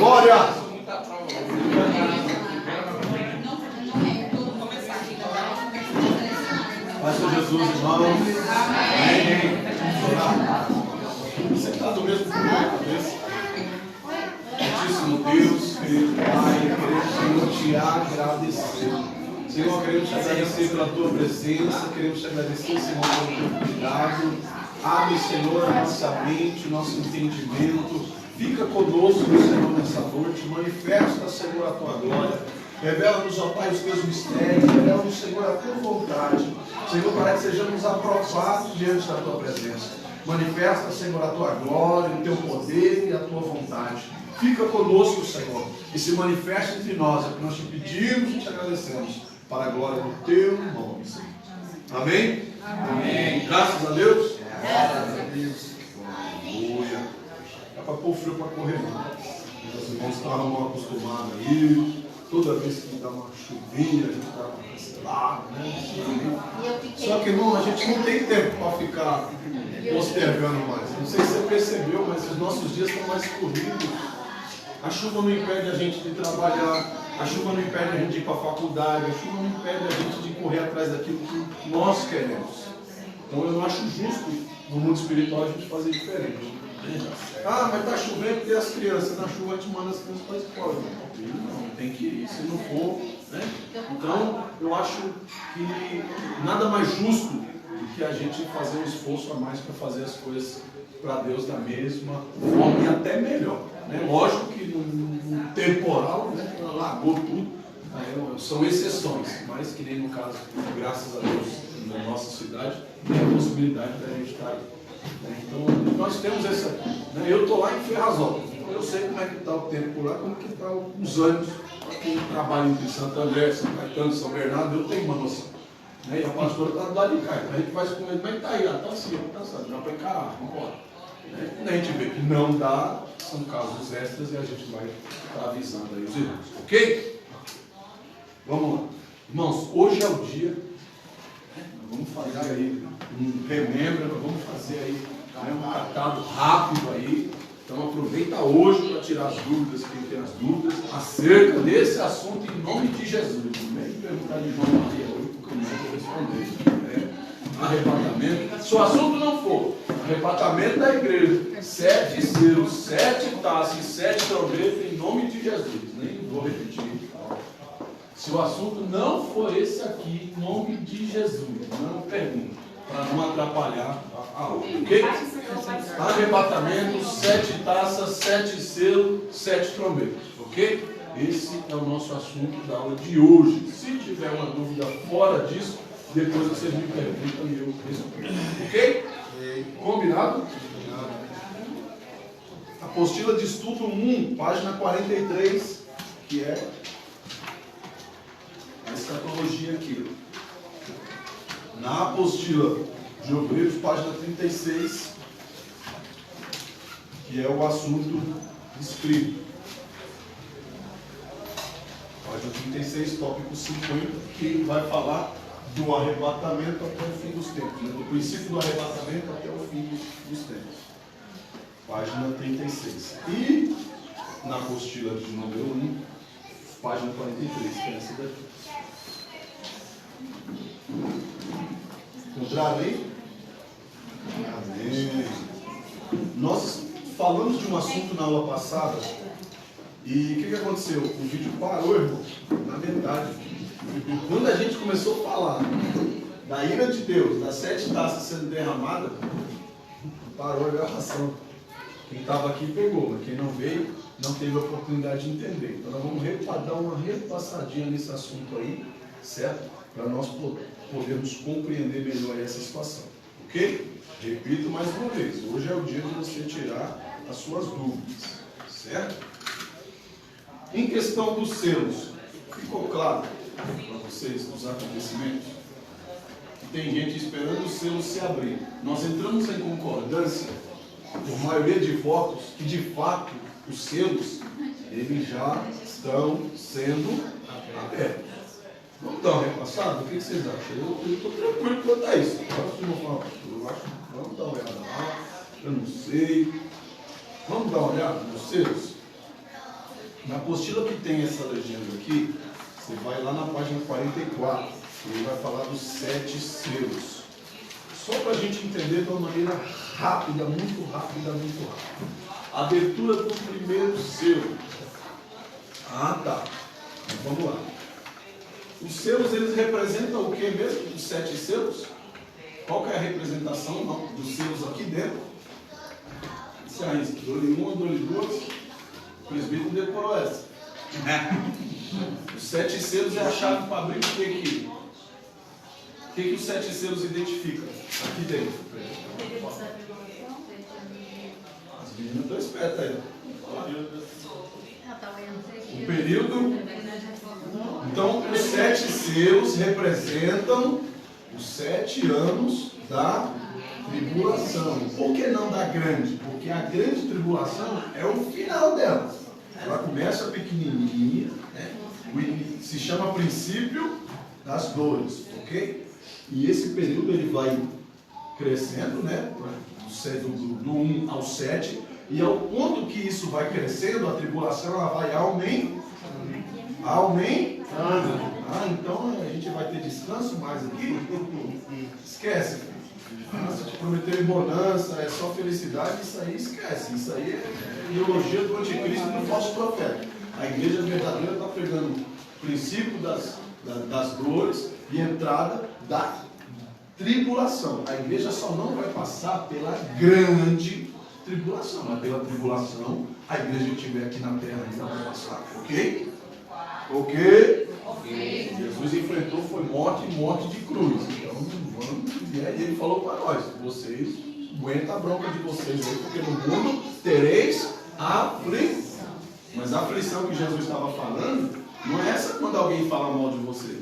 Glória! Pastor Jesus, irmãos. Amém. Você está do mesmo lugar, cabeça? Santíssimo Deus, querido Pai, queremos te agradecer. Senhor, queremos te agradecer pela tua presença, queremos te agradecer, Senhor, pelo teu cuidado. Abre, Senhor, a nossa mente, o nosso entendimento. Fica conosco, Senhor, nessa noite. Manifesta, Senhor, a tua glória. Revela-nos, ó Pai, os teus mistérios. Revela-nos, Senhor, a tua vontade. Senhor, para que sejamos aprovados diante da tua presença. Manifesta, Senhor, a tua glória, o teu poder e a tua vontade. Fica conosco, Senhor, e se manifesta entre nós. É o que nós te pedimos e te agradecemos. Para a glória do teu nome, Senhor. Amém? Amém. Graças a Deus. Graças a Deus. Aleluia. É para pôr frio para correr. Os irmãos estavam acostumados aí. Toda vez que dá uma chuvinha, a gente está cancelado, né? Só que não, a gente não tem tempo para ficar postergando mais. Não sei se você percebeu, mas os nossos dias estão mais corridos. A chuva não impede a gente de trabalhar, a chuva não impede a gente de ir para a faculdade, a chuva não impede a gente de correr atrás daquilo que nós queremos. Então eu não acho justo no mundo espiritual a gente fazer diferente. Ah, mas está chovendo e as crianças, na chuva a gente manda as crianças para a escola. Não, tem que ir, se não for, né? Então eu acho que nada mais justo do que a gente fazer um esforço a mais para fazer as coisas para Deus da mesma forma e até melhor. Né? Lógico que no temporal, né, largou tudo, né? São exceções, mas que nem no caso, graças a Deus, na nossa cidade, tem a possibilidade da gente estar aí. Então, nós temos essa. Né? Eu estou lá em Ferrazópolis, então eu sei como é que está o tempo por lá, como que está os ânimos para quem trabalha em Santo André, São Caetano, São Bernardo, eu tenho uma noção. Né? E a pastora está do lado de cá, então a gente vai se comer, mas está aí, está assim, está assim, dá para encarar, vamos embora. Né? Quando a gente vê que não dá, são casos extras e a gente vai estar avisando aí os irmãos, ok? Vamos lá. Irmãos, hoje é o dia, né? Vamos fazer aí um remembra, vamos fazer aí um catado rápido aí. Então aproveita hoje para tirar as dúvidas, quem tem as dúvidas, acerca desse assunto em nome de Jesus. Não vem perguntar de João Maria hoje, porque eu não vou responder. Arrebatamento. Se o assunto não for arrebatamento da igreja, 7 selos, 7 taças e 7 trombetas em nome de Jesus. Nem vou repetir. Se o assunto não for esse aqui, em nome de Jesus, não pergunte, para não atrapalhar a outra, ok? Arrebatamento, 7 taças, 7 selos, 7 trombetas, ok? Esse é o nosso assunto da aula de hoje. Se tiver uma dúvida fora disso, depois vocês me perguntam e eu respondo, ok? Combinado? Apostila de estudo 1, página 43, que é a escatologia aqui. Na apostila de Obreiros, página 36, que é o assunto escrito. Página 36, tópico 50, que vai falar do arrebatamento até o fim dos tempos, né? Do princípio do arrebatamento até o fim dos tempos. Página 36. E na apostila de número 1, página 43, que é essa daqui. Encontraram aí? Amém. Nós falamos de um assunto na aula passada e o que aconteceu? O vídeo parou, irmão, na metade. Quando a gente começou a falar da ira de Deus, das 7 taças sendo derramadas, parou a gravação. Quem estava aqui pegou, mas quem não veio não teve a oportunidade de entender. Então nós vamos dar uma repassadinha nesse assunto aí, certo? Para nós podermos compreender melhor essa situação. Ok? Repito mais uma vez, hoje é o dia de você tirar as suas dúvidas, certo? Em questão dos selos, ficou claro para vocês os acontecimentos? Tem gente esperando o selo se abrir. Nós entramos em concordância, por maioria de votos, que de fato os selos eles já estão sendo abertos. Vamos dar uma repassada? O que vocês acham? Eu estou tranquilo quanto a isso. Eu acho, vamos dar uma olhada lá. Eu não sei. Vamos dar uma olhada nos selos? Na apostila que tem essa legenda aqui, você vai lá na página 44, ele vai falar dos 7 selos. Só para a gente entender de uma maneira rápida, muito rápida, muito rápida. Abertura do primeiro selo. Ah, tá. Vamos lá. Os selos, eles representam o que mesmo? Os 7 selos? Qual que é a representação dos selos aqui dentro? Se é isso, dou-lhe uma, dou-lhe duas. O presbítero decorou essa. Os 7 selos é a chave para abrir o que aqui? O que os 7 selos identificam? Aqui dentro. As meninas estão espertas aí. O período. Então, os 7 selos representam os 7 anos da tribulação. Por que não da grande? Porque a grande tribulação é o final dela. Ela começa pequenininha, né? Se chama princípio das dores, ok? E esse período ele vai crescendo, né? Do 1 ao 7, e ao ponto que isso vai crescendo, a tribulação ela vai aumentando. Ah, então a gente vai ter descanso mais aqui? Esquece. Se te prometer bonança, é só felicidade, isso aí esquece. Isso aí é ideologia do anticristo e do falso profeta. A igreja verdadeira está pegando o princípio das dores e entrada da tribulação. A igreja só não vai passar pela grande tribulação, mas pela tribulação a igreja que estiver aqui na terra ainda vai passar, ok? Ok? Jesus enfrentou foi morte e morte de cruz. Então, vamos, e aí ele falou para nós, vocês aguentam a bronca de vocês aí, porque no mundo tereis aflição. Mas a aflição que Jesus estava falando, não é essa quando alguém fala mal de você.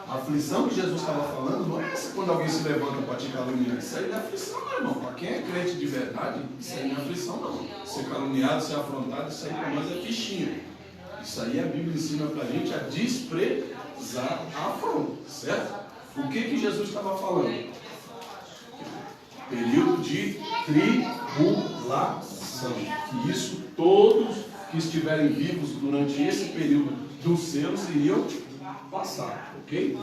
A aflição que Jesus estava falando, não é essa quando alguém se levanta para te caluniar. Isso aí não é aflição, não, irmão. Para quem é crente de verdade, isso aí não é aflição, não. Ser caluniado, ser afrontado, isso aí para nós é fichinha. Isso aí a Bíblia ensina para a gente a desprezar a afronta, certo? O que Jesus estava falando? Período de tribulação. Que isso todos que estiverem vivos durante esse período dos selos iriam passar, ok?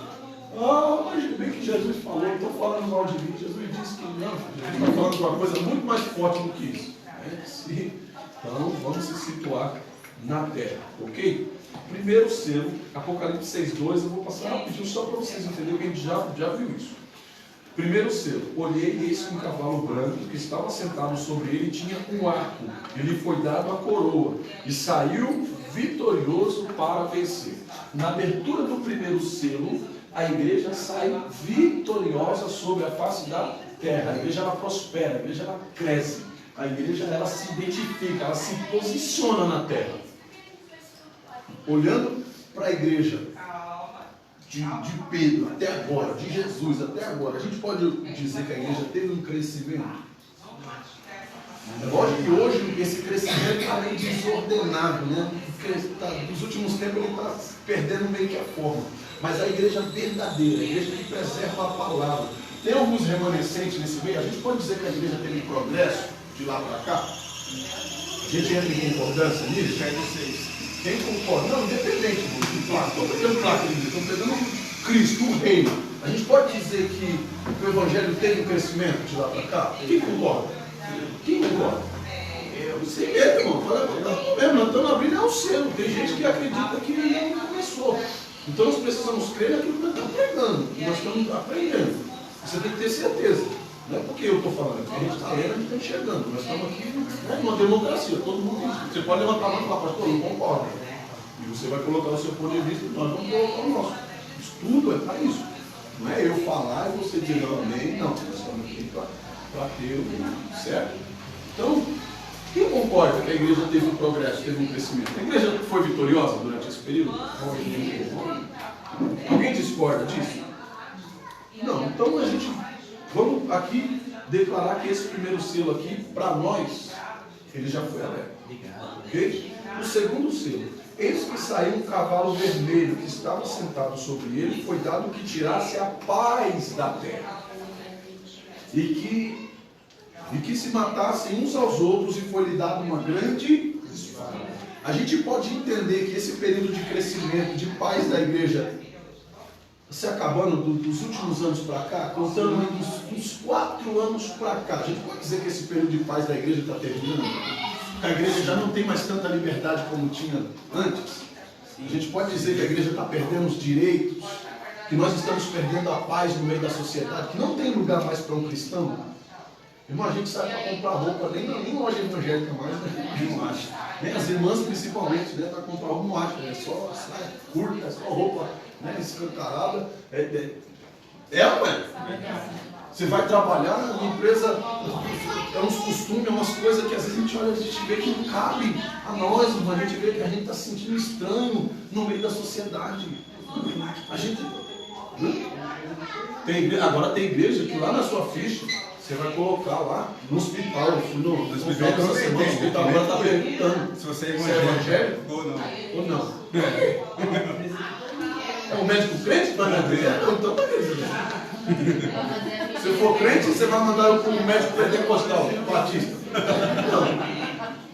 Mas bem que Jesus falou, não estou falando mal de mim, Jesus disse que não, Jesus está falando de uma coisa muito mais forte do que isso. Né? Então vamos se situar na terra, ok? Primeiro selo, Apocalipse 6:2, eu vou passar rapidinho só para vocês entenderem que a gente já viu isso. Primeiro selo, olhei e eis que um cavalo branco que estava sentado sobre ele tinha um arco, e lhe foi dado a coroa, e saiu vitorioso para vencer. Na abertura do primeiro selo, a igreja sai vitoriosa sobre a face da terra. A igreja ela prospera, a igreja ela cresce, a igreja ela se identifica, ela se posiciona na terra. Olhando para a igreja de Pedro até agora, de Jesus até agora, a gente pode dizer que a igreja teve um crescimento. Lógico que hoje esse crescimento está meio desordenado, né? Nos últimos tempos ele está perdendo meio que a forma. Mas a igreja verdadeira, a igreja que preserva a palavra. Tem alguns remanescentes nesse meio, a gente pode dizer que a igreja teve progresso de lá para cá? A gente entra em concordância nisso? Quem concorda? Não, independente do placa. Estou pegando placa, estou pegando Cristo, o reino. A gente pode dizer que o evangelho teve um crescimento de lá para cá? Quem concorda? Quem concorda? Você mesmo, irmão. Nós estamos abrindo o selo. Tem gente que acredita que ainda não começou. Então nós precisamos crer naquilo que nós estamos pregando, que nós estamos aprendendo. Você tem que ter certeza. Não é porque eu estou falando, porque a gente está lendo, a gente está enxergando. Nós estamos aqui numa democracia, todo mundo diz. Você pode levantar a mão e falar, pastor, não concordo. E você vai colocar o seu ponto de vista e nós vamos colocar o nosso. Estudo é para isso. Não é eu falar e você dizer não, amém. Não, nós estamos aqui para ter o certo. Então, quem concorda que a igreja teve um progresso, teve um crescimento? A igreja foi vitoriosa durante esse período? Alguém discorda disso? Não, então a gente vamos aqui declarar que esse primeiro selo aqui, para nós, ele já foi aberto. Ok? O segundo selo, eis que saiu um cavalo vermelho que estava sentado sobre ele, foi dado que tirasse a paz da terra. E que se matassem uns aos outros, e foi-lhe dado uma grande A gente pode entender que esse período de crescimento, de paz da igreja, se acabando dos últimos anos para cá, contando dos 4 anos para cá, a gente pode dizer que esse período de paz da igreja está terminando? Que a igreja já não tem mais tanta liberdade como tinha antes? A gente pode dizer que a igreja está perdendo os direitos, que nós estamos perdendo a paz no meio da sociedade, que não tem lugar mais para um cristão? Irmão, a gente sai para comprar roupa, nem loja evangélica mais, né? Não acha. Nem as irmãs principalmente, né? Para comprar roupa não acha, é só saia curta, é só roupa, né? Escancarada. Ué. Você vai trabalhar na empresa, é uns costumes, é umas coisas que às vezes a gente olha, a gente vê que não cabe a nós, irmão. A gente vê que a gente está se sentindo estranho no meio da sociedade. A gente... Agora tem igreja que lá na sua ficha, você vai colocar lá no hospital. Eu fui no hospital essa semana, o hospital agora está perguntando se você é evangélico ou não. É um médico crente? Então beleza. Se for crente, você vai mandar eu como médico pentecostal, batista. Não.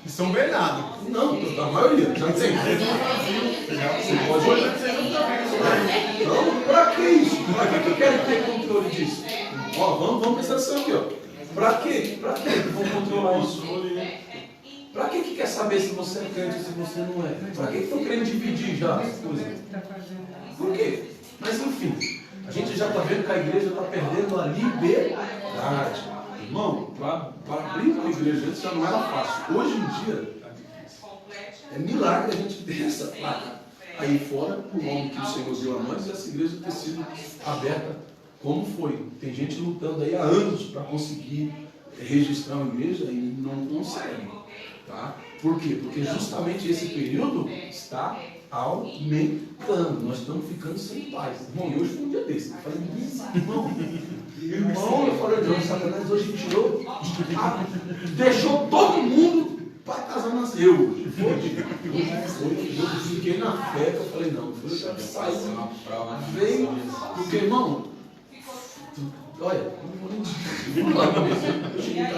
De São Bernardo. Não, a maioria. Já tem. Você pode olhar. Então, pra que isso? Pra que eu quero ter controle disso? Ó, vamos pensar nisso aqui, ó. Pra quê? Pra que vão controlar isso? Pra que quer saber se você é crente ou se você não é? Pra que estão querendo dividir já as coisas? Por quê? Mas enfim, a gente já está vendo que a igreja está perdendo a liberdade. Irmão, para abrir uma igreja antes já não era fácil. Hoje em dia, é milagre a gente ter essa placa aí fora, por nome que o Senhor deu a nós, e essa igreja ter sido aberta como foi. Tem gente lutando aí há anos para conseguir registrar uma igreja e não consegue. Tá? Por quê? Porque justamente esse período está aumentando. Nós estamos ficando sem paz. Irmão, e hoje foi um dia desse. Eu falei, irmão, eu falei, Deus, Satanás hoje tirou, deixou todo mundo para casa nascer. Eu fiquei na fé, que eu falei, não, eu quero sair. Veio, porque, irmão, olha, eu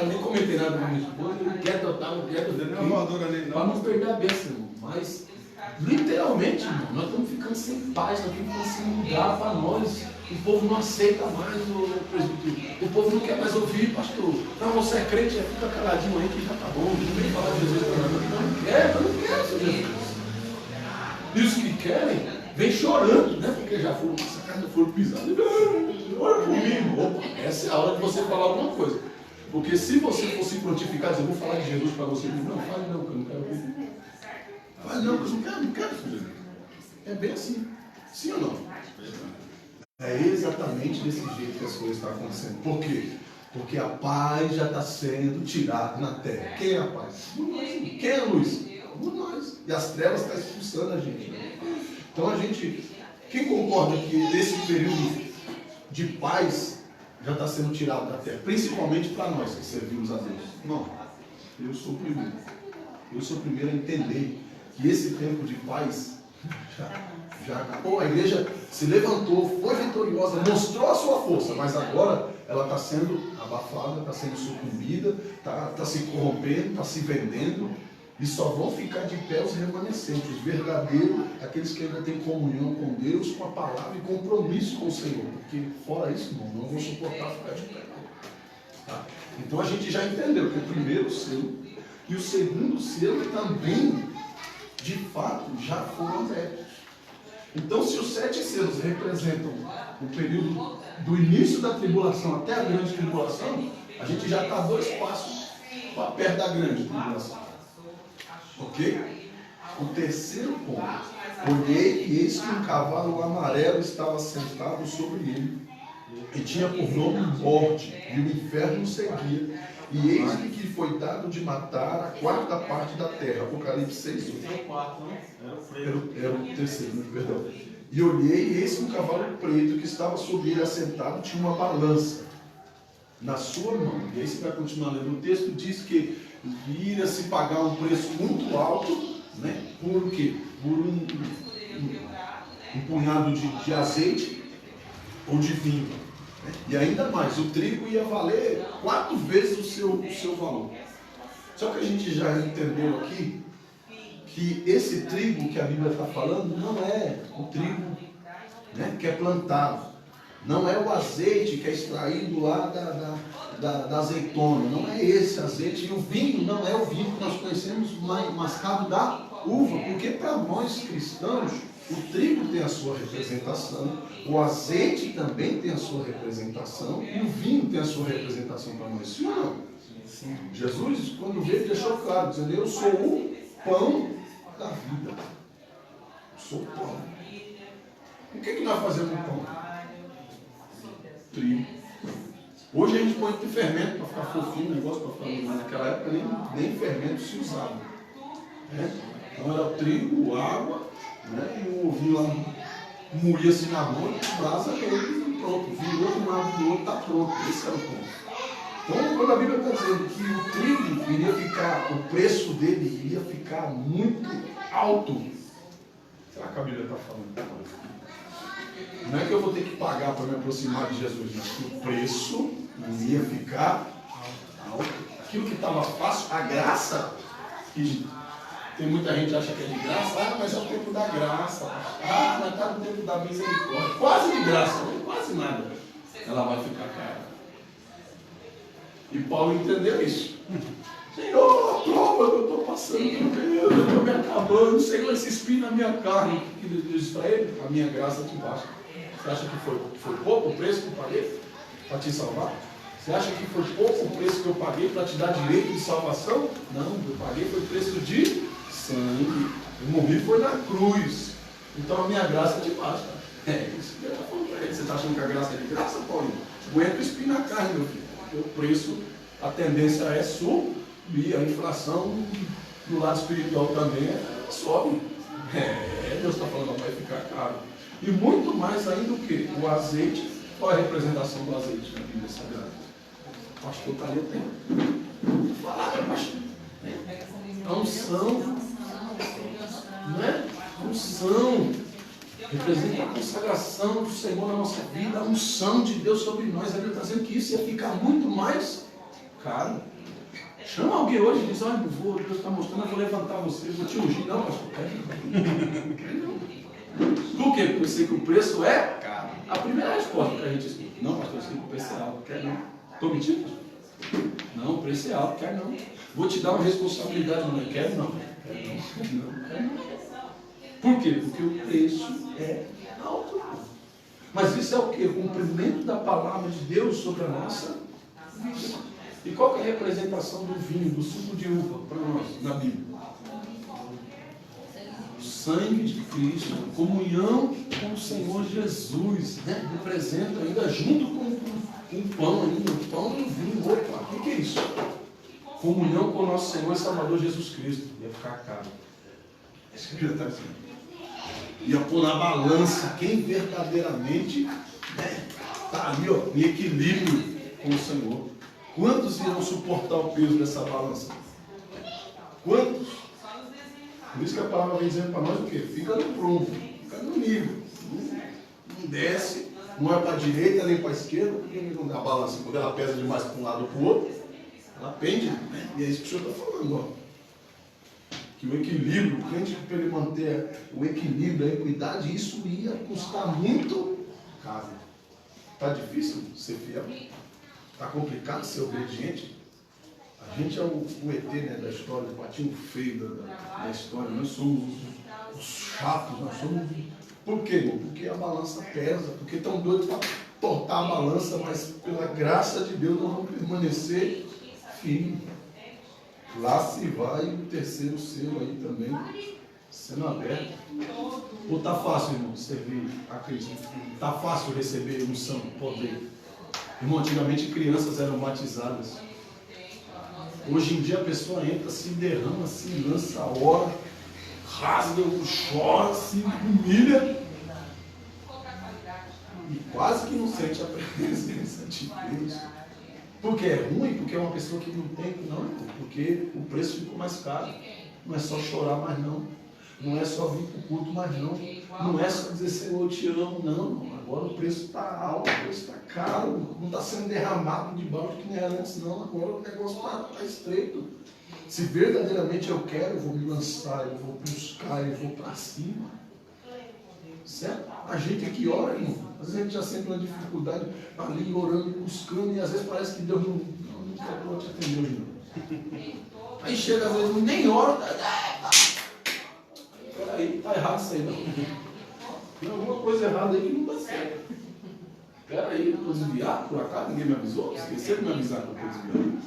nem comentei nada com a minha esposa, eu quero para não perder a bênção, irmão. Mas, literalmente, irmão, nós estamos ficando sem paz, nós estamos ficando sem lugar para nós. O povo não aceita mais o presbítero. O povo não quer mais ouvir, pastor. Não, você é crente, fica caladinho aí que já tá bom. Não vem falar de Jesus para mim. Não quero, Senhor Jesus. E os que querem, vem chorando, né? Porque já foram massacrados, foram pisados. Ora por mim, irmão. Essa é a hora de você falar alguma coisa. Porque se você for se prontificar, eu vou falar de Jesus para você. Não, fale não, que eu não quero ouvir. Fale não, que eu não quero, Senhor Jesus. É bem assim. Sim ou não? É exatamente desse jeito que as coisas estão acontecendo. Por quê? Porque a paz já está sendo tirada na terra. Quem é a paz? Por nós. Quem é a luz? Por nós. E as trevas estão expulsando a gente. Então a gente... Quem concorda que esse período de paz já está sendo tirado da terra? Principalmente para nós que servimos a Deus. Não. Eu sou o primeiro. Eu sou o primeiro a entender que esse tempo de paz já acabou. A igreja se levantou, foi vitoriosa, mostrou a sua força, mas agora ela está sendo abafada, está sendo sucumbida, está se corrompendo, está se vendendo, e só vão ficar de pé os remanescentes, os verdadeiros, aqueles que ainda têm comunhão com Deus, com a palavra e compromisso com o Senhor, porque fora isso, irmão, não vão suportar ficar de pé. Tá? Então a gente já entendeu que o primeiro selo e o segundo selo também, de fato, já foram abertos. Então, se os 7 selos representam o período do início da tribulação até a grande tribulação, a gente já está 2 passos para perto da grande tribulação. Ok? O terceiro ponto. Olhei e eis que um cavalo amarelo estava sentado sobre ele, e tinha por nome Morte, e o inferno o seguia. E eis que foi dado de matar a 4ª parte da terra. Apocalipse 6:8. Era o terceiro, perdão. E olhei, e eis que um cavalo preto que estava sobre ele assentado tinha uma balança na sua mão. E aí você vai continuar lendo. O texto diz que iria se pagar um preço muito alto, né? Por quê? Por um punhado de azeite ou de vinho. E ainda mais, o trigo ia valer 4 vezes o seu valor. Só que a gente já entendeu aqui que esse trigo que a Bíblia está falando não é o trigo, né, que é plantado. Não é o azeite que é extraído lá da azeitona. Não é esse azeite. E o vinho não é o vinho que nós conhecemos mascado da uva. Porque para nós cristãos, o trigo tem a sua representação, o azeite também tem a sua representação e o vinho tem a sua representação para nós. Sim ou não? Sim. Jesus, quando veio, deixou claro, dizendo: eu sou o pão da vida. Eu sou o pão. O que nós fazemos com o pão? Trigo. Hoje a gente põe de fermento para ficar fofinho o negócio, para ficar, mas naquela época nem fermento se usava. Né? Então era o trigo, água, né? E o ovinho lá moía assim na mão, brasa ele, pronto, virou de um lado do outro, está pronto. Esse era o ponto. Então, quando a Bíblia está dizendo que o trigo iria ficar, o preço dele iria ficar muito alto, será que a Bíblia está falando? Não é que eu vou ter que pagar para me aproximar de Jesus, mas que o preço iria ficar alto. Aquilo que estava fácil, a graça, que tem muita gente que acha que é de graça, mas é o tempo da graça. Mas está no tempo da misericórdia. Quase de graça, quase nada. Ela vai ficar cara. E Paulo entendeu isso. Senhor, a prova que eu estou passando, eu estou me acabando, Senhor, esse espinho na minha carne. O que Deus disse para ele? A minha graça te basta. Você acha que foi pouco o preço que eu paguei para te salvar? Você acha que foi pouco o preço que eu paguei para te dar direito de salvação? Não, eu paguei foi o preço de sangue. Eu morri foi na cruz. Então a minha graça te basta. É isso que eu estou falando para ele. Você está achando que a graça é de graça, Paulinho? Aguenta o espinho na carne, meu filho. Porque o preço, a tendência é subir, a inflação do lado espiritual também sobe. Deus está falando, vai ficar caro. E muito mais ainda o que? O azeite. Qual é a representação do azeite na Bíblia Sagrada? O pastor está ali tempo. Falar, pastor. A unção. Não é? A unção. Representa a consagração do Senhor na nossa vida, a unção de Deus sobre nós. Ele está dizendo que isso ia ficar muito mais caro. Chama alguém hoje e diz: olha, Deus está mostrando, eu vou levantar você, eu vou te ungir. Não, pastor, não quero não. Por quê? Porque eu sei que o preço é caro. A primeira resposta que a gente escuta: não, pastor, eu sei que o preço é alto, quer não. Estou mentindo? Não, o preço é alto, quer não. Vou te dar uma responsabilidade, não quer não. Quer não. Por quê? Porque o preço é alto. Mas isso é o quê? O cumprimento da palavra de Deus sobre a nossa vida. E qual que é a representação do vinho, do suco de uva para nós na Bíblia? O sangue de Cristo, a comunhão com o Senhor Jesus, né? Representa ainda junto com o pão ainda, o pão e o vinho. Opa, o que é isso? Comunhão com o nosso Senhor e Salvador Jesus Cristo. Ia ficar caro. Esse que está dizendo. Ia pôr na balança quem verdadeiramente está ali, ó, em equilíbrio com o Senhor. Quantos irão suportar o peso dessa balança? Quantos? Por isso que a palavra vem dizendo para nós o quê? Fica no prumo, fica no nível. Não desce, não é para a direita nem para a esquerda, porque não dá balança. Quando ela pesa demais para um lado ou para o outro, ela pende, né? E é isso que o Senhor está falando, ó. Que o equilíbrio, o crente, para ele manter o equilíbrio, a equidade, isso ia custar muito caro. Está difícil ser fiel? Está complicado ser obediente? A gente é o ET, né, da história, o patinho feio da história. Nós somos os chatos, nós somos... Por quê? Porque a balança pesa, porque estão doidos para tortar a balança, mas pela graça de Deus nós vamos permanecer firmes. Lá se vai o terceiro selo aí também, sendo aberto. Ou está fácil, irmão, servir a Cristo? Está fácil receber unção, poder? Irmão, antigamente crianças eram batizadas. Hoje em dia a pessoa entra, se derrama, se lança, ora, rasga, chora, se humilha. E quase que não sente a presença de Deus. Porque é ruim, porque é uma pessoa que não tem, não, porque o preço ficou mais caro. Não é só chorar mais não. Não é só vir para o culto mais não. Não é só dizer, Senhor, eu te amo, não. Agora o preço está alto, o preço está caro. Não está sendo derramado de balde que nem era antes, não. Agora o negócio está estreito. Se verdadeiramente eu quero, eu vou me lançar, eu vou buscar, eu vou para cima. Certo? A gente aqui ora, irmão. Às vezes a gente já sente uma dificuldade ali orando, buscando, e às vezes parece que Deus não quer te atender hoje não. Aí chega às vezes, nem ora. Peraí, está errado isso aí não. Tem alguma coisa errada aí que não está certo. Peraí, eu estou desviado por acaso? Ninguém me avisou? Esqueceram de me avisar que eu estou desviado.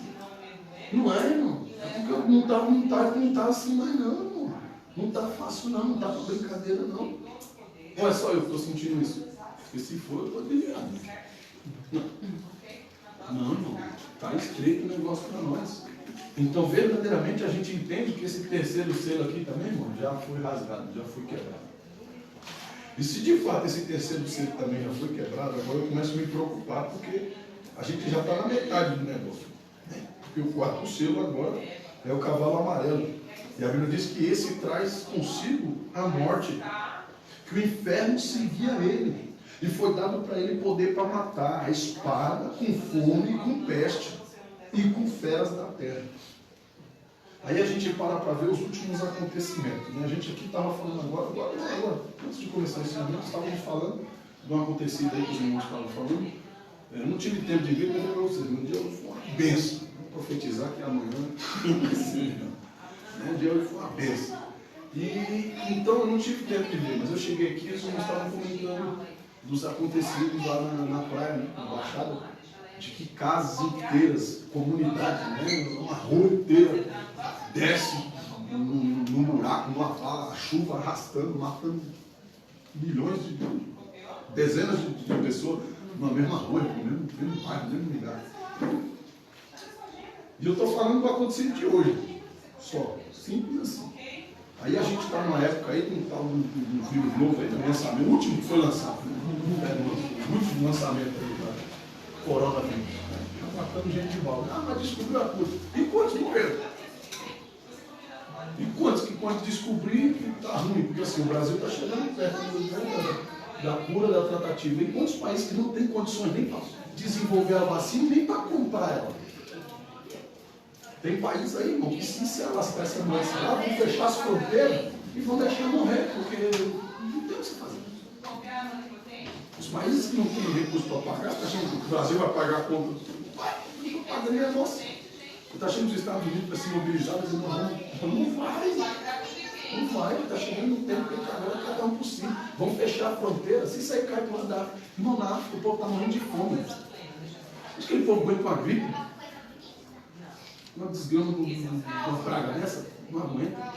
Não é, irmão. É porque não tá assim mais não, irmão. Não está fácil não, não está para brincadeira não. Não é só eu que estou sentindo isso. Porque se for, eu estou desviado. Não, irmão. Está estreito o negócio para nós. Então, verdadeiramente, a gente entende que esse terceiro selo aqui também, irmão, já foi rasgado, já foi quebrado. E se de fato esse terceiro selo também já foi quebrado, agora eu começo a me preocupar, porque a gente já está na metade do negócio. Né? Porque o quarto selo agora é o cavalo amarelo. E a Bíblia diz que esse traz consigo a morte, que o inferno seguia ele. E foi dado para ele poder para matar a espada, com fome, com peste e com feras da terra. Aí a gente para ver os últimos acontecimentos. Né? A gente aqui estava falando agora, antes de começar esse momento, estávamos falando de um acontecido aí que os irmãos estavam falando. Eu não tive tempo de ver, mas eu vou para vocês. Um dia foi uma benção. Vou profetizar que amanhã né? Um dia foi uma benção. E então eu não tive tempo de ver, mas eu cheguei aqui e os irmãos estavam comentando dos acontecidos lá na praia, né? Na Baixada. De que casas inteiras, comunidades, né? Uma rua inteira desce num buraco, numa vala, a chuva arrastando, matando milhões dezenas de pessoas na mesma rua, no mesmo bairro, no mesmo lugar. E eu estou falando do acontecido de hoje, só, simples assim. Aí a gente está numa época aí, tem um tal do vírus novo aí, do lançamento, o último que foi lançado, o último lançamento aí. Coronavírus. Está matando gente de mal. Ah, mas descobriu a cura. E quantos morreram? E quantos que pode descobrir que está ruim? Porque assim, o Brasil está chegando perto da cura, da tratativa. E quantos países que não têm condições nem para desenvolver a vacina, nem para comprar ela? Tem países aí, irmão, que se alastrar essa doença lá, vão fechar as fronteiras e vão deixar morrer, porque não tem o que se fazer. Os países que não têm recurso para pagar, está achando que o Brasil vai pagar a conta? Não paga nem a nossa. Está achando que os Estados Unidos vai se mobilizar, mas não vai. Não vai. Está chegando um tempo que agora cada um por si. Vão fechar a fronteira. Se isso aí cai para o lado da África, irmão, na África o povo está morrendo de fome. Acho que aquele povo aguenta uma gripe. Uma desgrama uma praga dessa, não aguenta.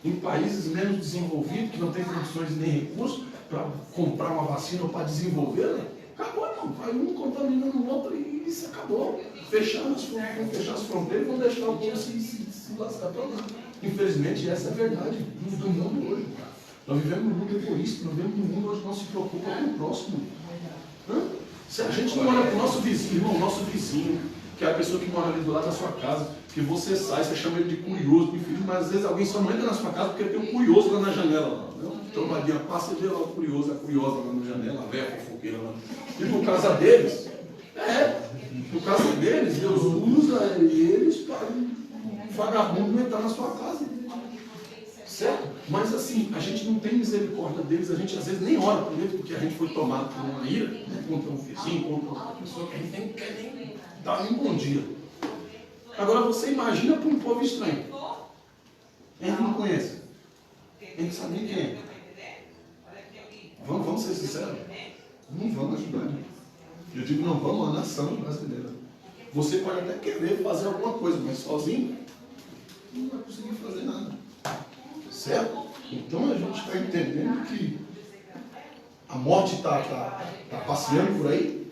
Em países menos desenvolvidos, que não têm condições nem recursos, para comprar uma vacina ou para desenvolvê-la, acabou, não. Vai um contaminando o outro e isso acabou. Vão fechar as fronteiras e vão deixar o povo se lascar para lá. Infelizmente, essa é a verdade do mundo hoje. Nós vivemos num mundo egoísta, nós vivemos num mundo onde não se preocupa com o próximo. Se a gente não olha para o nosso vizinho, irmão, o nosso vizinho, que é a pessoa que mora ali do lado da sua casa, que você sai, você chama ele de curioso, mas às vezes alguém só não entra na sua casa porque tem um curioso lá na janela. Trombadinha passa e vê lá o curioso, a curiosa lá na janela, a velha fofoqueira lá. E por causa deles, Deus usa eles para um vagabundo não entrar na sua casa. Certo? Mas assim, a gente não tem misericórdia deles, a gente às vezes nem ora por eles, porque a gente foi tomado por uma ira, né, contra um vizinho, contra outra pessoa, que a gente nem quer nem dar nem bom dia. Agora você imagina para um povo estranho. A gente não conhece. A gente sabe nem quem é. Vamos ser sinceros? Não vamos ajudar. Eu digo, não vamos a nação brasileira. Você pode até querer fazer alguma coisa, mas sozinho não vai conseguir fazer nada. Certo? Então a gente está entendendo que a morte está passeando por aí.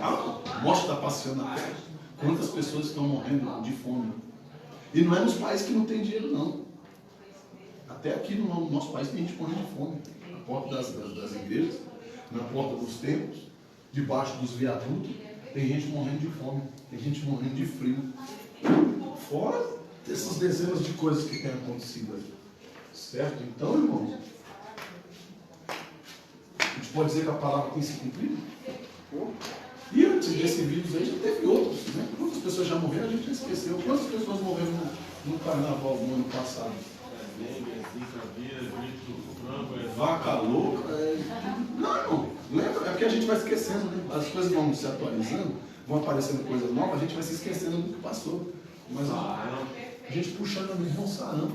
A morte está passeando na terra. Quantas pessoas estão morrendo de fome? E não é nos países que não tem dinheiro, não. Até aqui no nosso país tem gente morrendo de fome. Na porta das igrejas, na porta dos templos, debaixo dos viadutos, tem gente morrendo de fome, tem gente morrendo de frio. Fora dessas dezenas de coisas que têm acontecido aí. Certo? Então, irmão, a gente pode dizer que a palavra tem se cumprido? E antes desse vírus aí já teve outros, né? Quantas pessoas já morreram, a gente já esqueceu. Quantas pessoas morreram no carnaval do ano passado? Vaca louca. Não, irmão. Lembra? É porque a gente vai esquecendo, né? As coisas vão se atualizando, vão aparecendo coisas novas, a gente vai se esquecendo do que passou. Mas a gente puxando o irmão sarampo.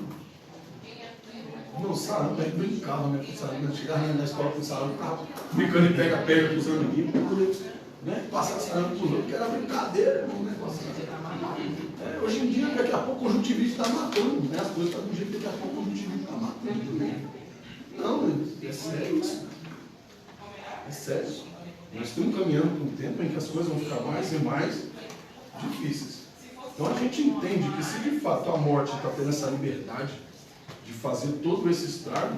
Não, sarampo, a gente brincava, né? Com sarampo. Chegava na escola com sarampo, ficava brincando e pega com os amiguinhos, para poder, né? Passar sarampo para os outros, porque era brincadeira, irmão, né? Hoje em dia, daqui a pouco o conjuntivite está matando, né? As coisas estão do jeito que daqui a pouco o conjuntivite está matando. Não, é sério isso. É sério. Nós estamos caminhando para um tempo em que as coisas vão ficar mais e mais difíceis. Então a gente entende que se de fato a morte está tendo essa liberdade de fazer todo esse estrago,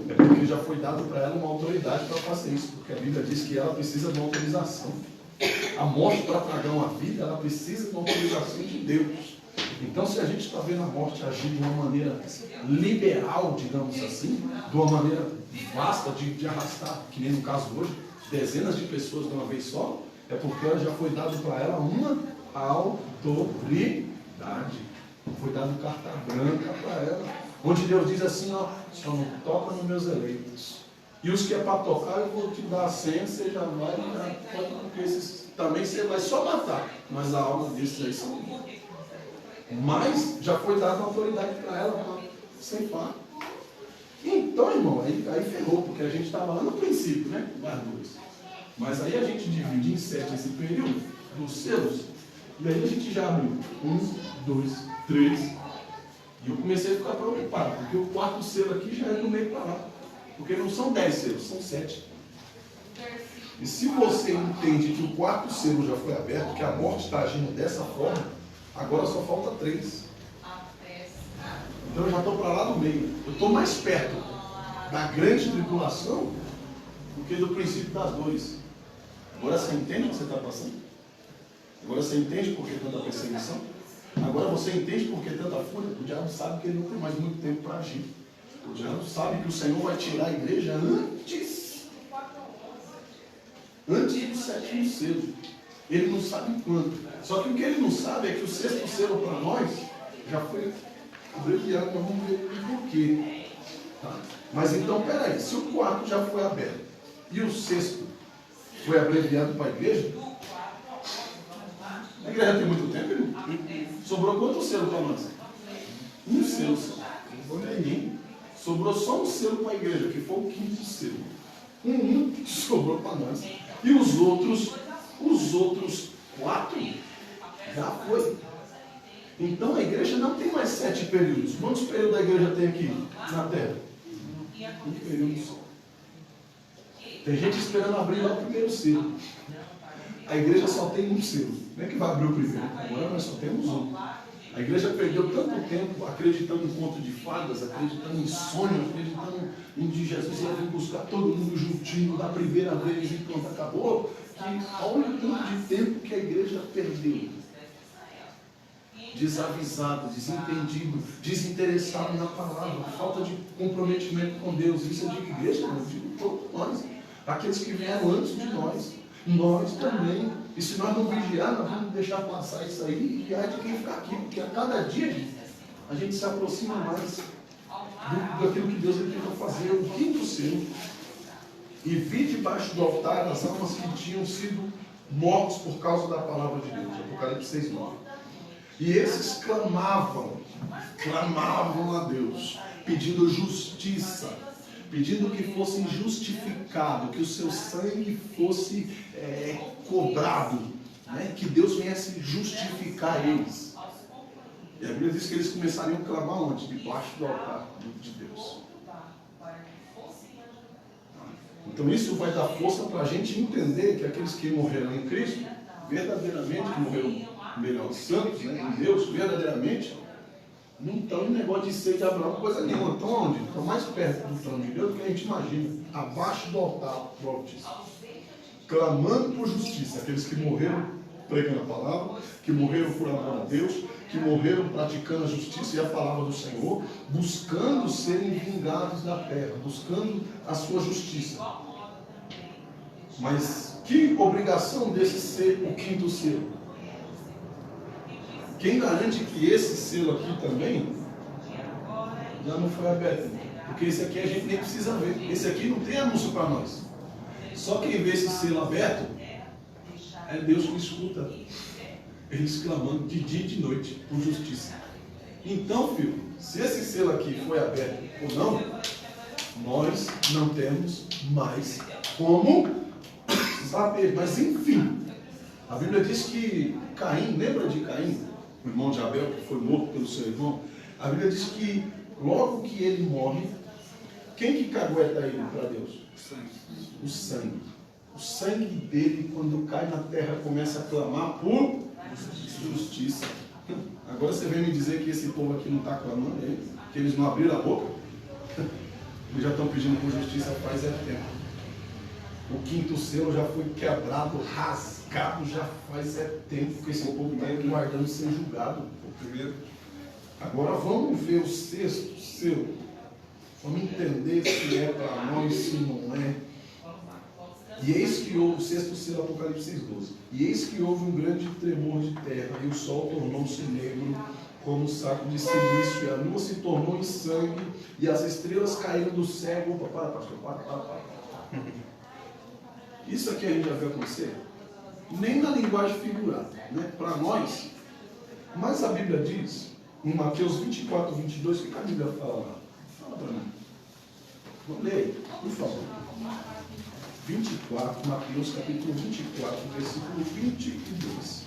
é porque já foi dado para ela uma autoridade para fazer isso, porque a Bíblia diz que ela precisa de uma autorização. A morte para tragar uma vida, ela precisa de uma autorização de Deus. Então, se a gente está vendo a morte agir de uma maneira liberal, digamos assim, de uma maneira vasta de arrastar, que nem no caso hoje, dezenas de pessoas de uma vez só, é porque ela já foi dado para ela uma autoridade. Foi dado carta branca para ela, onde Deus diz assim, ó, só não toca nos meus eleitos. E os que é para tocar, eu vou te dar a senha, você já vai, porque esses também você vai só matar. Mas a alma desses aí são. Mas já foi dada uma autoridade para ela, sem par. Então, irmão, aí ferrou, porque a gente estava lá no princípio, né? Mais dois. Mas aí a gente divide em 7 esse período dos selos, e aí a gente já abriu 1, 2, 3. E eu comecei a ficar preocupado, porque o quarto selo aqui já é do meio para lá. Porque não são 10 selos, são 7. E se você entende que o quarto selo já foi aberto, que a morte está agindo dessa forma, agora só falta 3. Então eu já estou para lá do meio. Eu estou mais perto da grande tribulação do que do princípio das dores. Agora você entende o que você está passando? Agora você entende por que tanta perseguição? Agora você entende por que tanta fúria? O diabo sabe que ele não tem mais muito tempo para agir. O diabo sabe que o Senhor vai tirar a igreja antes do 7º selo. Ele não sabe quando. Só que o que ele não sabe é que o 6º selo para nós já foi abreviado, nós vamos ver por quê. Tá? Mas então, peraí, se o 4º já foi aberto e o 6º foi abreviado para a igreja, a igreja tem muito tempo, irmão? Sobrou quanto selo para nós? Um selo só. Não foi ninguém. Sobrou só um selo para a igreja, que foi o 5º selo. Um sobrou para nós. E os outros 4 já foi. Então a igreja não tem mais 7 períodos. Quantos períodos a igreja tem aqui na Terra? Um período só. Tem gente esperando abrir lá o primeiro selo. A igreja só tem um selo. Não é que vai abrir o primeiro. Agora nós só temos um. A igreja perdeu tanto tempo acreditando em conto de fadas, acreditando em sonho, acreditando em que Jesus ia vir buscar todo mundo juntinho da primeira vez e pronto, acabou. Que olha o tanto de tempo que a igreja perdeu. Desavisado, desentendido, desinteressado na palavra, falta de comprometimento com Deus. Isso eu digo igreja, eu digo todos nós. Aqueles que vieram antes de nós. Nós também. E se nós não vigiar, nós vamos deixar passar isso aí e há de quem ficar aqui, porque a cada dia a gente se aproxima mais daquilo que Deus ele tentou fazer, o 5º selo. E vi debaixo do altar as almas que tinham sido mortos por causa da palavra de Deus. Apocalipse 6:9. E esses clamavam a Deus, pedindo justiça, pedindo que fossem justificados, que o seu sangue fosse cobrado, né? Que Deus viesse justificar eles. E a Bíblia diz que eles começariam a clamar onde? Debaixo do altar de Deus. Então isso vai dar força para a gente entender que aqueles que morreram em Cristo, verdadeiramente, que morreram melhor, santos, né, em Deus, verdadeiramente, não estão em negócio de ser de Abraão, coisa nenhuma. Estão onde? Estão mais perto do trono de Deus do que a gente imagina. Abaixo do altar do Altíssimo. Clamando por justiça. Aqueles que morreram pregando a palavra, que morreram por amor a Deus, que morreram praticando a justiça e a palavra do Senhor, buscando serem vingados da terra, buscando a sua justiça. Mas que obrigação desse ser o quinto selo? Quem garante que esse selo aqui também já não foi aberto? Porque esse aqui a gente nem precisa ver. Esse aqui não tem anúncio para nós. Só quem vê esse selo aberto é Deus que escuta eles clamando de dia e de noite por justiça. Então, filho, se esse selo aqui foi aberto ou não, nós não temos mais como saber. Mas enfim, a Bíblia diz que Caim, lembra de Caim, o irmão de Abel, que foi morto pelo seu irmão? A Bíblia diz que logo que ele morre, quem que cagueta ele para Deus? O sangue. O sangue dele, quando cai na terra, começa a clamar por justiça. Agora você vem me dizer que esse povo aqui não está clamando, que eles não abriram a boca? Eles já estão pedindo por justiça faz tempo. O quinto selo já foi quebrado, rasgado, já faz tempo que esse povo está guardando ser julgado. O primeiro. Agora vamos ver o sexto selo. Vamos entender se é para nós, se não é. E eis que houve, o sexto selo, Apocalipse 6,12. E eis que houve um grande tremor de terra, e o sol tornou-se negro como um saco de silício, e a lua se tornou em sangue, e as estrelas caíram do céu. Opa, pastor, para. Isso aqui a gente já viu acontecer? Nem na linguagem figurada, né? Para nós. Mas a Bíblia diz, em Mateus 24, 22, o que a Bíblia fala lá? Fala para mim. Vamos ler aí, por favor. 24, Mateus capítulo 24, versículo 22.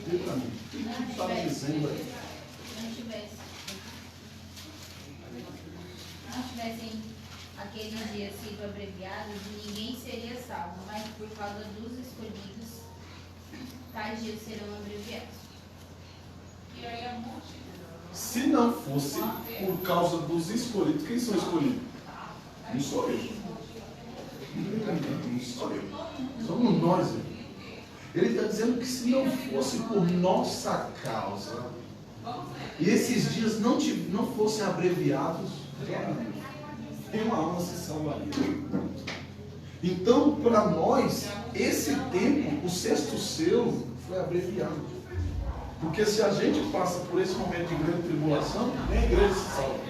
Dê para mim. O que está dizendo aí? Não tivessem aqueles dias sido abreviados, ninguém seria salvo, mas por causa dos escolhidos, tais dias serão abreviados. Se não fosse por causa dos escolhidos, quem são escolhidos? Não sou eu. Não sou eu. Somos nós. Ele está dizendo que se não fosse por nossa causa, e esses dias não fossem abreviados, nenhuma alma se salvaria. Então, para nós, esse tempo, o sexto selo, foi abreviado. Porque se a gente passa por esse momento de grande tribulação, nem a igreja se salva.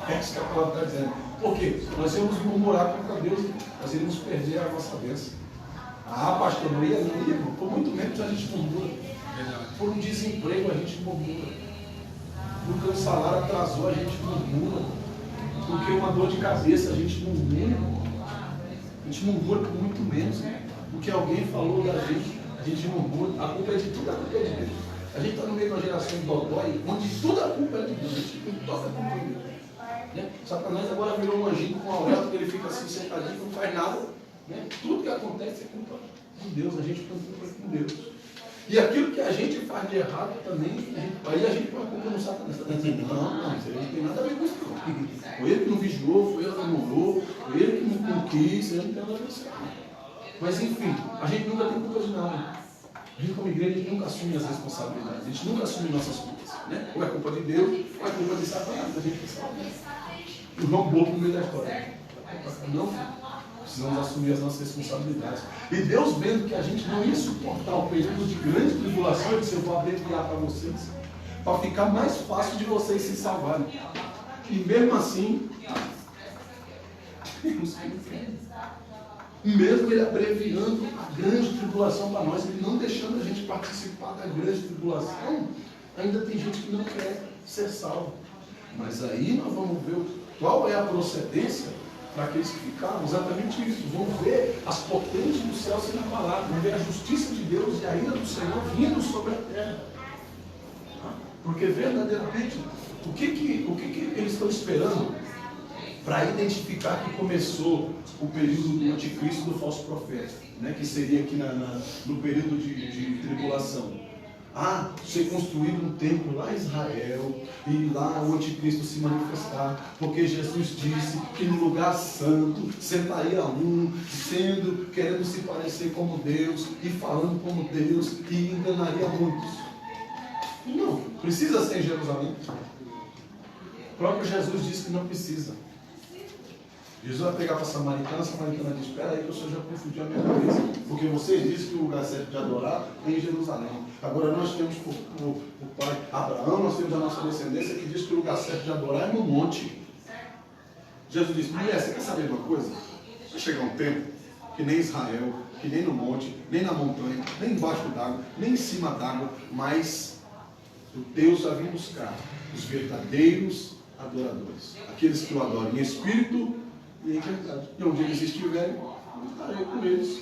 É isso que a palavra está dizendo. Por quê? Nós íamos murmurar contra Deus, nós iríamos perder a nossa bênção. Ah, pastor, não ia, por muito menos a gente murmura. Por um desemprego a gente murmura. Porque o salário atrasou, a gente murmura. Porque uma dor de cabeça a gente murmura. A gente murmura por muito menos. Porque alguém falou da gente, a gente murmura. A culpa é de tudo, a culpa é de Deus. A gente está no meio de uma geração de dodói, onde toda a culpa é de Deus. A gente não toca a culpa de Deus. Né? Satanás agora virou um anjinho com um auréola, que ele fica assim sentadinho, não faz nada. Né? Tudo que acontece é culpa de Deus, a gente põe culpa com Deus. E aquilo que a gente faz de errado também, aí a gente põe a culpa no Satanás. Está dizendo, não, isso aí não tem nada a ver com isso. Foi ele que não vigiou, foi ele que não orou, foi ele que não quis, ele não tem nada a ver com isso. Mas enfim, a gente nunca tem culpa de nada. A gente como igreja, a gente nunca assume as responsabilidades, a gente nunca assume nossas culpas. Né? Ou é culpa de Deus, ou é culpa de Satanás, a gente pensa. O João Bobo no meio da história. Não, precisamos assumir as nossas responsabilidades. E Deus vendo que a gente não ia suportar o período de grande tribulação, ele disse, eu vou abreviar para vocês, para ficar mais fácil de vocês se salvarem. E mesmo assim, mesmo ele abreviando a grande tribulação para nós, ele não deixando a gente participar da grande tribulação, ainda tem gente que não quer ser salvo. Mas aí nós vamos ver qual é a procedência para aqueles que ficaram, exatamente isso. Vão ver as potências do céu sendo abaladas, vão ver a justiça de Deus e a ira do Senhor vindo sobre a terra. Porque verdadeiramente, o que eles estão esperando para identificar que começou o período do anticristo e do falso profeta, né? Que seria aqui no período de tribulação. Ser construído um templo lá em Israel e lá o anticristo se manifestar, porque Jesus disse que no lugar santo sentaria querendo se parecer como Deus e falando como Deus e enganaria muitos. Não, precisa ser em Jerusalém. O próprio Jesus disse que não precisa. Jesus vai pegar para a samaritana diz, espera aí que o Senhor já confundiu a minha cabeça. Porque vocês dizem que o lugar certo de adorar é em Jerusalém. Agora nós temos o pai Abraão, nós temos a nossa descendência que diz que o lugar certo de adorar é no monte. Jesus disse, mulher, você quer saber uma coisa? Vai chegar um tempo que nem Israel, que nem no monte, nem na montanha, nem embaixo d'água, nem em cima d'água, mas o Deus vai vir buscar os verdadeiros adoradores. Aqueles que o adoram em espírito e em verdade. E onde eles estiverem, eu estarei com eles.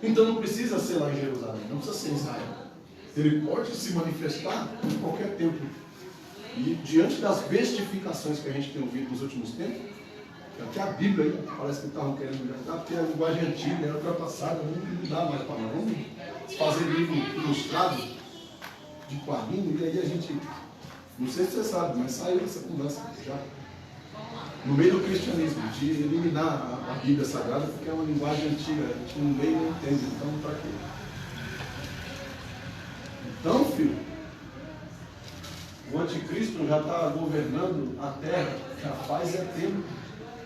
Então não precisa ser lá em Jerusalém, não precisa ser em Israel. Ele pode se manifestar em qualquer tempo. E diante das bestificações que a gente tem ouvido nos últimos tempos, até a Bíblia aí, parece que estavam querendo inventar, porque a linguagem antiga era ultrapassada, não dá mais para nós. Vamos fazer livro ilustrado de quadrinho, e aí a gente, não sei se você sabe, mas saiu essa conversa já. No meio do cristianismo, de eliminar a Bíblia Sagrada, porque é uma linguagem antiga, a gente não lê e não entende, então para quê? Então, filho, o anticristo já está governando a terra, já faz tempo.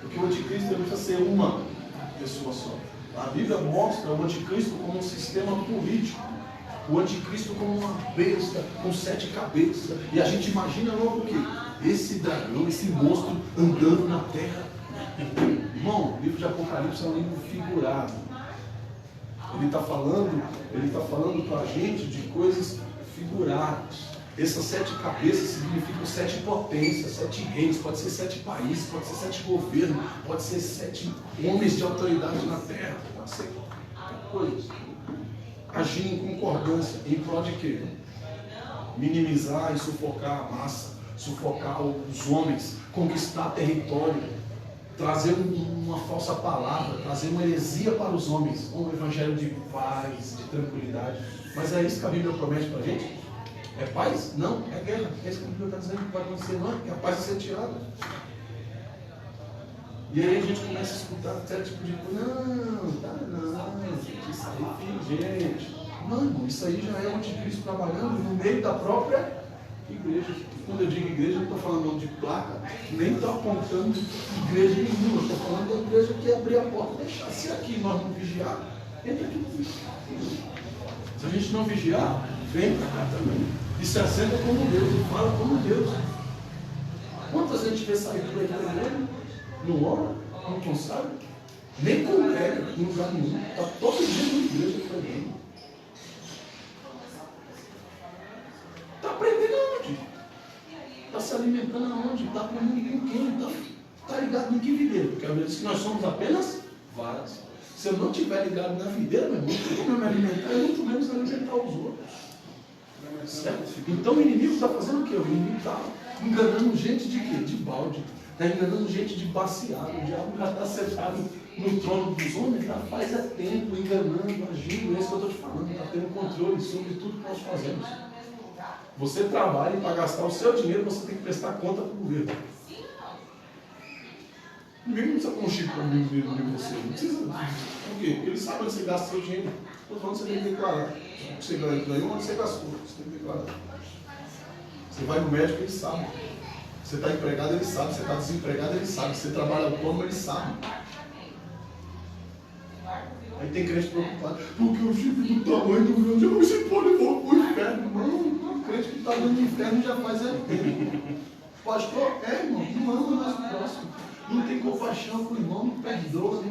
Porque o anticristo não precisa ser uma pessoa só. A Bíblia mostra o anticristo como um sistema político. O anticristo como uma besta com 7 cabeças. E a gente imagina logo o quê? Esse dragão, esse monstro andando na terra. Irmão, o livro de Apocalipse é um livro figurado. Ele está falando para a gente de coisas figuradas. Essas 7 cabeças significam 7 potências, 7 reinos, pode ser 7 países, pode ser 7 governos, pode ser 7 homens de autoridade na terra, pode ser qualquer coisa. Agir em concordância, em prol de quê? Minimizar e sufocar a massa, sufocar os homens, conquistar território, trazer uma falsa palavra, trazer uma heresia para os homens, um evangelho de paz, de tranquilidade. Mas é isso que a Bíblia promete para a gente? É paz? Não, é guerra. É isso que a Bíblia está dizendo que vai acontecer, não é? Que a paz vai ser tirada. E aí a gente começa a escutar certo tipo de coisa. Não, isso aí, gente. Não, irmão, isso aí já é o anticristo trabalhando no meio da própria igreja. E quando eu digo igreja, eu não estou falando de placa, nem estou apontando igreja nenhuma. Estou falando da igreja que abrir a porta e deixar. Se aqui nós não vigiar, entra aqui no vigia. Se a gente não vigiar, vem para cá também. E se assenta como Deus, e fala como Deus. Quantas a gente vê sair por aí da igreja? Não ora, não consagra, nem congrega em lugar nenhum. Está todo dia na igreja pregando. Está aprendendo aonde? Está se alimentando aonde? Está aprendendo com quem? Está ligado em que videira? Porque às vezes nós somos apenas varas. Se eu não estiver ligado na videira, meu irmão, como eu me alimentar, eu muito menos alimentar os outros. Certo? Então o inimigo está fazendo o quê? O inimigo está enganando gente de quê? De balde. Está enganando gente de baseado. O diabo já está sentado no trono dos homens, já faz tempo, enganando, agindo. É isso que eu estou te falando. Está tendo controle sobre tudo que nós fazemos. Você trabalha e para gastar o seu dinheiro, você tem que prestar conta para o governo. O inimigo não precisa pôr um chip para mim de você. Não precisa. Por quê? Porque ele sabe onde você gasta o seu dinheiro. Estou falando que você tem que declarar. Você ganhou, onde você gastou. Você tem que declarar. Você vai no médico, ele sabe. Você está empregado, ele sabe. Você está desempregado, ele sabe. Você trabalha autônomo, ele sabe. Aí tem crente preocupado. Porque o chip do tamanho do meu Deus, você pode levar para o inferno. Não, o crente que está no inferno já faz tempo. Pastor, irmão, não ama mais o próximo. Não tem compaixão com o irmão, não perdoa,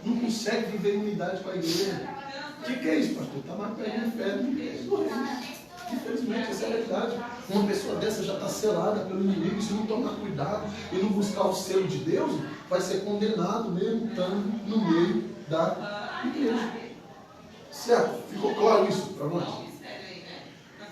não consegue viver em unidade com a igreja. O que é isso, pastor? Está mais perto do inferno do que infelizmente, essa é a realidade. Uma pessoa dessa já está selada pelo inimigo, e se não tomar cuidado e não buscar o selo de Deus, vai ser condenado mesmo estando no meio da igreja. Certo? Ficou claro isso para nós?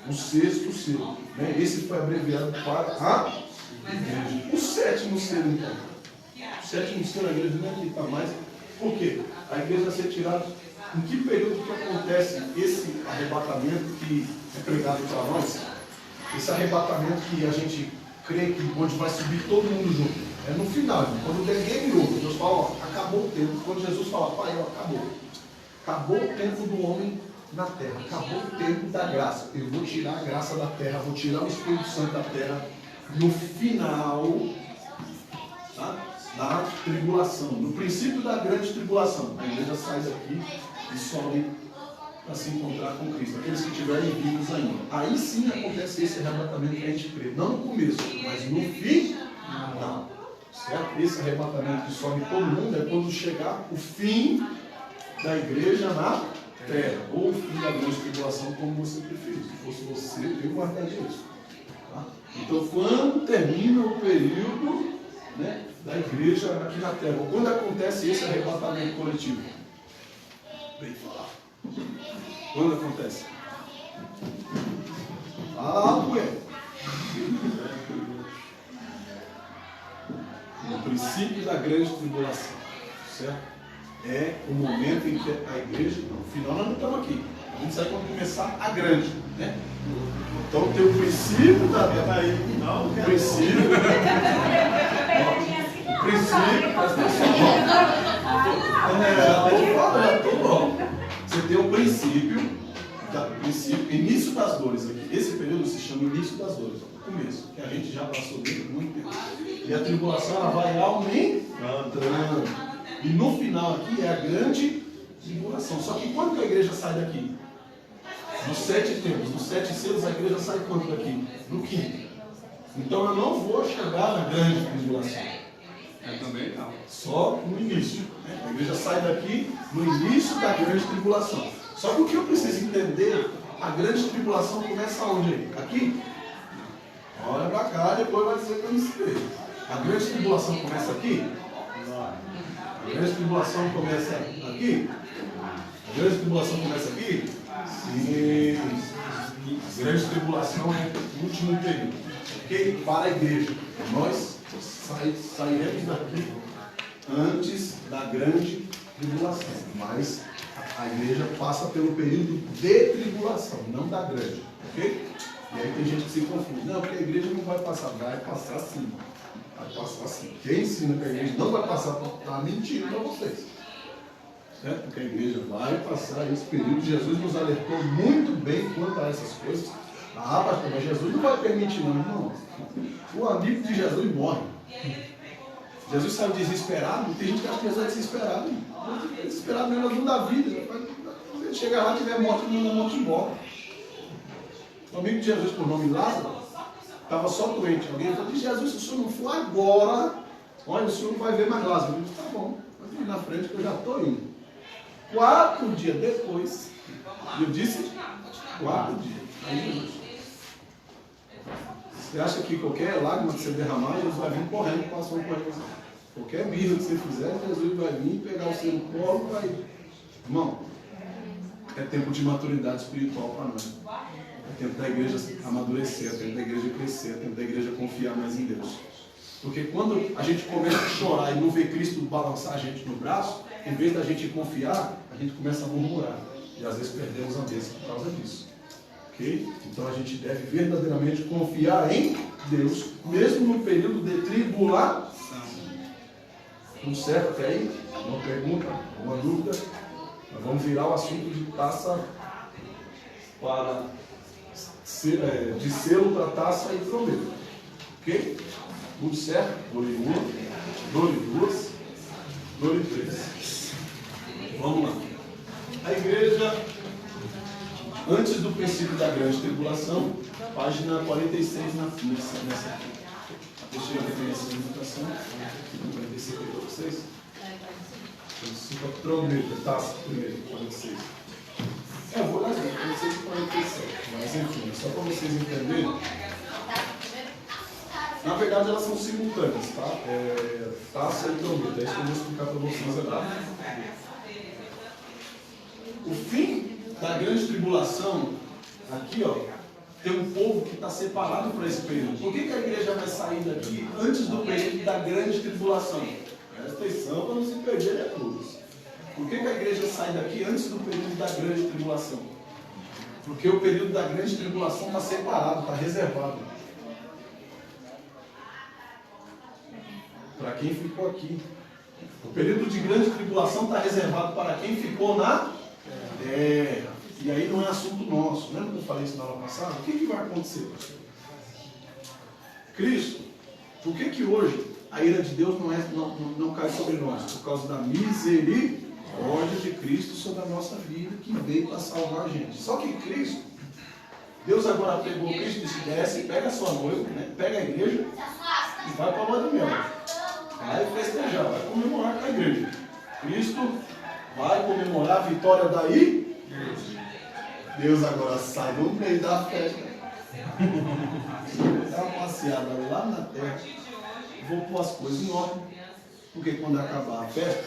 O 6º selo. Né? Esse foi abreviado para a igreja. O 7º selo, então. O 7º selo da igreja não é que está mais. Por quê? A igreja vai ser tirada. Em que período que acontece esse arrebatamento que é pregado para nós? Esse arrebatamento que a gente crê que onde vai subir todo mundo junto. É no final, quando der game over. Deus fala, ó, acabou o tempo. Quando Jesus fala, pai, ó, acabou. Acabou o tempo do homem na terra. Acabou o tempo da graça. Eu vou tirar a graça da terra, vou tirar o Espírito Santo da terra. No final, tá? da tribulação, no princípio da grande tribulação. A igreja sai daqui e sobe para se encontrar com Cristo, aqueles que estiverem vivos ainda. Aí sim acontece esse arrebatamento que a gente crê, não no começo, mas no fim, não. Certo? Esse arrebatamento que sobe todo mundo é quando chegar o fim da igreja na terra, ou o fim da grande tribulação, como você preferir. Se fosse você, eu guardaria isso. Tá? Então, quando termina o período, né, da igreja aqui na terra, ou quando acontece esse arrebatamento coletivo? Bem falar. Quando acontece? Fala, mulher. No princípio da grande tribulação, certo? É o momento em que a igreja, no final nós não estamos aqui. A gente sabe quando começar a grande, né? Então tem o princípio da não, o princípio. O princípio, presta atenção. Você tem o princípio, início das dores aqui. Esse período se chama início das dores, o começo, que a gente já passou dele por muito tempo. E a tribulação ela vai aumentando. E no final aqui é a grande tribulação. Só que quando que a igreja sai daqui? Nos 7 tempos, nos 7 selos, a igreja sai quanto daqui? No 5º. Então eu não vou chegar na grande tribulação. Também não. Só no início. Né? A igreja sai daqui no início da grande tribulação. Só que o que eu preciso entender, a grande tribulação começa onde aí? Aqui? Olha pra cá, depois vai dizer que eu não sei. A grande tribulação começa aqui? A grande tribulação começa aqui? A grande tribulação começa aqui? Sim. A grande tribulação é o último período. Ok? Para a igreja. Nós sairemos daqui antes da grande tribulação. Mas a igreja passa pelo período de tribulação, não da grande. Ok? E aí tem gente que se confunde. Não, porque a igreja não vai passar. Vai passar sim. Vai passar sim. Quem ensina que a igreja não vai passar está mentindo para vocês. Certo? Porque a igreja vai passar esse período. Jesus nos alertou muito bem quanto a essas coisas. Ah, pastor, mas Jesus não vai permitir, não, irmão. O amigo de Jesus morre. Jesus saiu desesperado. Tem gente que acha que Jesus é desesperado. Desesperado mesmo no da vida. Se ele chegar lá e tiver morte, ele manda a morte embora. O amigo de Jesus, por nome Lázaro, estava só doente. Alguém falou: Jesus, se o senhor não for agora, olha, o senhor não vai ver mais Lázaro. Ele disse: tá bom, pode ir na frente que eu já estou indo. 4 dias depois, eu disse 4 dias. Aí Jesus. Você acha que qualquer lágrima que você derramar, Jesus vai vir correndo, passou correndo. Qualquer birra que você fizer, Jesus vai vir, pegar o seu colo e vai. Irmão, é tempo de maturidade espiritual para nós. É tempo da igreja amadurecer, é tempo da igreja crescer, é tempo da igreja confiar mais em Deus. Porque quando a gente começa a chorar e não vê Cristo balançar a gente no braço, em vez da gente confiar, a gente começa a murmurar. E às vezes perdemos a bênção por causa disso. Okay? Então a gente deve verdadeiramente confiar em Deus, mesmo no período de tribulação. Tudo certo até aí? Uma pergunta? Uma dúvida? Nós vamos virar o assunto de taça para de selo para taça e trombeta. Ok? Tudo certo? Dor e uma, dor e duas, dor e três. Vamos lá. A igreja, antes do princípio da grande tribulação, página 46 nessa aqui. Deixa eu ver essa anotação. 46 para vocês. Trombeta, taça, primeiro, 46. Eu vou lá ver, 46 e 47. Mas enfim, só para vocês entenderem. Na verdade, elas são simultâneas, tá? Taça e trombeta. É isso que eu vou explicar para vocês agora. O fim da grande tribulação, aqui, ó, tem um povo que está separado para esse período. Por que a igreja vai sair daqui antes do período da grande tribulação? Presta atenção para não se perder a cruz. Por que a igreja sai daqui antes do período da grande tribulação? Porque o período da grande tribulação está separado, está reservado. Para quem ficou aqui. O período de grande tribulação está reservado para quem ficou na terra. E aí não é assunto nosso. Lembra que eu falei isso na aula passada? O que vai acontecer? Cristo, por que hoje a ira de Deus não cai sobre nós, por causa da misericórdia de Cristo sobre a nossa vida, que veio para salvar a gente. Só que Cristo, Deus agora pegou Cristo e disse, desce, pega a sua noiva, né? Pega a igreja e vai para a lua de mel. Vai festejar, vai comemorar com a igreja. Cristo vai comemorar a vitória daí. Deus agora sai do meio da festa. Dá uma passeada lá na terra. Vou pôr as coisas em ordem. Porque quando acabar a festa,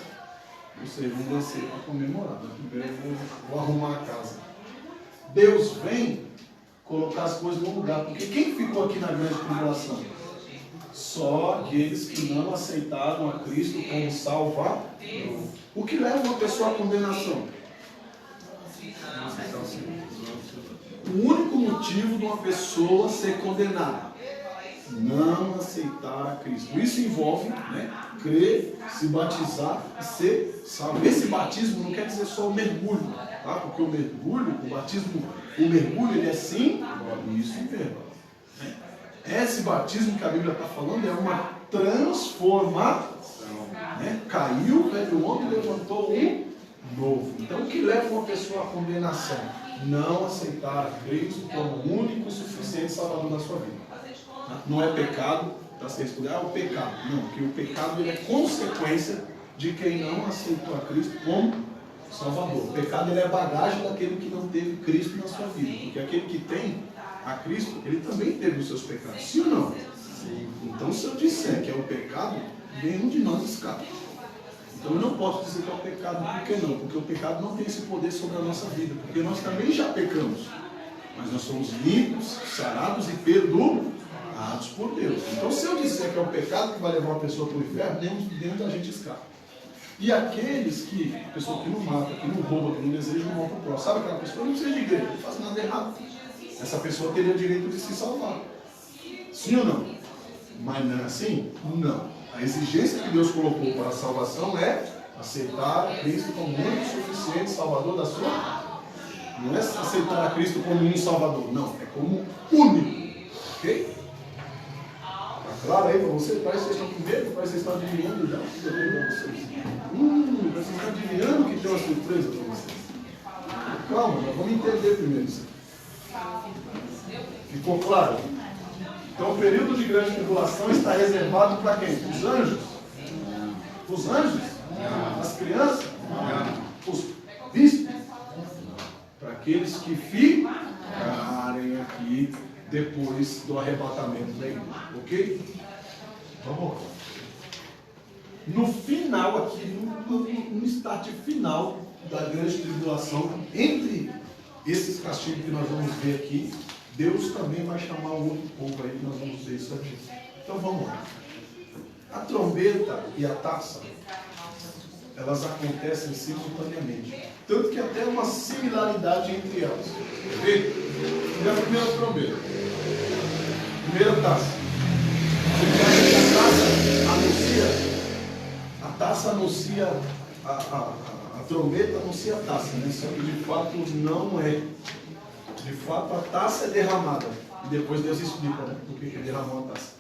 vocês vão descer para comemorar. Primeiro eu vou arrumar a casa. Deus vem colocar as coisas no lugar. Porque quem ficou aqui na grande tribulação? Só aqueles que não aceitaram a Cristo como Salvador. O que leva uma pessoa à condenação? O único motivo de uma pessoa ser condenada: não aceitar a Cristo. Isso envolve, né, crer, se batizar e ser salvo. Esse batismo não quer dizer só o mergulho, tá? Porque o mergulho, o batismo, o mergulho, ele é sim, isso mesmo. Esse batismo que a Bíblia está falando é uma transformação. Né? Caiu o velho homem e levantou um novo. Então, o que leva uma pessoa à condenação? Não aceitar a Cristo como o único e suficiente Salvador da sua vida. Não é pecado, para ser estudado, é o pecado. Não, porque o pecado ele é consequência de quem não aceitou a Cristo como Salvador. O pecado ele é bagagem daquele que não teve Cristo na sua vida. Porque aquele que tem a Cristo, ele também teve os seus pecados. Sim ou não? Sim. Então, se eu disser que é o pecado, nenhum de nós escapa. Então, eu não posso dizer que é o pecado. Por que não? Porque o pecado não tem esse poder sobre a nossa vida. Porque nós também já pecamos. Mas nós somos limpos, sarados e perdoados por Deus. Então, se eu disser que é o pecado que vai levar uma pessoa para o inferno, nenhum da gente escapa. E aqueles que, a pessoa que não mata, que não rouba, que não deseja o mal para o próximo, sabe aquela pessoa? Não precisa de igreja, não faz nada errado. Essa pessoa teria o direito de se salvar. Sim ou não? Mas não é assim? Não. A exigência que Deus colocou para a salvação é aceitar a Cristo como único e suficiente Salvador da sua. Não é aceitar a Cristo como um Salvador, não. É como único. Ok? Está claro aí para você? Parece que vocês estão com medo, parece que vocês estão adivinhando já. Vocês estão adivinhando que tem uma surpresa para vocês. Calma, nós vamos entender primeiro isso. Ficou claro? Então o período de grande tribulação está reservado para quem? Os anjos? Os anjos? As crianças? Os bispos? Para aqueles que ficarem aqui depois do arrebatamento da igreja. Ok? Vamos lá. No final aqui, no start final da grande tribulação, entre esses castigos que nós vamos ver aqui, Deus também vai chamar um outro povo aí, que nós vamos ver isso aqui. Então vamos lá. A trombeta e a taça, elas acontecem simultaneamente. Tanto que até uma similaridade entre elas. Vê a primeira trombeta. Primeira taça. A taça anuncia, a trombeta anuncia a taça, né? Só que de fato não é. De fato, a taça é derramada. E depois Deus explica, né, por que derramou a taça.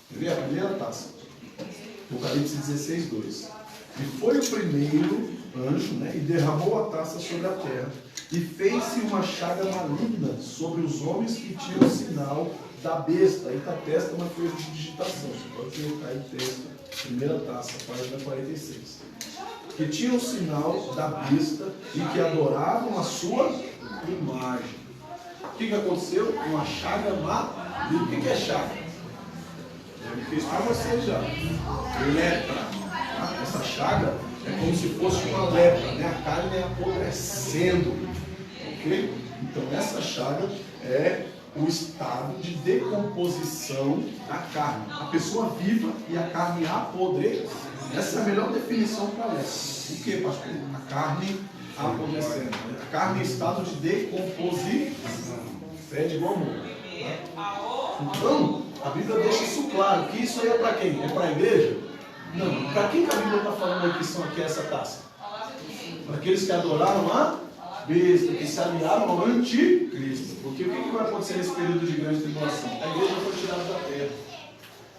Quer ver a primeira taça? Apocalipse 16:2. E foi o primeiro anjo, né, e derramou a taça sobre a terra. E fez-se uma chaga maligna sobre os homens que tinham o sinal da besta. Aí está a testa, uma coisa de digitação. Você pode colocar aí testa. Primeira taça, página 46. Que tinham o sinal da besta e que adoravam a sua imagem. O que aconteceu? Uma chaga maligna. O que é chaga? Eu fiz para você já. Lepra. Tá? Essa chaga é como se fosse uma lepra, né? A carne é apodrecendo. Ok? Então essa chaga é o estado de decomposição da carne. A pessoa viva e a carne apodrecendo. Essa é a melhor definição para lepra. O que, pastor? A carne apodrecendo. A carne em estado de decomposição. Fede igual morto. Então, a Bíblia deixa isso claro. Que isso aí é para quem? É para a igreja? Não. Para quem que a Bíblia está falando aí que são aqui essa taça? Para aqueles que adoraram a besta, que se aliaram ao anticristo. Porque o que vai acontecer nesse período de grande tribulação? A igreja foi tirada da terra.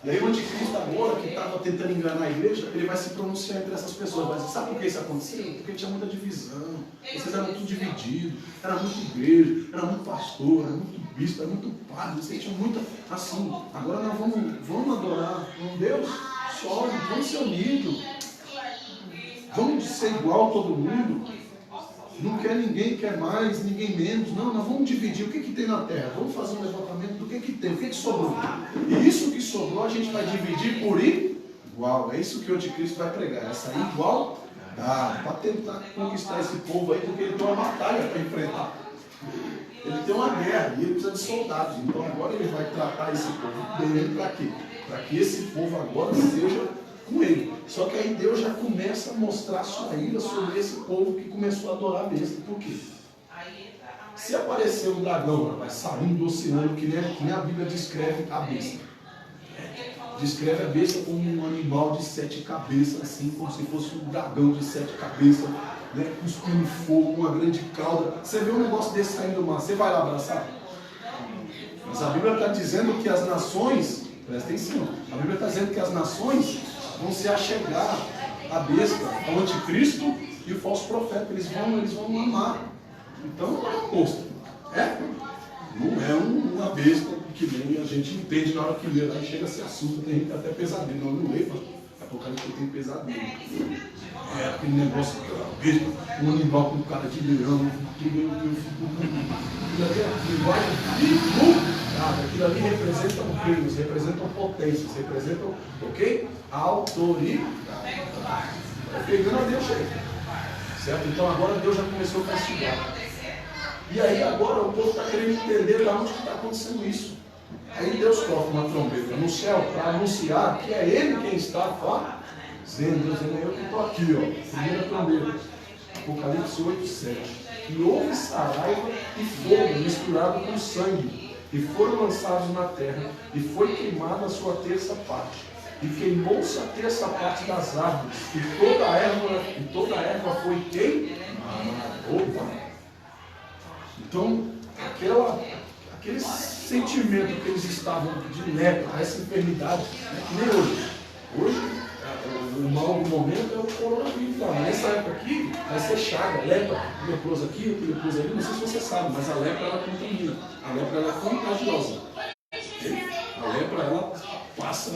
E aí o anticristo agora, que estava tentando enganar a igreja, ele vai se pronunciar entre essas pessoas. Vai dizer, sabe por que isso aconteceu? Porque tinha muita divisão. Vocês eram muito divididos. Era muito igreja, era muito pastor, era muito bispo, era muito padre. Vocês tinham muita... Assim, agora nós vamos adorar um Deus só, vamos ser unidos. Vamos ser igual a todo mundo. Não quer ninguém, quer mais, ninguém menos. Não, nós vamos dividir o que tem na terra. Vamos fazer um levantamento do que tem, o que sobrou. E isso que sobrou a gente vai dividir por igual. É isso que o anticristo vai pregar. Essa igualdade. Para tentar conquistar esse povo aí, porque ele tem uma batalha para enfrentar. Ele tem uma guerra e ele precisa de soldados. Então agora ele vai tratar esse povo bem. Para quê? Para que esse povo agora seja com ele. Só que aí Deus já começa a mostrar sua ira sobre esse povo que começou a adorar a besta. Por quê? Se aparecer um dragão, vai saindo do oceano, que nem a Bíblia descreve a besta. Descreve a besta como um animal de 7 cabeças, assim, como se fosse um dragão de 7 cabeças, né, cuspindo fogo, uma grande cauda. Você vê um negócio desse saindo do mar, você vai lá abraçar? Mas a Bíblia está dizendo que as nações, presta atenção, a Bíblia está dizendo que as nações vão se achegar à besta, ao anticristo e o falso profeta. Eles vão amar. Então não é uma bosta. Não é uma besta que nem a gente entende na hora que lê. Aí chega, se assusta, tem gente que até pesadelo. Não lê, mas Apocalipse tem pesadelo. É aquele negócio, aquela besta, um animal com cara de leão, aquilo ali representa reinos, representam potências, representam, ok? Autoridade. Está pegando a Deus aí. Certo? Então agora Deus já começou a castigar. E aí agora o povo está querendo entender de onde está acontecendo isso. Aí Deus toca uma trombeta no céu para anunciar que é Ele quem está fazendo. Deus dizendo, eu que estou aqui, ó. Primeira trombeta. Apocalipse 8, 7. E houve saraiva e fogo misturado com sangue. E foram lançados na terra. E foi queimada a sua terça parte. E queimou-se a terça parte das árvores. E toda a erva foi queimada. Opa! Então, aquele sentimento que eles estavam de lepra, essa enfermidade, né, que nem hoje. Hoje, o mal do momento é o coronavírus. Mas nessa época aqui, vai ser chaga, lepra, leproso aqui, leproso ali. Não sei se você sabe, mas a lepra ela contamina. A lepra ela é contagiosa. A lepra ela passa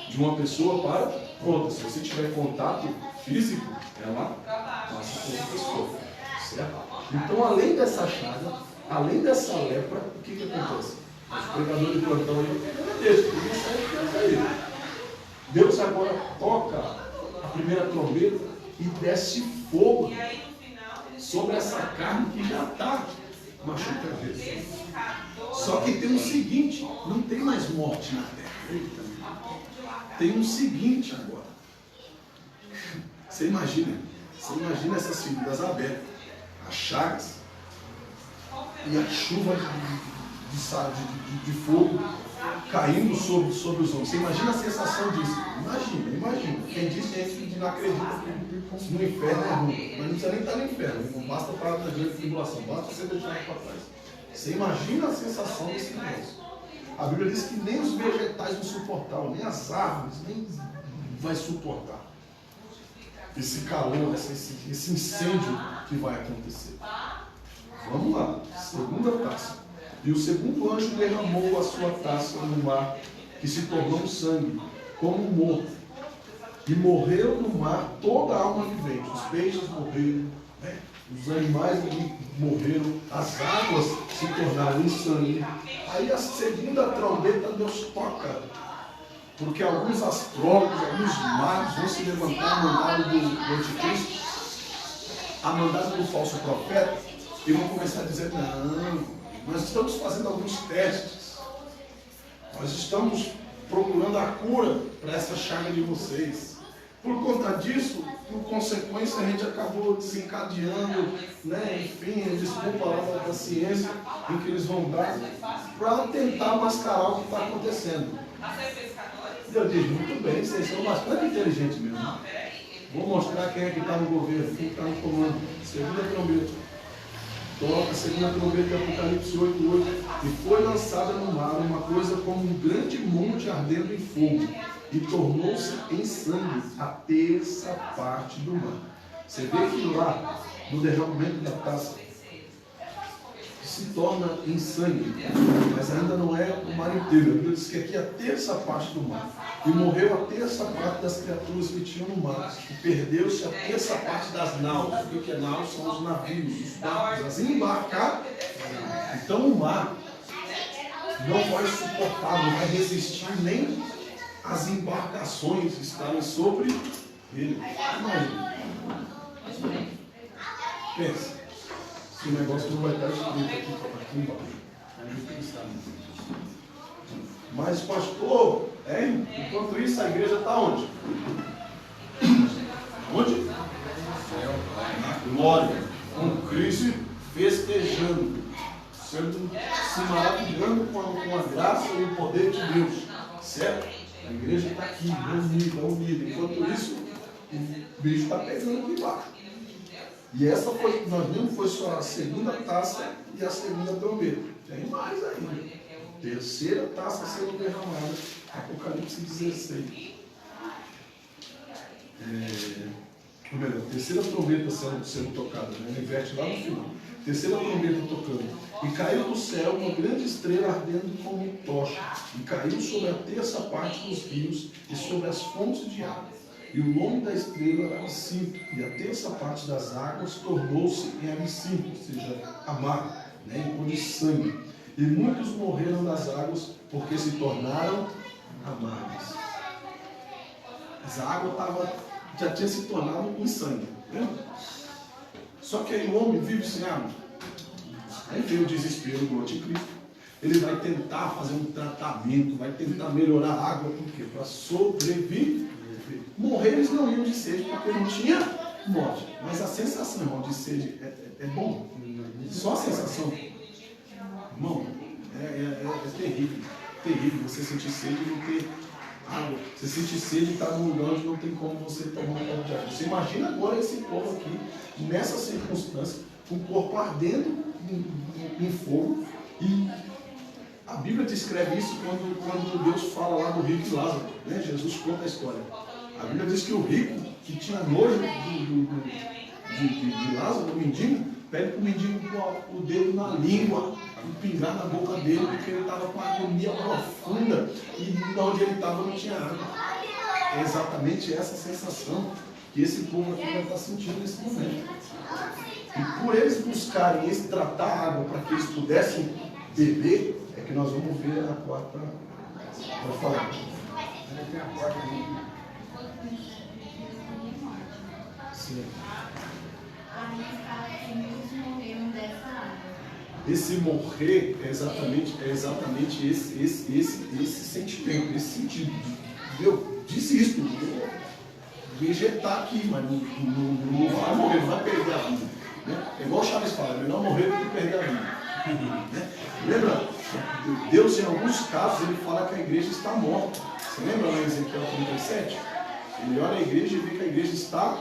de uma pessoa para outra. Se você tiver contato físico, ela passa para outra pessoa. Certo? Então, além dessa chaga, além dessa lepra, o que acontece? Os pregadores de plantão aí, Deus agora toca a primeira trombeta e desce fogo sobre essa carne que já está machucada. Só que tem o seguinte, não tem mais morte na terra. Tem um seguinte agora. Você imagina essas feridas abertas, as chagas e a chuva de fogo caindo sobre os homens. Você imagina a sensação disso? Imagina. Quem diz que não acredita que no inferno é ruim, mas não precisa nem estar no inferno, não basta para na grande tribulação, basta você deixar para trás. Você imagina a sensação desse negócio. A Bíblia diz que nem os vegetais vão suportar, nem as árvores, nem vai suportar esse calor, esse incêndio que vai acontecer. Vamos lá, segunda taça. E o segundo anjo derramou a sua taça no mar, que se tornou um sangue, como um morto. E morreu no mar toda a alma vivente. Os peixes morreram, né? Os animais morreram, as águas se tornaram em sangue. Aí a segunda trombeta Deus toca, porque alguns astrólogos, alguns magos vão se levantar a mandado do anticristo, a mandado do falso profeta, e vão começar a dizer, não, nós estamos fazendo alguns testes, nós estamos procurando a cura para essa chaga de vocês. Por conta disso, por consequência, a gente acabou desencadeando, né, enfim, desculpa lá da ciência, em que eles vão dar, para tentar mascarar o que está acontecendo. Eu digo, muito bem, vocês são bastante inteligentes mesmo. Vou mostrar quem é que está no governo, quem está no comando. Segunda trombeta. toca a segunda trombeta de Apocalipse 8:8, e foi lançada no mar uma coisa como um grande monte ardendo em fogo, e tornou-se em sangue a terça parte do mar. Você vê que lá, no derramamento da taça, se torna em sangue, mas ainda não é o mar inteiro. A Bíblia diz que aqui é a terça parte do mar. E morreu a terça parte das criaturas que tinham no mar. E perdeu-se a terça parte das naus. O que é naus? São os navios, os barcos, as embarcadas. Então o mar não vai suportar, não vai resistir nem as embarcações estarem sobre ele. Imagina. Pensa. Esse negócio não vai estar escrito aqui embaixo. Mas, pastor, enquanto isso a igreja está onde? Onde? Na glória, com Cristo festejando, se maravilhando com a graça e o poder de Deus. Certo? A igreja está aqui, unida. Enquanto isso, o bicho está pegando aqui embaixo. E essa foi, nós vimos, foi só a segunda taça e a segunda trombeta. Tem mais ainda. Terceira taça sendo derramada. Apocalipse 16. Ou melhor, terceira trombeta sendo tocada, né? Inverte lá no final. Terceira trombeta tocando. E caiu do céu uma grande estrela ardendo como tocha. E caiu sobre a terça parte dos rios e sobre as fontes de água. E o nome da estrela era Absinto, e a terça parte das águas tornou-se em absinto, ou seja, amargo, né, em cor de sangue. E muitos morreram das águas, porque se tornaram amargas. Essa água já tinha se tornado em sangue. Né? Só que aí o homem vive sem água. Aí veio o desespero do anticristo. Ele vai tentar fazer um tratamento, vai tentar melhorar a água, por quê? Para sobreviver. Morrer eles não iam de sede porque não tinha morte. Mas a sensação, irmão, de sede é bom. Só a sensação. Irmão, é terrível. Terrível você sentir sede e não ter água. Você sentir sede e estar num lugar onde não tem como você tomar um copo de água. Você imagina agora esse povo aqui, nessa circunstância, com o corpo ardendo em fogo. E a Bíblia descreve isso quando Deus fala lá do rico e Lázaro. Né? Jesus conta a história. A Bíblia diz que o rico, que tinha nojo de Lázaro, do mendigo, pede para o mendigo pôr o dedo na língua e pingar na boca dele, porque ele estava com uma agonia profunda e de onde ele estava não tinha água. É exatamente essa sensação que esse povo aqui vai estar sentindo nesse momento. E por eles buscarem tratar a água para que eles pudessem beber, é que nós vamos ver na quarta. Vou falar. Tem a quarta aí. Sim. Esse morrer é exatamente esse sentimento, esse sentido. Entendeu? Disse isso, vegetar aqui, mas não vai morrer, não vai perder a vida. Né? É igual o Chaves fala, é melhor morrer do que perder a vida. Né? Lembra? Deus, em alguns casos, ele fala que a igreja está morta. Você lembra lá em Ezequiel 37? Ele olha a igreja e vê que a igreja está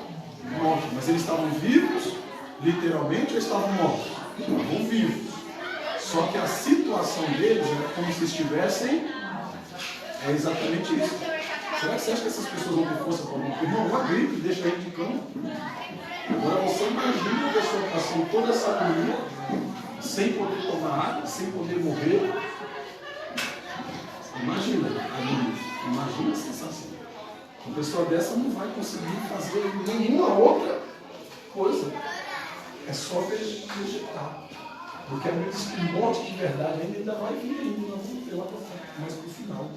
morta. Mas eles estavam vivos, literalmente, ou estavam mortos? Estavam vivos. Só que a situação deles era como se estivessem. É exatamente isso. Será que você acha que essas pessoas vão ter força para morrer? Irmão, uma gripe deixa ele de cama. Agora você imagina a pessoa passando toda essa agonia, sem poder tomar água, sem poder morrer. Imagina a agonia. Imagina a sensação. Uma pessoa dessa não vai conseguir fazer nenhuma outra coisa. É só vegetar. Porque a Bíblia diz que morte de verdade ainda vai vir ainda. Nós vamos ter lá mais para o final.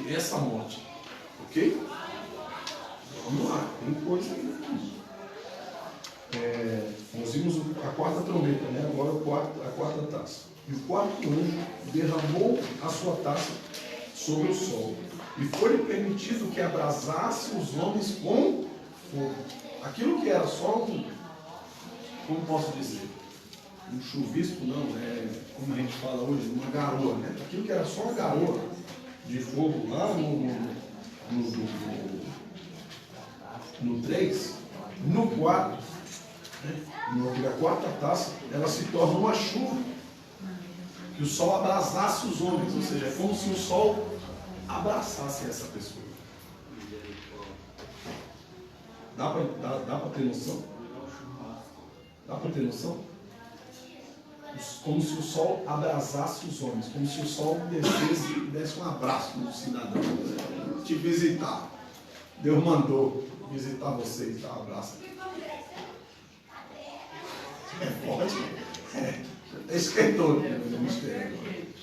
Essa morte. Ok? Vamos lá. Tem coisa ainda. Nós vimos a quarta trombeta, né? Agora a quarta taça. E o quarto anjo derramou a sua taça sobre o sol. E foi-lhe permitido que abrasasse os homens com fogo. Aquilo que era só como posso dizer? Um chuvisco, não, como a gente fala hoje, uma garoa, né? Aquilo que era só uma garoa de fogo lá no 3, no 4, A quarta taça, ela se torna uma chuva. Que o sol abraçasse os homens, ou seja, é como se o sol abraçasse essa pessoa. Dá para ter noção? Dá para ter noção? Como se o sol abraçasse os homens, como se o sol descesse e desse um abraço no cidadão. Te visitar. Deus mandou visitar vocês, dar um abraço. Pode? Esquentou no mistério.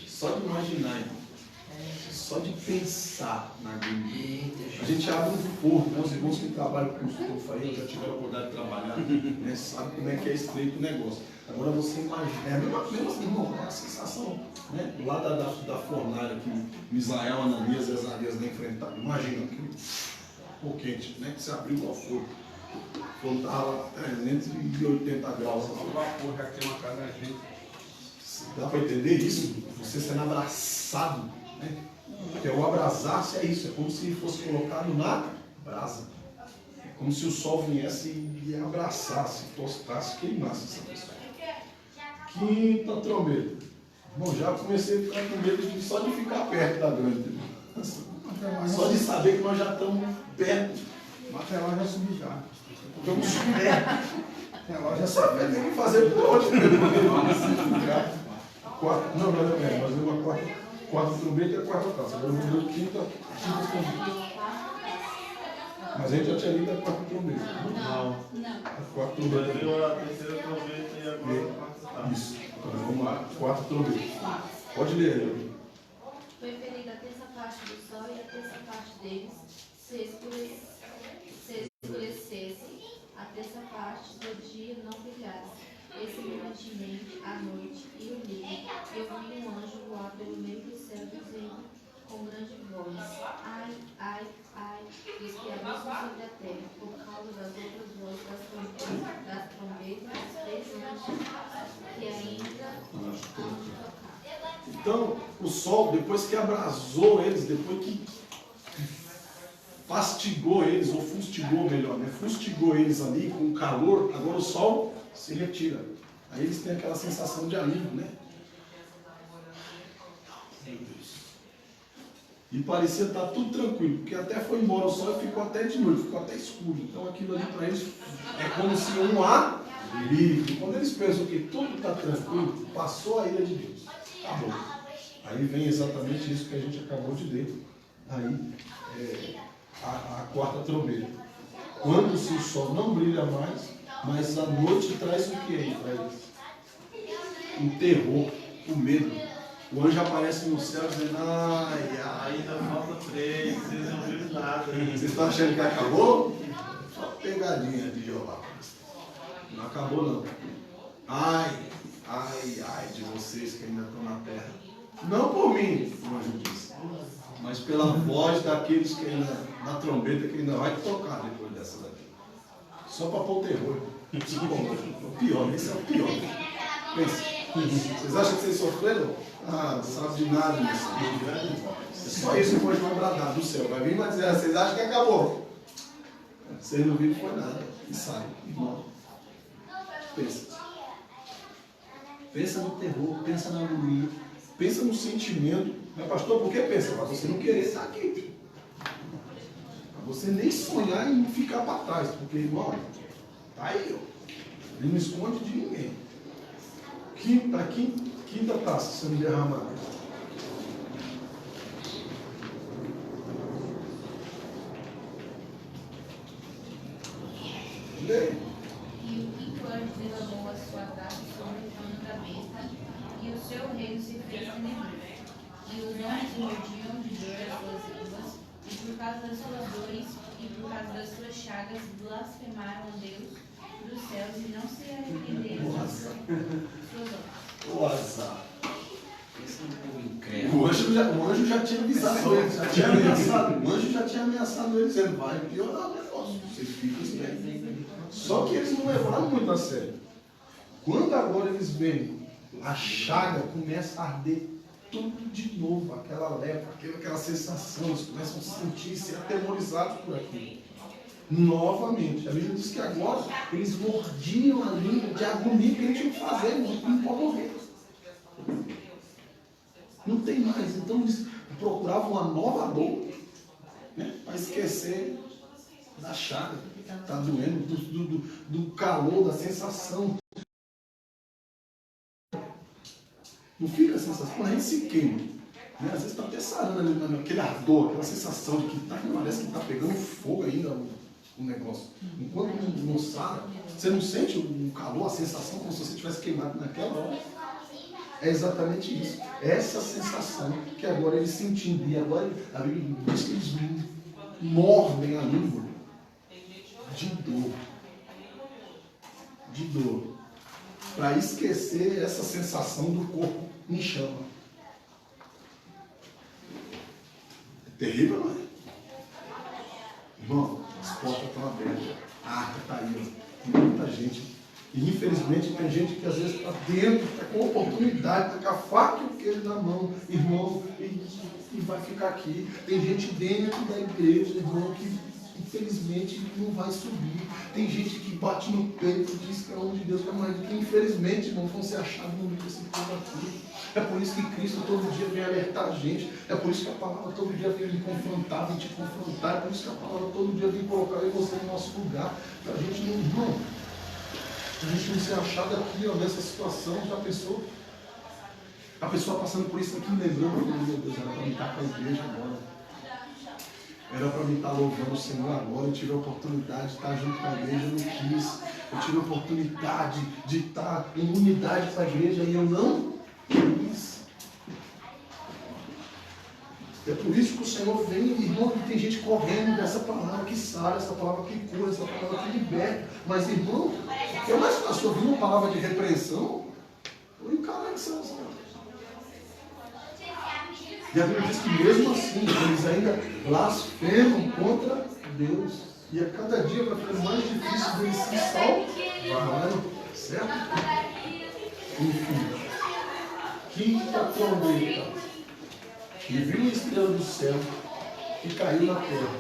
Só de imaginar, irmão. Só de pensar na agonia. A gente abre um forno, né? Os irmãos que trabalham com estufa aí, já tiveram a oportunidade de trabalhar, né? Sabe como é que é estreito o negócio. Agora você imagina, é a mesma coisa, irmão, é a sensação, né? Lá da fornalha que Misael, Ananias e Azarias enfrentaram. Imagina aquilo, pô, quente, né? Que você abriu o fogo. Quando estava lá 380 graus. O vapor já queima cada gente. Dá para entender isso? Você sendo abraçado, né? Porque o abrasar-se é isso, é como se fosse colocado na brasa. É como se o sol viesse e abraçasse, tostasse, queimasse essa pessoa. Quinta trombeta. Bom, já comecei a ficar com medo só de ficar perto da grande. Só de saber que nós já estamos perto. Mas a relógio já subi já. Estamos perto. Relógio Já já sabe, subi. tem que fazer por onde mesmo. Não, nós vemos a quarta trombeta e a quarta taça. Agora vamos ver a quinta trombeta. Mas a gente já tinha lido a quarta trombeta. Não. A quarta trombeta. Deu a terceira trombeta e agora a quarta taça. Isso. Então vamos lá. Quarta trombeta. Pode ler aí. Foi ferida a terça parte do sol e a terça parte deles se escurecesse, a terça parte do dia não brilhasse. E semelhantemente à noite e o livro, eu vi um anjo voar pelo meio do céu, dizendo com grande voz: ai, ai, ai, dos que habitam sobre a terra, por causa das outras vozes das trombetas dos três anjos que ainda hão de tocar. Então, o sol, depois que abrasou eles, depois que fastigou eles, ou fustigou melhor, né? Fustigou eles ali com o calor, agora o sol se retira. Aí eles têm aquela sensação de alívio, né? Meu Deus. E parecia estar tudo tranquilo, porque até foi embora o sol e ficou até de noite, ficou até escuro. Então aquilo ali para eles é como se um alívio. Quando eles pensam que tudo está tranquilo, passou a ira de Deus. Acabou. Aí vem exatamente isso que a gente acabou de ler. Aí a quarta trombeta. Quando se o sol não brilha mais, mas a noite traz o que aí para eles? O terror, o medo. O anjo aparece no céu dizendo: ai, ai, Ainda falta 3, vocês não viram nada. vocês estão achando que acabou? Só pegadinha de Jeová. Não acabou não. Ai, ai, ai de vocês que ainda estão na terra. Não por mim, o anjo disse, mas pela voz daqueles que ainda, na trombeta que ainda vai tocar depois dessa daqui. Só para pôr o terror. O pior, esse é o pior. Pensa. Vocês acham que vocês sofreram? Ah, não sabe de nada disso. É só isso que hoje vai bradar do céu. Vai vir e vai dizer: vocês acham que acabou? Vocês não viram, foi nada. E sai. Irmão. Pensa. Pensa no terror, pensa na agonia, pensa no sentimento. Mas, pastor, por que pensa? Para você não querer estar aqui. Para você nem sonhar em ficar para trás. Porque, irmão, tá aí, ó. Ele não esconde de ninguém. Quinta taça sendo derramada. Lê. E o quinto anjo derramou a sua taça sobre o trono da besta, e o seu reino se fez tenebroso. E os homens mordiam de dor as suas línguas, e por causa das suas dores e por causa das suas chagas, blasfemaram a Deus dos céus e não se arrependeram das suas obras. O azar. O anjo já tinha avisado eles, já tinha ameaçado. O anjo já tinha ameaçado eles, dizendo: vai piorar o negócio, vocês ficam espertos. Só que eles não levaram muito a sério. Quando agora eles veem a chaga, começa a arder tudo de novo, aquela lepra, aquela sensação, eles começam a sentir-se atemorizados por aquilo. Novamente. A Bíblia diz que agora eles mordiam a língua de agonia que eles tinham que fazer, irmão, não pode morrer. Não tem mais. Então eles procuravam uma nova dor, né, para esquecer da chaga, está doendo, do calor, da sensação. Não fica a sensação, quando a gente se queima, né? Às vezes está até sarando ali, aquele ardor, aquela sensação de que parece que está pegando fogo ainda o negócio. Enquanto não sara, você não sente o calor, a sensação como se você tivesse queimado naquela hora. É exatamente isso. Essa sensação que agora eles sentindo. E agora a Bíblia diz que eles mordem a língua de dor. De dor. Para esquecer essa sensação do corpo em chama. É terrível, não é? Irmão, as portas estão abertas. A arca está aí, ó. Tem muita gente. E infelizmente tem gente que às vezes está dentro, está com oportunidade, está com a faca e o queijo na mão, irmão, e vai ficar aqui. Tem gente dentro da igreja, irmão, que infelizmente não vai subir. Tem gente que bate no peito e diz que é o homem de Deus, mas que infelizmente não vão ser achados no meio desse povo aqui. É por isso que Cristo todo dia vem alertar a gente. É por isso que a palavra todo dia vem me confrontar, vem te confrontar. É por isso que a palavra todo dia vem colocar eu e você no nosso lugar. Para a gente não, irmão, a gente não ser achado aqui, ó, nessa situação. Já pensou? A pessoa passando por isso aqui, lembrando, meu Deus, era para mim estar com a igreja agora. Era para mim estar louvando o Senhor agora. Eu tive a oportunidade de estar junto com a igreja, eu não quis. Eu tive a oportunidade de estar em unidade com a igreja e eu não quis. É por isso que o Senhor vem, irmão, que tem gente correndo dessa palavra que sara, essa palavra que cura, essa palavra que liberta. Mas, irmão, eu mais fácil ouvir uma palavra de repreensão ou encarar essa. E a Bíblia diz que mesmo assim, eles ainda blasfemam contra Deus. E a cada dia vai ficando mais difícil deles se salvarem. Certo? Enfim. Quinta trombeta. E viu uma estrela do céu que caiu na terra.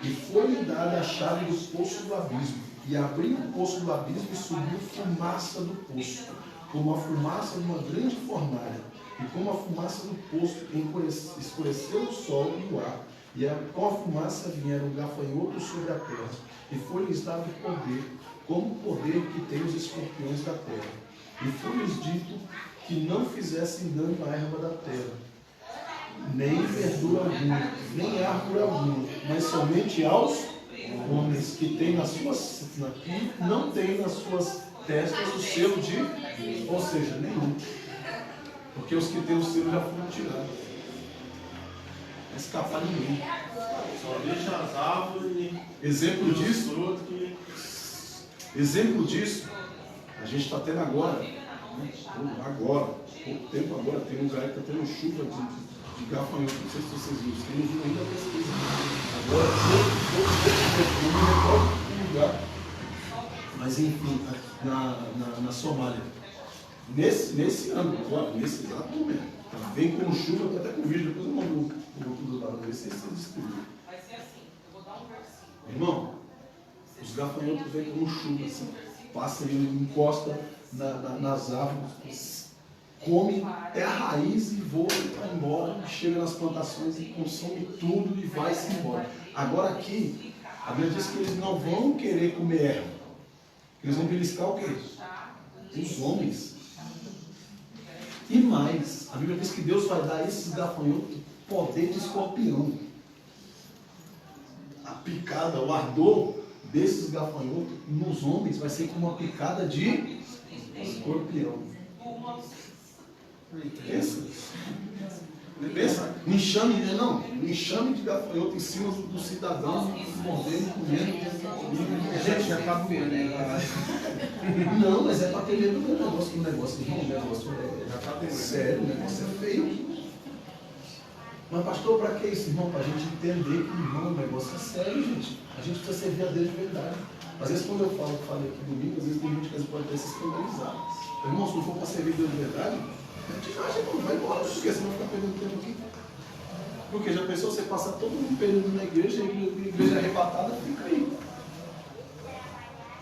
E foi-lhe dada a chave do poço do abismo. E abriu o poço do abismo e subiu fumaça do poço, como a fumaça de uma grande fornalha. E como a fumaça do poço escureceu o sol e o ar, e com a fumaça vieram gafanhotos sobre a terra, e foi-lhes dado poder, como o poder que tem os escorpiões da terra. E foi-lhes dito que não fizessem dano à erva da terra, nem verdura alguma, nem árvore alguma, mas somente aos homens que têm nas suas, que não têm nas suas testas o selo de, ou seja, nenhum. Porque os que têm o selo já foram tirados. Não escapar ninguém. Só deixa as árvores. Exemplo disso, Que... exemplo disso, a gente está tendo agora, né? Agora, pouco tempo agora, tem um lugar que está tendo chuva de gafanhoto, não sei se vocês viram, tem um vídeo ainda da pesquisa. Agora, pouco tempo, não me recordo o lugar. Mas enfim, na Somália. Nesse ano, agora, nesse exato momento, tá? Vem com chuva, até com vídeo, depois eu mando o grupo do lado, ver se vocês distribuem. Vai ser assim, eu vou dar um versículo. Irmão, os gafanhotos vêm com chuva, assim, passa e encosta nas árvores, come até a raiz e voa e vai embora, chega nas plantações e consome tudo e vai-se embora. Agora aqui, a Bíblia diz que eles não vão querer comer erva, eles vão beliscar o quê? Os homens. E mais, a Bíblia diz que Deus vai dar a esses gafanhotos poder de escorpião. A picada, o ardor desses gafanhotos nos homens vai ser como uma picada de escorpião. Pensa, um enxame, não, um enxame de gafanhoto em cima do cidadão, mordendo, comendo. Gente, já acabou, né? Não, mas é para ter medo do negócio, irmão, o negócio é sério, o negócio é feio. Mas pastor, para que isso, irmão? Para a gente entender que, irmão, o negócio é sério, gente. A gente precisa servir a Deus de verdade. Às vezes quando eu falei aqui domingo, às vezes tem gente que pode até se escandalizar. Irmão, se não for para servir a Deus de verdade, a gente acha, irmão, vai embora, porque senão ficar perdendo tempo aqui. Porque já pensou você passar todo um período na igreja, e a igreja arrebatada fica aí.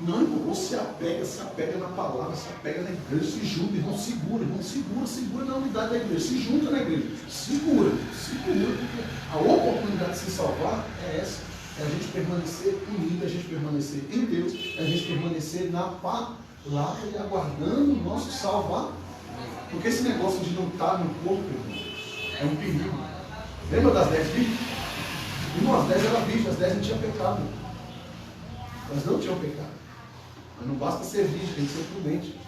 Não, irmão, se apega na palavra, se apega na igreja, se junta, irmão, segura na unidade da igreja, se junta na igreja, segura, porque a oportunidade de se salvar é essa, é a gente permanecer unido, é a gente permanecer em Deus, é a gente permanecer na palavra e aguardando o nosso salvar. Porque esse negócio de não estar no corpo, irmão, é um perigo. Lembra das 10 virgens? Irmão, as 10 eram virgens, as 10 não tinham pecado. Elas não tinham pecado. Mas não basta ser virgem, tem que ser prudente.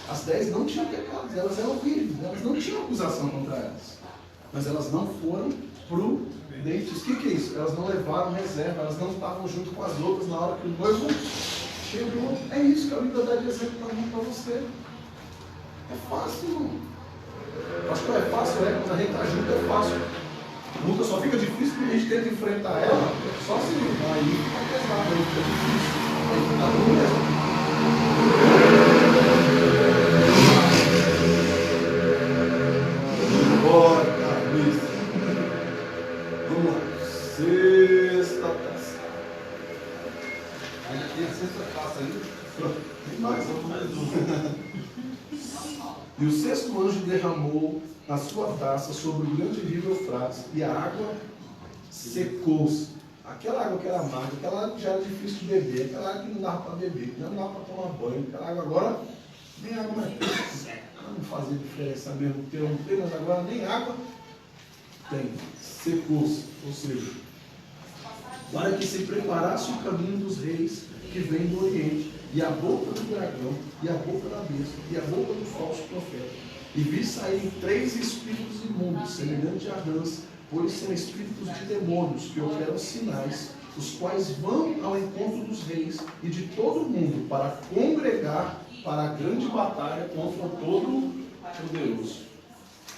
As 10 não tinham pecado, elas eram virgens, elas não tinham acusação contra elas. Mas elas não foram prudentes. O que é isso? Elas não levaram reserva, elas não estavam junto com as outras na hora que o noivo chegou. É isso que a Bíblia dá de exemplo para você. É fácil, irmão. Pastor, é fácil, quando a gente está junto é fácil. Nunca só fica difícil porque a gente tenta enfrentar ela, só se aí fica pesado, aí fica difícil. Aí fica ruim mesmo. Bora, cabeça. Vamos lá. Sexta taça. Ainda tem a sexta taça aí? Tem mais um. E o sexto anjo derramou a sua taça sobre o grande rio Eufrates, e a água secou-se. Aquela água que era amarga, aquela água que já era difícil de beber, aquela água que não dava para beber, que não dava para tomar banho, aquela água agora, nem água mais tem. Não fazia diferença mesmo, ter ou não ter, mas agora nem água tem. Secou-se, ou seja, para que se preparasse o caminho dos reis que vêm do Oriente, e a boca do dragão, e a boca da besta, e a boca do falso profeta. E vi sair 3 espíritos imundos, semelhantes a rãs, pois são espíritos de demônios, que operam sinais, os quais vão ao encontro dos reis e de todo o mundo, para congregar para a grande batalha contra todo poderoso.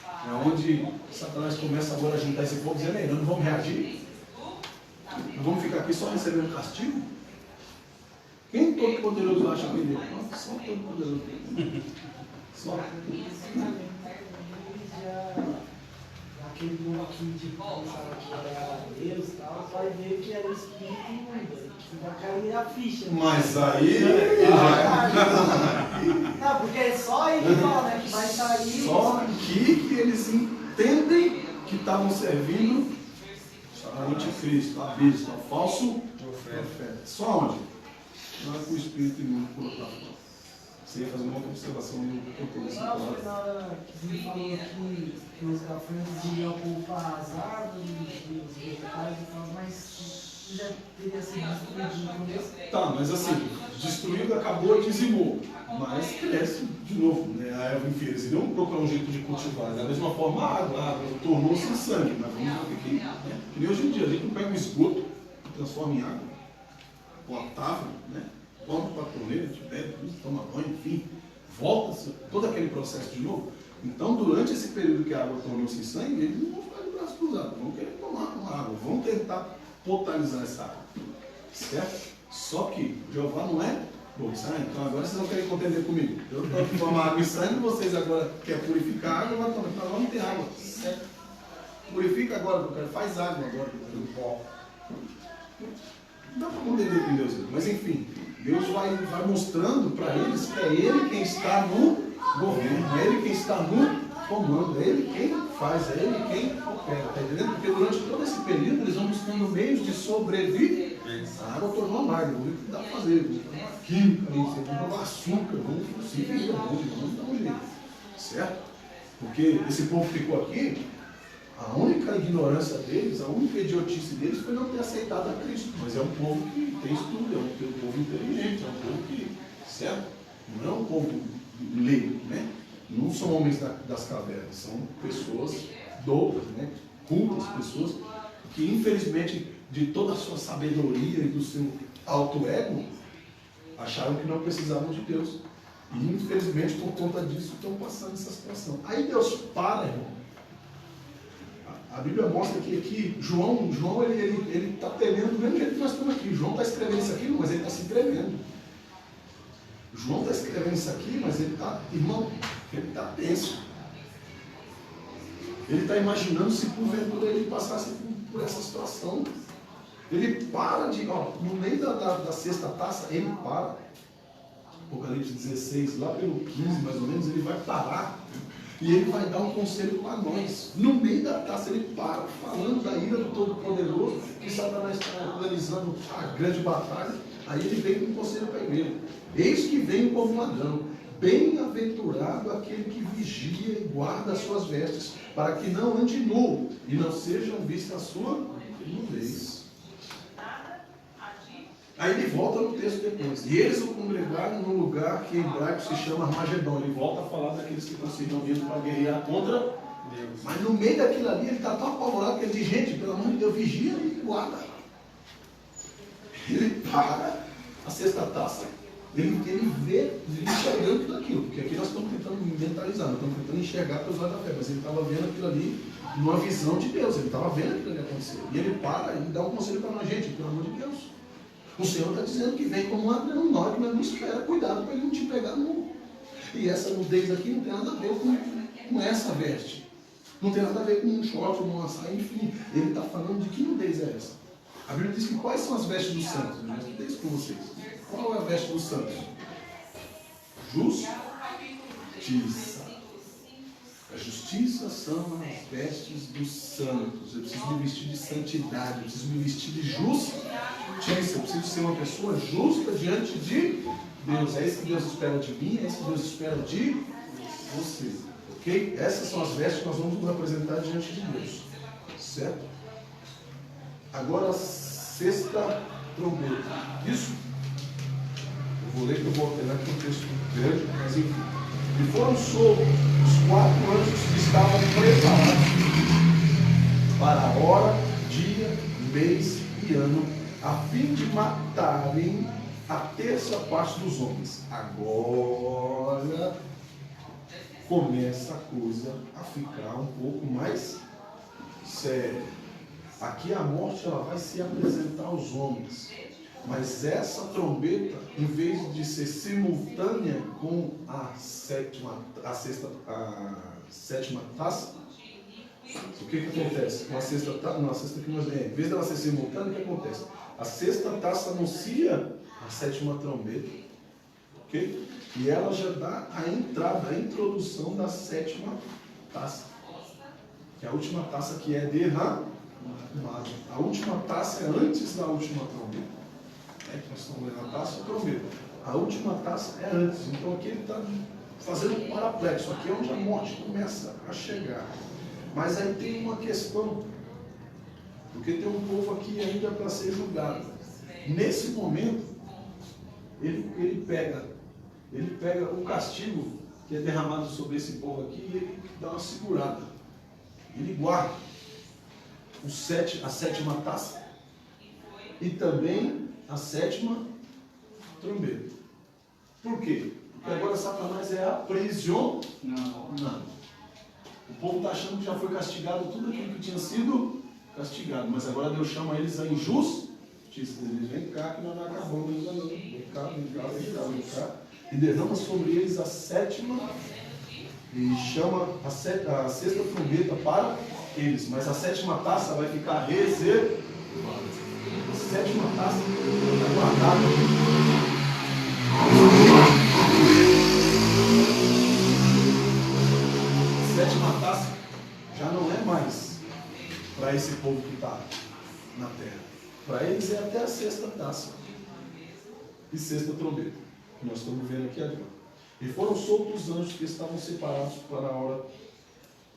É onde Satanás começa agora a juntar esse povo, dizendo: ei, não vamos reagir? Não vamos ficar aqui só recebendo castigo? Quem todo poderoso acha que ele é? Nossa, só todo poderoso. Só. Aquele povo que pensava que era Deus e tal, vai ver que era o espírito imundo, que vai cair a ficha. Mas aí. Não, porque é só aí que fala, né? Que vai sair. Só aqui que eles entendem que estavam servindo ao anticristo, a besta, ao falso profeta. Só onde? Não é com o espírito imundo por outra forma. Você ia fazer uma outra observação no que eu conheci. Não, foi na hora que ele falou que os gafanhotos iam poupar as árvores, os vegetais e tal, mas já teria sido destruído no começo. Tá, mas assim, destruído, acabou, dizimou. Mas cresce de novo, né? A erva inferior. Eles iriam procurar um jeito de cultivar. Da mesma forma, a água tornou-se em sangue. Mas vamos ver aqui, né? Que nem hoje em dia, a gente não pega um esgoto e transforma em água potável, né? Vamos para a torneira, a gente bebe, toma banho, enfim, volta todo aquele processo de novo. Então, durante esse período que a água tornou-se em sangue, eles não vão ficar de braços cruzados, vão querer tomar uma água, vão tentar potabilizar essa água, certo? Só que Jeová não é bom, então agora vocês vão querer contender comigo. Eu estou tomando água em sangue, vocês agora querem purificar a água, agora não tem água, certo? Purifica agora, faz água agora, não dá para contender com Deus, mas enfim. Deus vai mostrando para eles que é Ele quem está no governo, é Ele quem está no comando, é Ele quem faz, é Ele quem opera, está entendendo? Porque durante todo esse período eles vão buscando meios de sobreviver. A água tornou amarga, o que dá para fazer? Vamos tomar química, vamos tomar açúcar, vamos se virar, vamos dar um jeito, certo? Porque esse povo ficou aqui, a única ignorância deles, a única idiotice deles foi não ter aceitado a Cristo. Mas é um povo que tem estudo, é um povo inteligente, é um povo que, certo? Não é um povo leigo, né? Não são homens das cavernas, são pessoas doutas, né? Cultas, pessoas que, infelizmente, de toda a sua sabedoria e do seu alto ego, acharam que não precisavam de Deus. E, infelizmente, por conta disso, estão passando essa situação. Aí Deus para, irmão. A Bíblia mostra que aqui, João ele está temendo do mesmo jeito que nós estamos aqui. João está escrevendo isso aqui, mas ele está se tremendo. João está escrevendo isso aqui, mas ele está, irmão, ele está tenso. Ele está imaginando se porventura ele passasse por essa situação. Ele para de, no meio da sexta taça, ele para. Apocalipse 16, lá pelo 15 mais ou menos, ele vai parar e ele vai dar um conselho para nós. No meio da taça ele para, falando da ira do Todo-Poderoso, que Satanás está organizando a grande batalha. Aí ele vem com um conselho para a igreja. Eis que venho como ladrão. Bem-aventurado aquele que vigia e guarda as suas vestes, para que não ande nu e não sejam vistas a sua nudez. Aí ele volta no texto depois. E eles o congregaram num lugar que em hebraico se chama Armagedon. Ele volta a falar daqueles que estão se reunindo para guerrear contra Deus. Mas no meio daquilo ali, ele está tão apavorado que ele diz, gente, pelo amor de Deus, vigia e guarda. Ele para a sexta taça. Ele vê enxergando tudo aquilo. Porque aqui nós estamos tentando mentalizar, nós estamos tentando enxergar pelos olhos da fé. Mas ele estava vendo aquilo ali numa visão de Deus. Ele estava vendo aquilo ali acontecer. E ele para e dá um conselho para nós, gente, pelo amor de Deus. O Senhor está dizendo que vem como um ladrão, na hora que nós não espera, cuidado para ele não te pegar nu. E essa nudez aqui não tem nada a ver com essa veste. Não tem nada a ver com um short, uma saia, enfim. Ele está falando de que nudez é essa. A Bíblia diz que quais são as vestes dos santos? Eu já estudei isso com vocês. Qual é a veste dos santos? Justiça. A justiça são as vestes dos santos. Eu preciso me vestir de santidade, eu preciso me vestir de justiça. Eu preciso ser uma pessoa justa diante de Deus. É isso que Deus espera de mim, é isso que Deus espera de você. Ok? Essas são as vestes que nós vamos nos apresentar diante de Deus. Certo? Agora a sexta trombeta. Isso? Eu vou ler que eu vou alternar aqui um texto grande, mas enfim. E foram soltos os 4 anjos que estavam preparados para a hora, dia, mês e ano, a fim de matarem a terça parte dos homens. Agora começa a coisa a ficar um pouco mais séria. Aqui a morte ela vai se apresentar aos homens. Mas essa trombeta, em vez de ser simultânea com a sétima taça, o que acontece? Uma sexta que nós vemos, em vez dela ser simultânea, o que acontece? A sexta taça anuncia a sétima trombeta, ok? E ela já dá a entrada, a introdução da sétima taça, que é a última taça que é derramada. A última taça é antes da última trombeta. Nós estamos lendo a taça e a trombeta. A última taça é antes. Então aqui ele está fazendo um paraplexo. Aqui é onde a morte começa a chegar. Mas aí tem uma questão. Porque tem um povo aqui ainda para ser julgado. Nesse momento, ele pega o castigo que é derramado sobre esse povo aqui e ele dá uma segurada. Ele guarda a sétima taça e também a sétima trombeta. Por quê? Porque agora Satanás é aprisionado. O povo está achando que já foi castigado tudo aquilo que tinha sido castigado. Mas agora Deus chama eles a injustiça. Eles vem cá que nós não acabamos ainda não. Vem cá. E derrama sobre eles a sétima e chama a sexta trombeta para eles. Mas a sétima taça vai ficar reservada. A sétima taça está guardada. A sétima taça já não é mais para esse povo que está na terra. Para eles é até a sexta taça e sexta trombeta, que nós estamos vendo aqui agora. E foram soltos os anjos que estavam separados para a hora,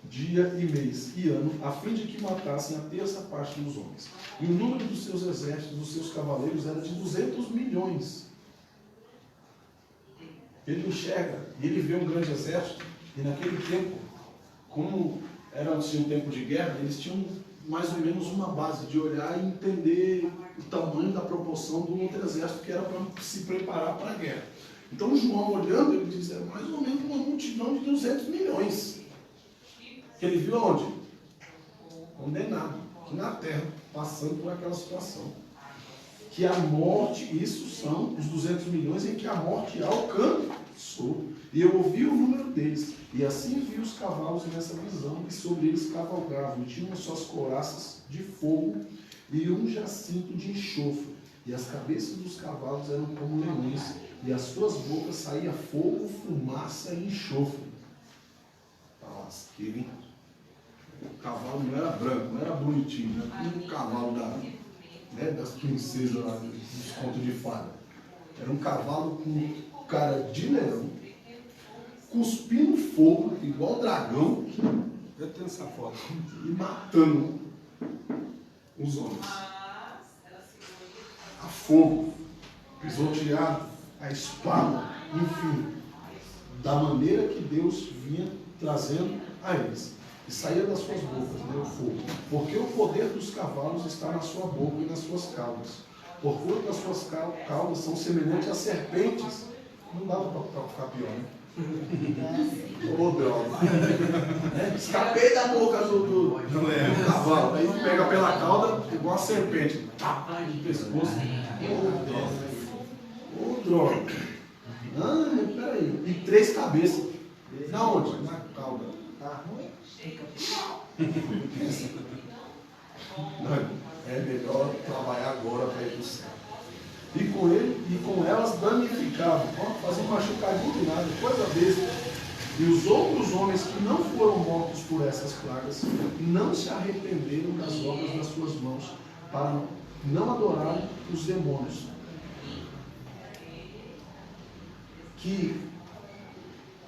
dia e mês e ano, a fim de que matassem a terça parte dos homens. E o número dos seus exércitos, dos seus cavaleiros, era de 200 milhões. Ele enxerga, e ele vê um grande exército, e naquele tempo, como era um tempo de guerra, eles tinham mais ou menos uma base de olhar e entender o tamanho da proporção do outro exército que era para se preparar para a guerra. Então João, olhando, ele diz, é mais ou menos uma multidão de 200 milhões. Que ele viu aonde? Condenado, aqui na terra, passando por aquela situação. Que a morte, isso são os 200 milhões em que a morte alcançou. E eu ouvi o número deles. E assim vi os cavalos nessa visão, e sobre eles cavalgavam. Tinham suas couraças de fogo, e um jacinto de enxofre, e as cabeças dos cavalos eram como leões, e as suas bocas saía fogo, fumaça e enxofre. Tá lasqueiro, hein? O cavalo não era branco, não era bonitinho, né? Como o cavalo das princesas lá dos contos de fada. Era um cavalo com cara de leão, cuspindo fogo, igual dragão. Eu tenho essa foto. E matando os homens. A fogo, pisoteado, a espada, enfim, da maneira que Deus vinha trazendo a eles. E saía das suas bocas, né, o fogo. Porque o poder dos cavalos está na sua boca e nas suas caudas. Porquanto as suas caudas são semelhantes a serpentes. Não dava para ficar pior, né? Ô, droga. Escapei da boca do cavalo. Aí pega pela cauda igual a serpente. No pescoço. Ô, droga. Ah, peraí. E 3 cabeças. Na onde? Na cauda. Tá ruim? É melhor trabalhar agora para ir para o céu. E com ele e com elas danificavam, faziam machucadinho de nada, coisa besta. E os outros homens que não foram mortos por essas pragas não se arrependeram das obras das suas mãos, para não adorarem os demônios que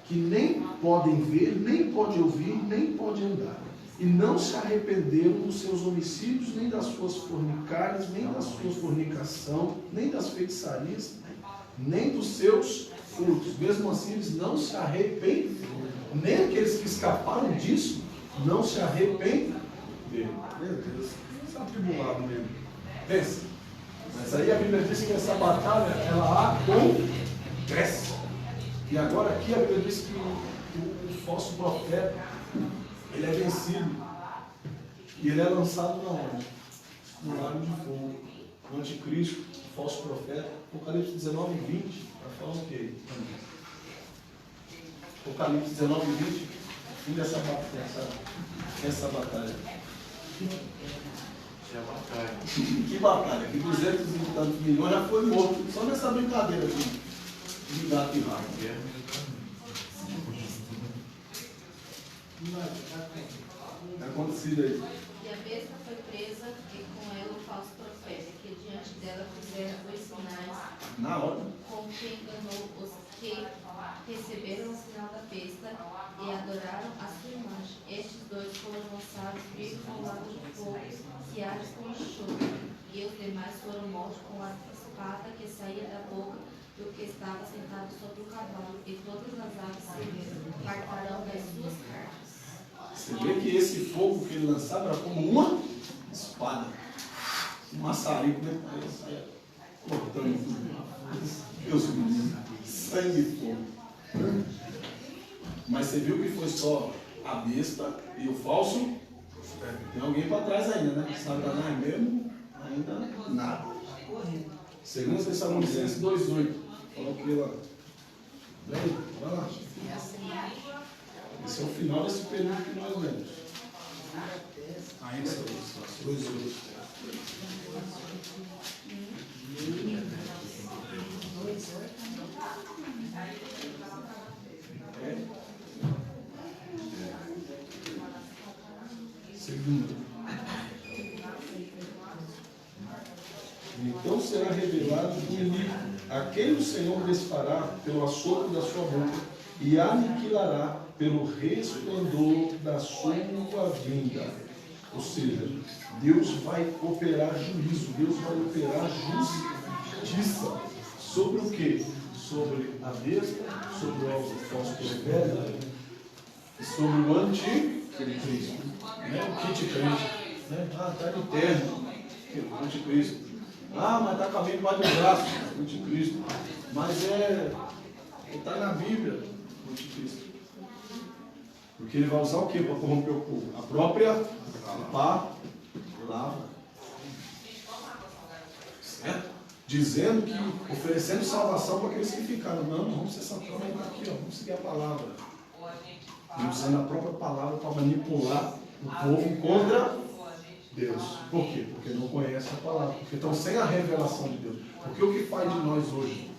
nem podem ver, nem podem ouvir, nem podem andar. E não se arrependeram dos seus homicídios, nem das suas fornicárias, nem da sua fornicação, nem das feitiçarias, nem dos seus frutos. Mesmo assim, eles não se arrependem. Nem aqueles que escaparam disso, não se arrependem dele. Meu Deus, isso é atribulado mesmo. Pensa. Mas aí a Bíblia diz que essa batalha, ela acontece. E agora aqui a Bíblia diz que o falso profeta, ele é vencido. E ele é lançado na onde? No lago de fogo. O anticristo, o falso profeta. Apocalipse 19 e 20. Vai falar o quê? Apocalipse 19 e 20. Fim dessa batalha. Que batalha? Que 200 e tantos milhões já foi morto. Só nessa brincadeira aqui. De gato e rato. É acontecido aí. E a besta foi presa e com ela o falso profeta, que diante dela fizeram 2 sinais, Na hora. com que enganou os que receberam o sinal da besta e adoraram a sua imagem. Estes 2 foram lançados vivos ao lago de fogo, que arde com enxofre, e os demais foram mortos com a espada que saía da boca do que estava sentado sobre o cavalo, e todas as aves se fartarão das suas carnes. Você vê que esse fogo que ele lançava era como uma espada. Um maçarico, né? Aí saia cortando tudo. Deus me livre. Sangue e fogo. Mas você viu que foi só a besta e o falso? Tem alguém para trás ainda, né? Satanás mesmo, ainda nada. Segundo Tessalonicenses 2,8. Fala que lá. Vai lá. Esse é o final desse período que nós lemos. Ainda 2,8. Segundo. Então será revelado o inimigo, a quem o Senhor desfará pelo assopro da sua boca e aniquilará pelo resplandor da sua vinda. Ou seja, Deus vai operar juízo, Deus vai operar justiça. Sobre o quê? Sobre a besta, sobre o falso profeta e sobre o anticristo. O kit crente. Está no terno, o anticristo. Mas está com a Bíblia embaixo do braço, o anticristo. Mas está na Bíblia, o anticristo. Porque ele vai usar o que para corromper o povo? A própria palavra. Certo? Dizendo que, oferecendo salvação para aqueles que ficaram. Não vamos ser Satã, mas está aqui, vamos seguir a palavra. E usando a própria palavra para manipular o povo contra Deus. Por quê? Porque não conhecem a palavra. Porque estão sem a revelação de Deus. Porque o que faz de nós hoje,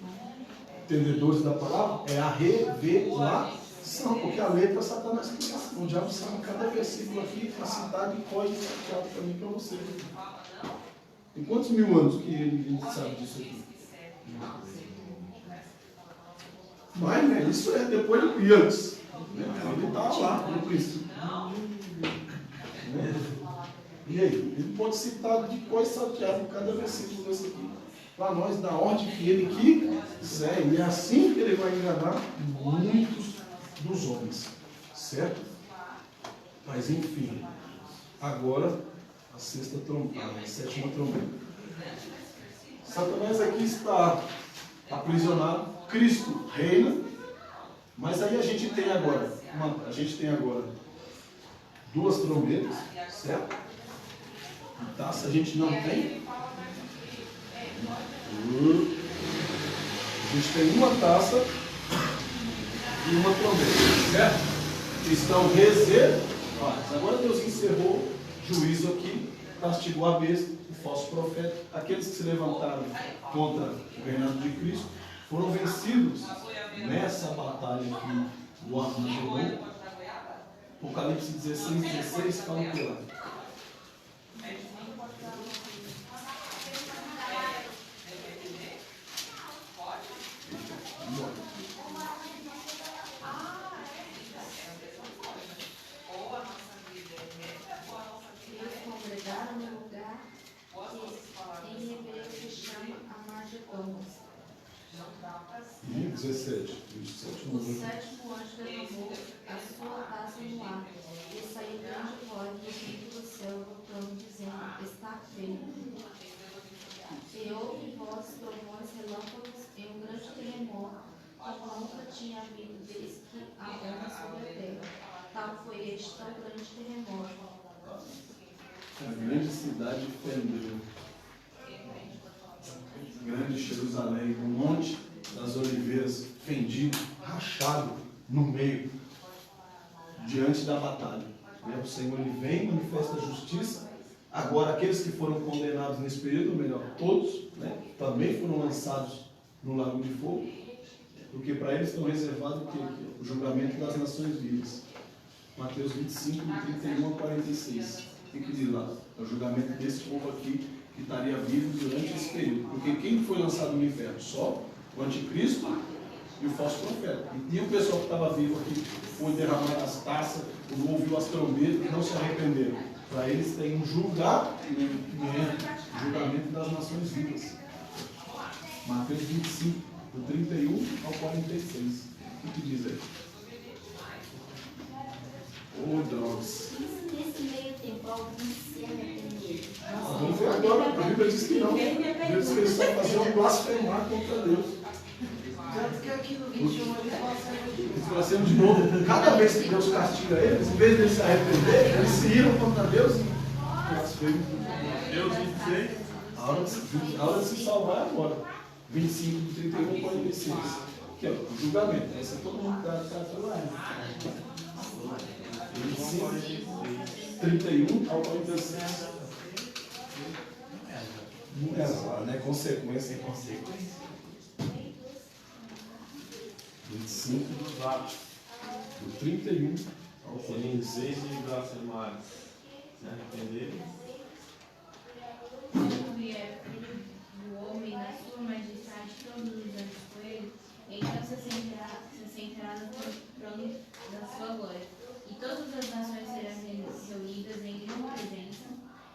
entendedores da palavra, é a revelação. Porque a letra Satanás cria. O diabo sabe cada versículo aqui, a cidade pode ser para mim e para você. Tem quantos mil anos que ele sabe disso aqui? Mas, né, isso é depois e antes. Ele está lá no princípio. E aí? Ele pode citar de quais salteado cada versículo desse aqui. Para nós, da ordem que ele quiser. E é assim que ele vai enganar muitos dos homens. Certo? Mas enfim. Agora, a sexta trombada, a sétima trombeta. Satanás aqui está aprisionado. Cristo reina. Mas aí a gente tem agora duas trombetas, certo? Taça a gente não tem. A gente tem uma taça e uma trombeta, certo? Que estão reservadas. Agora Deus encerrou juízo aqui, castigou a besta, o falso profeta. Aqueles que se levantaram contra o reinado de Cristo foram vencidos nessa batalha aqui do Armagedon. Apocalipse 16 fala o que lá? Eles congregaram no lugar que em hebreu se chama Armagedon. E 17. O sétimo anjo derramou a sua taça no ar, e saiu grande voz do centro do céu do trono, dizendo: Está feito. E houve vozes, trovões, relâmpagos e um grande terremoto, como nunca tinha havido desde que há homens sobre a terra. Tal foi este tão grande terremoto. A grande cidade fendeu. Grande Jerusalém, o monte das oliveiras fendido, rachado no meio, diante da batalha. O Senhor ele vem, manifesta a justiça. Agora, aqueles que foram condenados nesse período, ou melhor, todos, né, também foram lançados no lago de fogo, porque para eles estão reservados o julgamento das nações vivas. Mateus 25, de 31 a 46. O que diz lá? É o julgamento desse povo aqui que estaria vivo durante esse período. Porque quem foi lançado no inferno? Só o anticristo e o falso profeta. E o pessoal que estava vivo aqui foi derramar as taças, não ouviu as trombetas e não se arrependeram. Para eles tem um julgamento das nações vivas. Mateus 25, do 31 ao 46. O que diz aí? Oh, drogas. Nesse meio tempo, alguns se arrependeram. Vamos ver agora. A Bíblia diz que não. A Bíblia diz que eles só faziam blasfemar contra Deus. Tanto que aqui no 21 ele fala assim. Eles blasfemam de novo. Cada vez que Deus castiga eles, em vez de eles se arrepender, eles se iram contra Deus e blasfemam. Deus 26. A hora de se salvar é agora. 25, de 31 ao 46. Aqui, ó, o julgamento. Essa é todo mundo está lá. 25, 31 ao 46. Não é só, né? Consequência em consequência. 25 dos Atos. Do 31 ao 46. Em vez de blasfemar, se arrependerem. Quando vier filho do homem na sua majestade, todos os anjos com ele, então se sentará no trono da sua glória. E todas as nações serão reunidas em grande presença,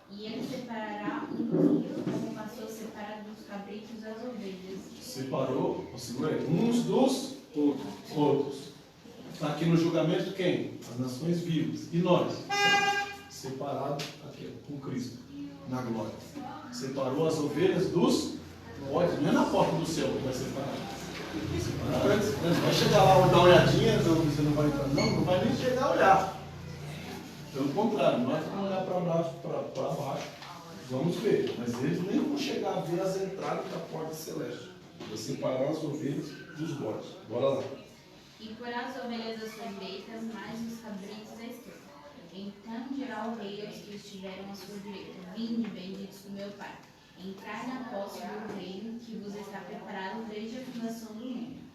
e ele separará um do outro, como o pastor separa dos cabritos das ovelhas. Separou, segura aí, uns dos outros. Está aqui no julgamento quem? As nações vivas. E nós? Separados aqui, com Cristo, na glória. Separou as ovelhas dos bodes. Não é na porta do céu que vai separar. Antes, vai chegar lá, dar uma olhadinha, você não vai entrar, não vai nem chegar a olhar. Pelo contrário, nós vamos olhar para baixo, vamos ver, mas eles nem vão chegar a ver as entradas da porta celeste. Vai separar as ovelhas dos bodes. Bora lá. E porá as ovelhas à sua direita, mas os cabritos à esquerda. Então dirá o rei aos que estiveram à sua direita: Vinde, benditos do meu Pai, entrai na posse do reino que vos está preparado desde a fundação do mundo.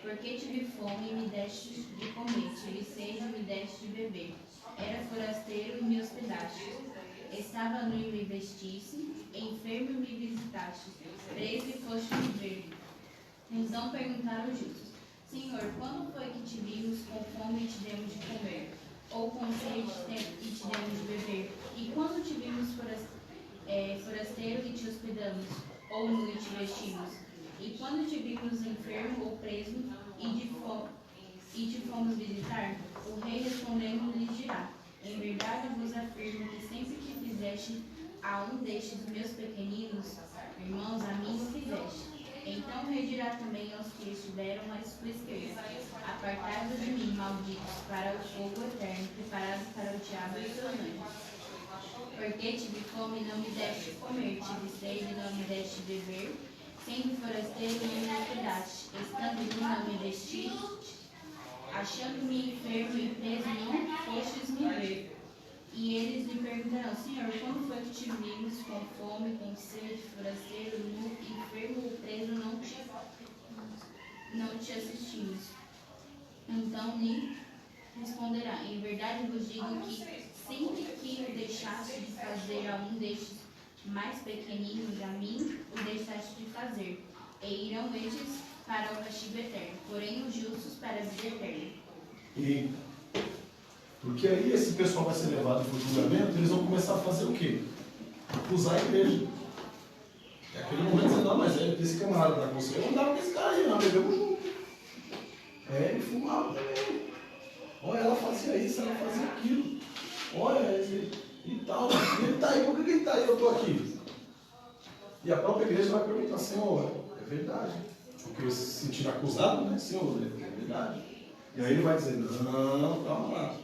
Porque tive fome e me destes de comer, tive sede e me destes de beber. Era forasteiro e me hospedastes. Estava nu e me vestisse, enfermo e me visitastes, preso e foste me ver. Então perguntaram os justos: Senhor, quando foi que te vimos com fome e te demos de comer? Ou com sede e te demos de beber? E quando te vimos forasteiro e te hospedamos? Ou nu e te vestimos? E quando te vimos enfermo ou preso e te fomos visitar? O rei respondendo lhes dirá: Em verdade vos afirmo que sempre que fizeste a um destes meus pequeninos irmãos, a mim o fizeste. Então o rei dirá também aos que estiveram à sua esquerda: Apartai-vos de mim, malditos, para o fogo eterno, preparado para o diabo e seus anjos. Porque tive fome e não me deste de comer, tive sede e não me deste de beber, sendo forasteiro não me hospedaste, estando nu não me vestiste, achando-me enfermo e preso não fostes me ver. E eles lhe perguntarão: Senhor, quando foi que te vimos com fome, com sede, forasteiro, nu, enfermo ou preso, não te assistimos? Então lhe responderá: Em verdade vos digo que sempre que o deixaste de fazer a um destes mais pequeninos, a mim o deixaste de fazer. E irão estes para o castigo eterno, porém os justos para a vida eterna. E porque aí esse pessoal vai ser levado para o julgamento, eles vão começar a fazer o quê? Acusar a igreja. É aquele momento dizendo: não, mas esse camarada está com você, eu andava com esse cara aí, não, bebemos junto. Ele fumava também. Olha, ela fazia isso, ela fazia aquilo. Olha, e tal. E ele está aí, por que ele está aí? Eu estou aqui. E a própria igreja vai perguntar: Senhor, é verdade. Porque se sentir acusado, né? Senhor, é verdade. E aí ele vai dizer: não, calma lá.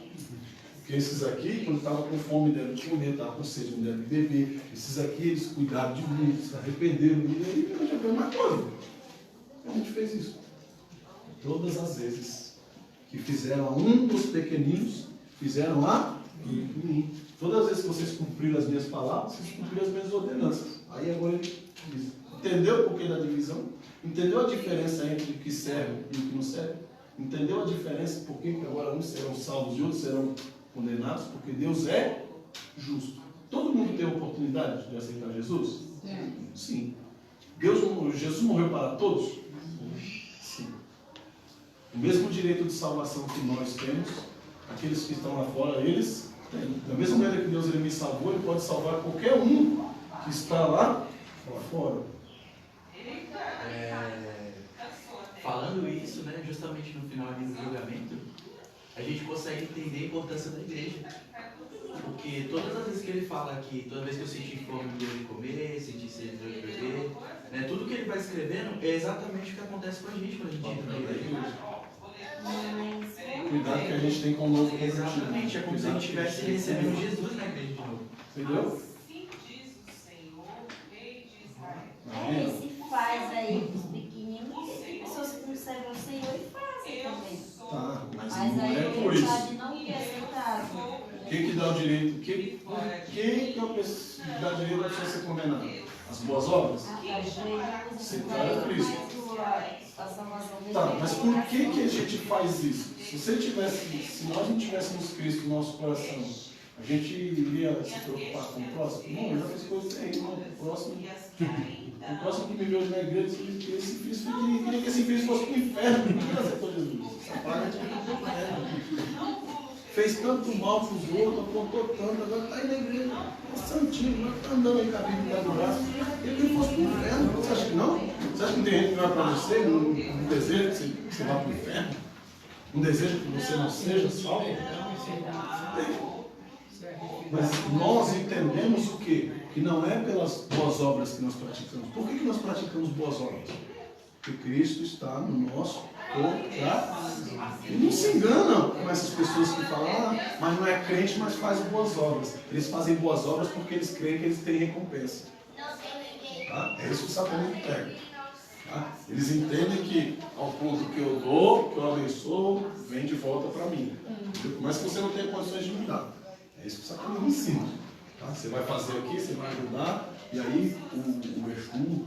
Porque esses aqui, quando estavam com fome, deram de comer, estavam com sede, não deram de beber. Esses aqui, eles cuidaram de mim, eles se arrependeram. E aí a gente aprende uma coisa. A gente fez isso. Todas as vezes que fizeram a um dos pequeninos, fizeram a mim. Todas as vezes que vocês cumpriram as minhas palavras, vocês cumpriram as minhas ordenanças. Aí agora ele diz: entendeu o porquê da divisão? Entendeu a diferença entre o que serve e o que não serve? Entendeu a diferença por que agora uns serão salvos e outros serão condenados? Porque Deus é justo. Todo mundo tem a oportunidade de aceitar Jesus? Sim. Jesus morreu para todos? Sim. O mesmo direito de salvação que nós temos, aqueles que estão lá fora, eles têm. Da mesma maneira que Deus me salvou, Ele pode salvar qualquer um que está lá fora. Falando isso, né, justamente no final ali do julgamento, a gente consegue entender a importância da igreja. Porque todas as vezes que ele fala aqui, toda vez que eu senti fome, me deu de comer, senti sede, me deu de beber, né, tudo que ele vai escrevendo é exatamente o que acontece com a gente quando a gente entra na igreja. Cuidado que a gente tem com o novo convertido. Exatamente, é como se a gente estivesse recebendo Jesus na igreja de novo. Entendeu? Assim diz o Senhor, Rei de Israel. Esse faz aí dos pequeninos, tem pessoas que não servem ao Senhor e fazem também. Tá, mas Mas não aí é a por isso. vontade não quer aceitar. Quem que dá o direito? Quem dá direito a pessoa ser condenada? As boas obras? Aceitar a Cristo. Tá, mas por que a gente faz isso? Se nós não tivéssemos Cristo no nosso coração, a gente iria se preocupar com o próximo? Não, eu já fiz coisas aí, não, o próximo que me viu na igreja, queria que esse filho fosse para o inferno, não queria ser para Jesus. Essa paga tinha que ir para o inferno. Fez tanto mal para os outros, apontou tanto, agora está aí na igreja, é santinho, agora está andando aí com a Bíblia do braço. Ele que fosse para o inferno, você acha que não? Você acha que não tem gente que vai para você, um desejo que você vá para o inferno? Um desejo que você não seja salvo? Mas nós entendemos o quê? Que não é pelas boas obras que nós praticamos. Por que nós praticamos boas obras? Porque Cristo está no nosso coração. E não se enganam com essas pessoas que falam: mas não é crente, mas faz boas obras. Eles fazem boas obras porque eles creem que eles têm recompensa. Tá? É isso que o Satanás pega. Tá? Eles entendem que ao ponto que eu dou, que eu abençoo, vem de volta para mim. Mas que você não tem condições de me dar. É isso que o Satanás ensina. Tá? Você vai fazer aqui, você vai ajudar, e aí o Exu,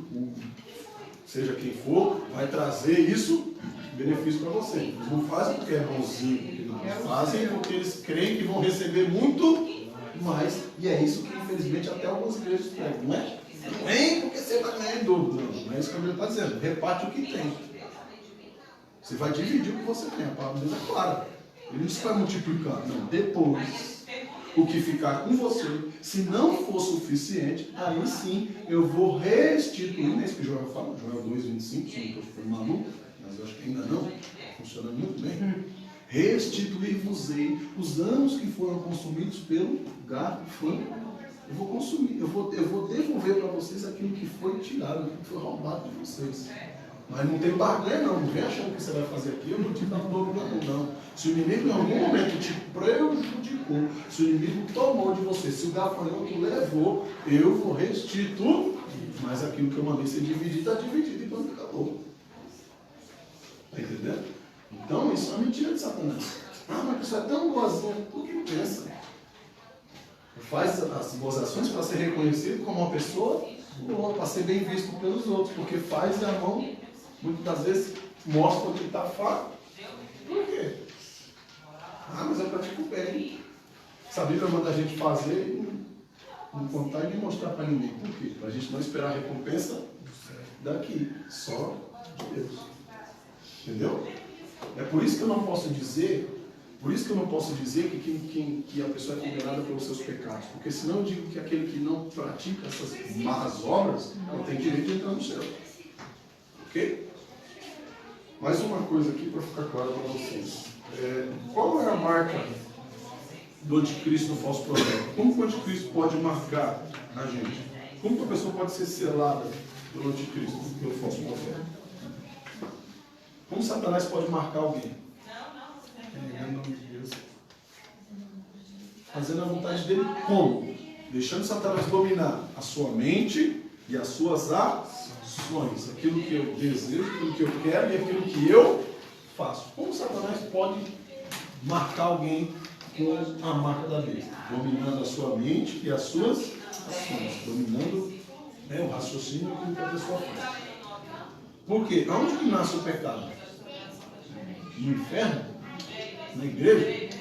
seja quem for, vai trazer isso, benefício para você. Eles não fazem porque é bonzinho, eles fazem porque eles creem que vão receber muito mais. E é isso que, infelizmente, até algumas igrejas pregam, não é? Não vem porque você vai ganhar em dobro. Não é isso que a Bíblia está dizendo. Reparte o que tem. Você vai dividir o que você tem. A palavra de Deus é clara. Ele não vai multiplicar. Não. Depois, o que ficar com você, se não for suficiente, aí sim eu vou restituir. Não é isso que Joel fala? Joel 2,25, se não estou ficando maluco, mas eu acho que ainda não. Funciona muito bem. Restituir-vos-ei os anos que foram consumidos pelo gado e fã. Eu vou consumir, eu vou devolver para vocês aquilo que foi tirado, aquilo que foi roubado de vocês. Mas não tem barganha não, não vem achando que você vai fazer aqui, eu vou te dar dobro não. Se o inimigo em algum momento te prejudicou, se o inimigo tomou de você, se o gafanhoto levou, eu vou restituir, mas aquilo que eu mandei ser dividido, está dividido e quando acabou. Está entendendo? Então isso é uma mentira de Satanás. Ah, mas a pessoa é tão boazinha, o que pensa? Faz as boas ações para ser reconhecido como uma pessoa boa, para ser bem visto pelos outros, porque faz e a mão, muitas das vezes, mostra que está fraco. Por quê? Ah, mas eu pratico bem. A Bíblia manda a gente fazer e não contar e nem mostrar para ninguém. Por quê? Para a gente não esperar a recompensa daqui, só de Deus. Entendeu? É por isso que eu não posso dizer que a pessoa é condenada pelos seus pecados. Porque senão eu digo que aquele que não pratica essas más obras não tem direito de entrar no céu. Ok? Mais uma coisa aqui para ficar claro para vocês. Qual é a marca do anticristo, do falso profeta? Como que o anticristo pode marcar a gente? Como que a pessoa pode ser selada pelo anticristo, pelo falso profeta? Como Satanás pode marcar alguém? Fazendo a vontade dele como? Deixando Satanás dominar a sua mente e as suas ações. Aquilo que eu desejo, aquilo que eu quero e aquilo que eu faço. Como Satanás pode marcar alguém com a marca da besta? Dominando a sua mente e as suas ações. Dominando o raciocínio e aquilo que a pessoa faz. Por quê? Aonde que nasce o pecado? No inferno? Na igreja?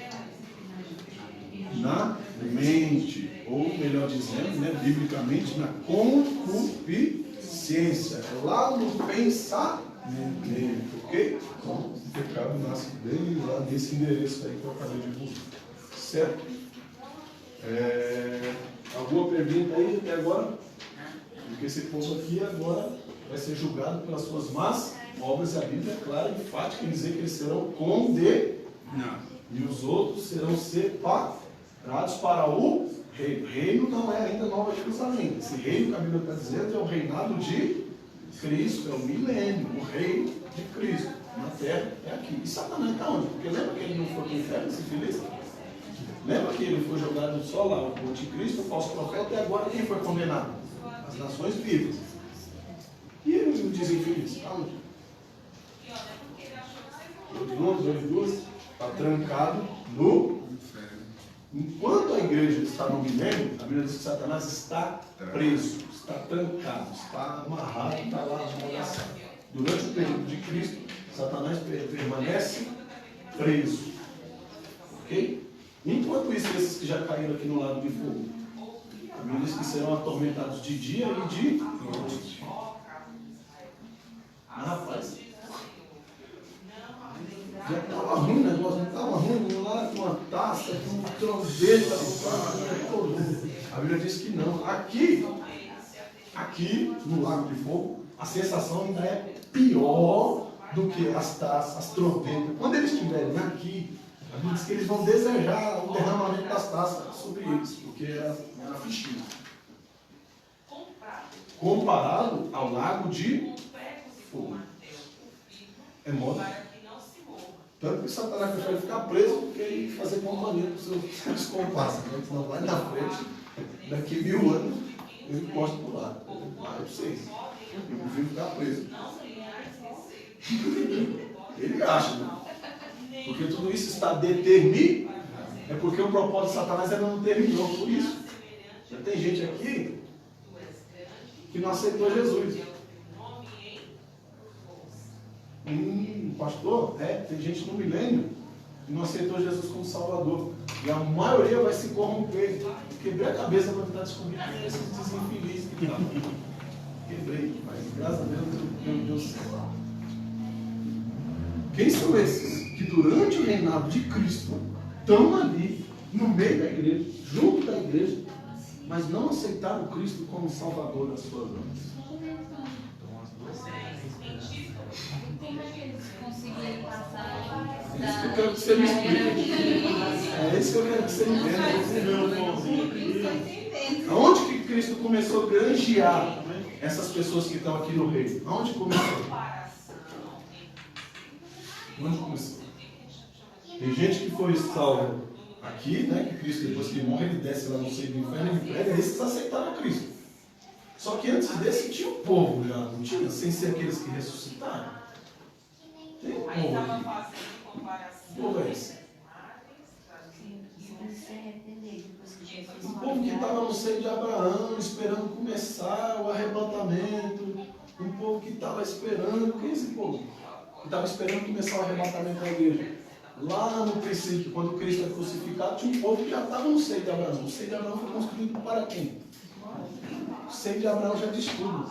Na mente, ou melhor dizendo, biblicamente, na concupiscência, lá no pensamento, ok? Então, o pecado nasce bem lá nesse endereço aí que eu acabei de mostrar, certo? Alguma pergunta aí até agora? Porque esse povo aqui agora vai ser julgado pelas suas más obras, e a Bíblia é clara e enfática em dizer que eles serão condenados. E os outros serão separados para o reino. Reino não é ainda Nova Jerusalém. Esse reino que a Bíblia está dizendo é o reinado de Cristo, é o milênio, o reino de Cristo. Na terra é aqui. E Satanás está onde? Porque lembra que ele não foi para o inferno, esse filista? Lembra que ele foi jogado só lá, o anticristo, o falso profeta, e agora quem foi condenado? As nações vivas. E ele não diz infeliz? Está onde? Está trancado no inferno. Enquanto a igreja está no milênio, a Bíblia diz que Satanás está preso, está trancado, está amarrado, está lá amordaçado. Durante o período de Cristo, Satanás permanece preso. Ok? Enquanto isso, esses que já caíram aqui no lago de fogo, a Bíblia diz que serão atormentados de dia e de noite. Rapaz, já estava ruim o negócio, não estava ruim, lá com uma taça, com uma trombeta, a Bíblia diz que não. Aqui no Lago de Fogo, a sensação ainda é pior do que as taças, as trombetas. Quando eles estiverem aqui, a Bíblia diz que eles vão desejar o derramamento das taças sobre eles, porque era fichinha. Comparado ao Lago de Fogo. É moda. Tanto que Satanás prefere ficar preso do que fazer companhia com seus comparsas. Senão vai na frente, daqui 1000 anos, ele encosta por lá. Eu sei. Eu prefiro ficar preso. Ele acha, né? Porque tudo isso está determinado. É porque o propósito de Satanás ainda não terminou, por isso. Já tem gente aqui que não aceitou Jesus. Pastor, tem gente no milênio que não aceitou Jesus como Salvador. E a maioria vai se corromper. Eu quebrei a cabeça para tentar descobrir quem é esses desinfelizes que estão. Quebrei, mas graças a Deus, Deus céu. Quem são esses que durante o reinado de Cristo estão ali, no meio da igreja, junto da igreja, mas não aceitaram Cristo como Salvador das suas vidas? Como é que eles conseguiram passar É isso que eu quero que você me explique. É isso que eu quero que você entenda. Aonde que Cristo começou a granjear essas pessoas que estão aqui no reino? Aonde começou? Onde começou? Tem gente que foi salva aqui, né? Que Cristo, depois que ele morre, ele desce lá no seio do inferno e ele prega. Esses aceitaram Cristo. Só que antes desse tinha um povo já, não tinha? Sem ser aqueles que ressuscitaram. Tem um povo aqui. Que povo é esse? Um povo que estava no seio de Abraão, esperando começar o arrebatamento. Um povo que estava esperando. Quem é esse povo? Que estava esperando começar o arrebatamento da igreja. Lá no princípio, quando Cristo é crucificado, tinha um povo que já estava no seio de Abraão. O seio de Abraão foi construído para quem? O seio de Abraão já diz tudo.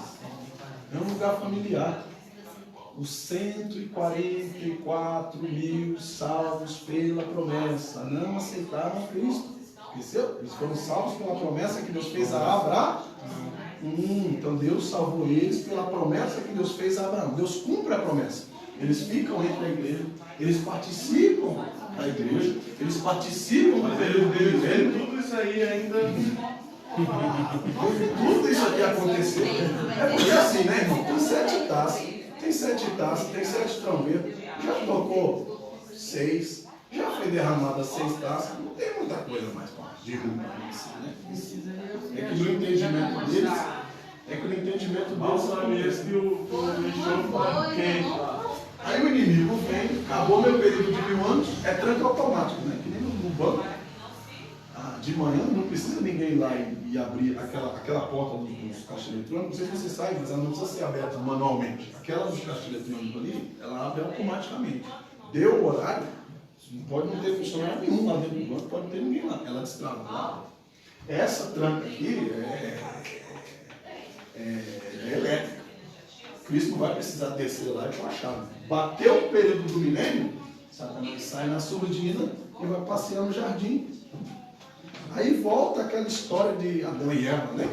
É um lugar familiar. Os 144 mil salvos pela promessa não aceitaram Cristo. Esqueceu? Eles foram salvos pela promessa que Deus fez a Abraão. Então Deus salvou eles pela promessa que Deus fez a Abraão. Deus cumpre a promessa. Eles ficam entre a igreja, eles participam da igreja, eles participam do período dele. Tudo isso aí ainda. Tudo isso aqui aconteceu. É porque assim, né, irmão? Tem 7 taças, tem 7 trombetas. Já tocou 6, já foi derramada 6 taças. Não tem muita coisa mais para dizer, né? É que no entendimento deles, Mesmo que o lixão foi quente lá. Aí o inimigo vem, acabou meu período de 1000 anos, é tranco automático, né? Que nem no banco. De manhã não precisa ninguém ir lá e abrir aquela porta dos caixas eletrônicos. Não sei se você sabe, mas ela não precisa ser aberta manualmente. Aquela dos caixas eletrônicos ali, ela abre automaticamente. Deu o horário, pode não ter funcionário nenhum lá dentro do banco, pode não ter ninguém lá. Ela destrava lá. Essa tranca aqui é elétrica. Cristo não vai precisar descer lá e com a chave. Bateu o período do milênio, Satanás sai na surdina e vai passear no jardim. Aí volta aquela história de Adão e Eva, né?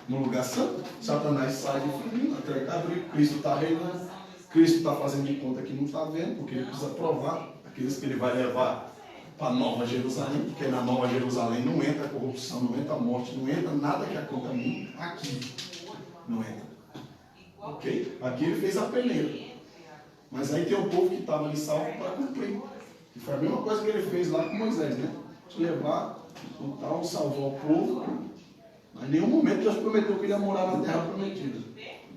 No lugar santo, Satanás sai de fininho, até abrir. Cristo está reinando. Cristo está fazendo de conta que não está vendo, porque ele precisa provar aqueles que ele vai levar para a Nova Jerusalém, porque na Nova Jerusalém não entra corrupção, não entra morte, não entra nada que a contamine. Aqui não entra. Ok? Aqui ele fez a peneira. Mas aí tem um povo que estava ali salvo para cumprir. E foi a mesma coisa que ele fez lá com Moisés, né? De levar o tal, salvar o povo. Mas em nenhum momento Deus prometeu que ele ia morar na terra prometida.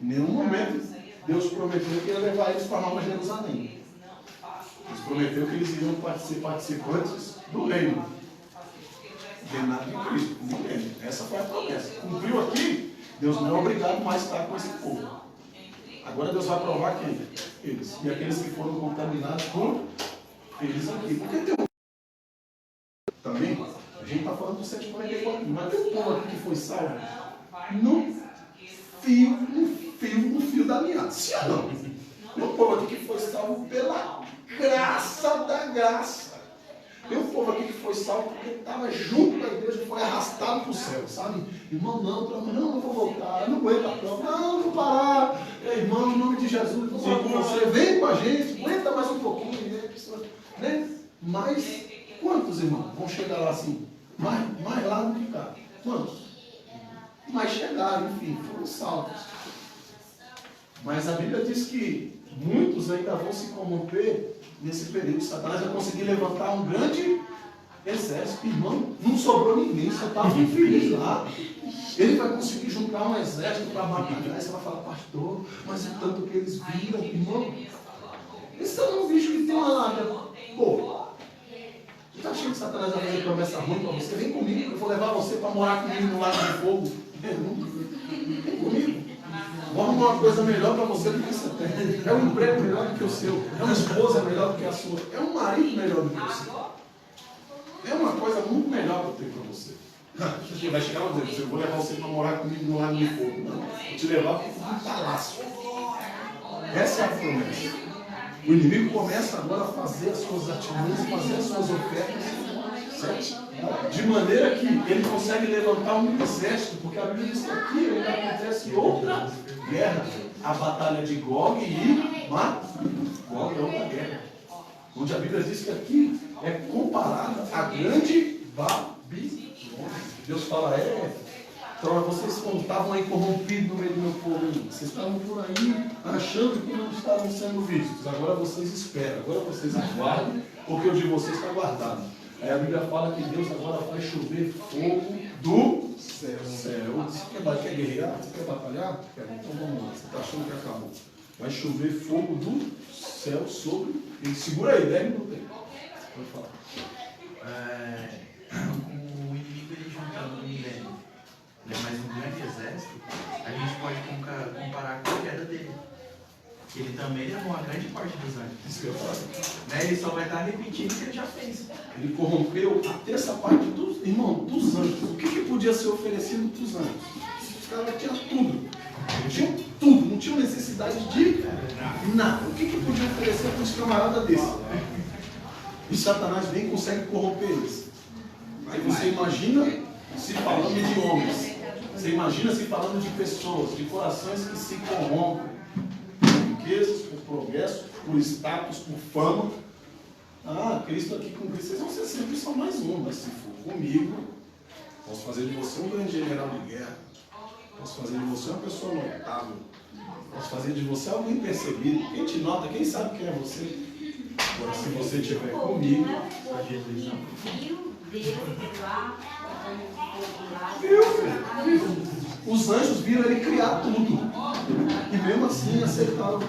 Em nenhum momento Deus prometeu que ia levar eles para a Nova Jerusalém. Deus prometeu que eles iriam ser participantes do reino. Reinado de Cristo. No reino. Essa foi a promessa. Cumpriu aqui, Deus não é obrigado mais a estar com esse povo. Agora Deus vai provar quem? Eles. E aqueles que foram contaminados por eles aqui. Porque tem um... Também, a gente está falando dos 744, mas tem um povo aqui que foi salvo no fio da meada. Sim ou não? Tem um povo aqui que foi salvo pela graça da graça. Tem um povo aqui que foi salvo porque estava junto da igreja e foi arrastado para o céu, sabe? Irmão, não vou voltar, não aguento a prova, não vou parar. Irmão, em nome de Jesus, vou falar com você, vem com a gente, aguenta mais um pouquinho, né? Mas quantos, irmãos, vão chegar lá assim? Mais lá do que cá. Quantos? Mas chegaram, enfim, foram salvos. Mas a Bíblia diz que muitos ainda vão se corromper nesse período. Satanás vai conseguir levantar um grande exército. Irmão, não sobrou ninguém, só estava um feliz lá. Ele vai conseguir juntar um exército para batalhar. Você vai falar, pastor, mas é tanto que eles viram, irmão. Eles estão num bicho que tem uma lábia. Pô, Você está achando que Satanás vai fazer promessa ruim para você? Vem comigo, eu vou levar você para morar comigo no lago de fogo. Vem comigo. Vou arrumar uma coisa melhor para você do que você tem. É um emprego melhor do que o seu. É uma esposa melhor do que a sua. É um marido melhor do que o seu. É uma coisa muito melhor que eu tenho para você. Você vai chegar e dizer, eu vou levar você para morar comigo no lago de fogo. Não, vou te levar para um palácio. Essa é a promessa. O inimigo começa agora a fazer as suas artimanhas, fazer as suas ofertas, certo? De maneira que ele consegue levantar um exército, porque a Bíblia diz que aqui ainda acontece outra guerra. A batalha de Gog e Magog. Gog é outra guerra. Onde a Bíblia diz que aqui é comparada à grande Babilônia. Deus fala, então vocês estavam aí corrompidos no meio do meu povo, vocês estavam por aí achando que não estavam sendo vistos. Agora vocês esperam, agora vocês aguardam, porque o de vocês está guardado. Aí a Bíblia fala que Deus agora vai chover fogo do céu. Você quer guerrear? Você quer batalhar? Então vamos lá, você está achando que acabou. Vai chover fogo do céu sobre. E segura aí, 10 minutos. Pode falar. O inimigo ele juntando um milênio, mas um grande exército, a gente pode comparar com a queda dele. Ele também levou uma grande parte dos anjos. Isso que eu falo. Né? Ele só vai estar repetindo o que ele já fez. Ele corrompeu a terça parte dos anjos. O que podia ser oferecido dos anjos? Os caras tinham tudo. Tinham tudo, não tinham necessidade de nada. O que podia oferecer para os camaradas desses? E Satanás vem e consegue corromper eles. Aí você imagina se falando de homens. Você imagina se falando de pessoas, de corações que se corrompem por riquezas, por progresso, por status, por fama. Cristo aqui com Cristo, vocês vão ser sempre só mais um, mas se for comigo, posso fazer de você um grande general de guerra. Posso fazer de você uma pessoa notável. Posso fazer de você alguém percebido. Quem te nota, quem sabe quem é você. Agora, se você estiver comigo, a Jesus não. Viu? Os anjos viram ele criar tudo. E mesmo assim aceitaram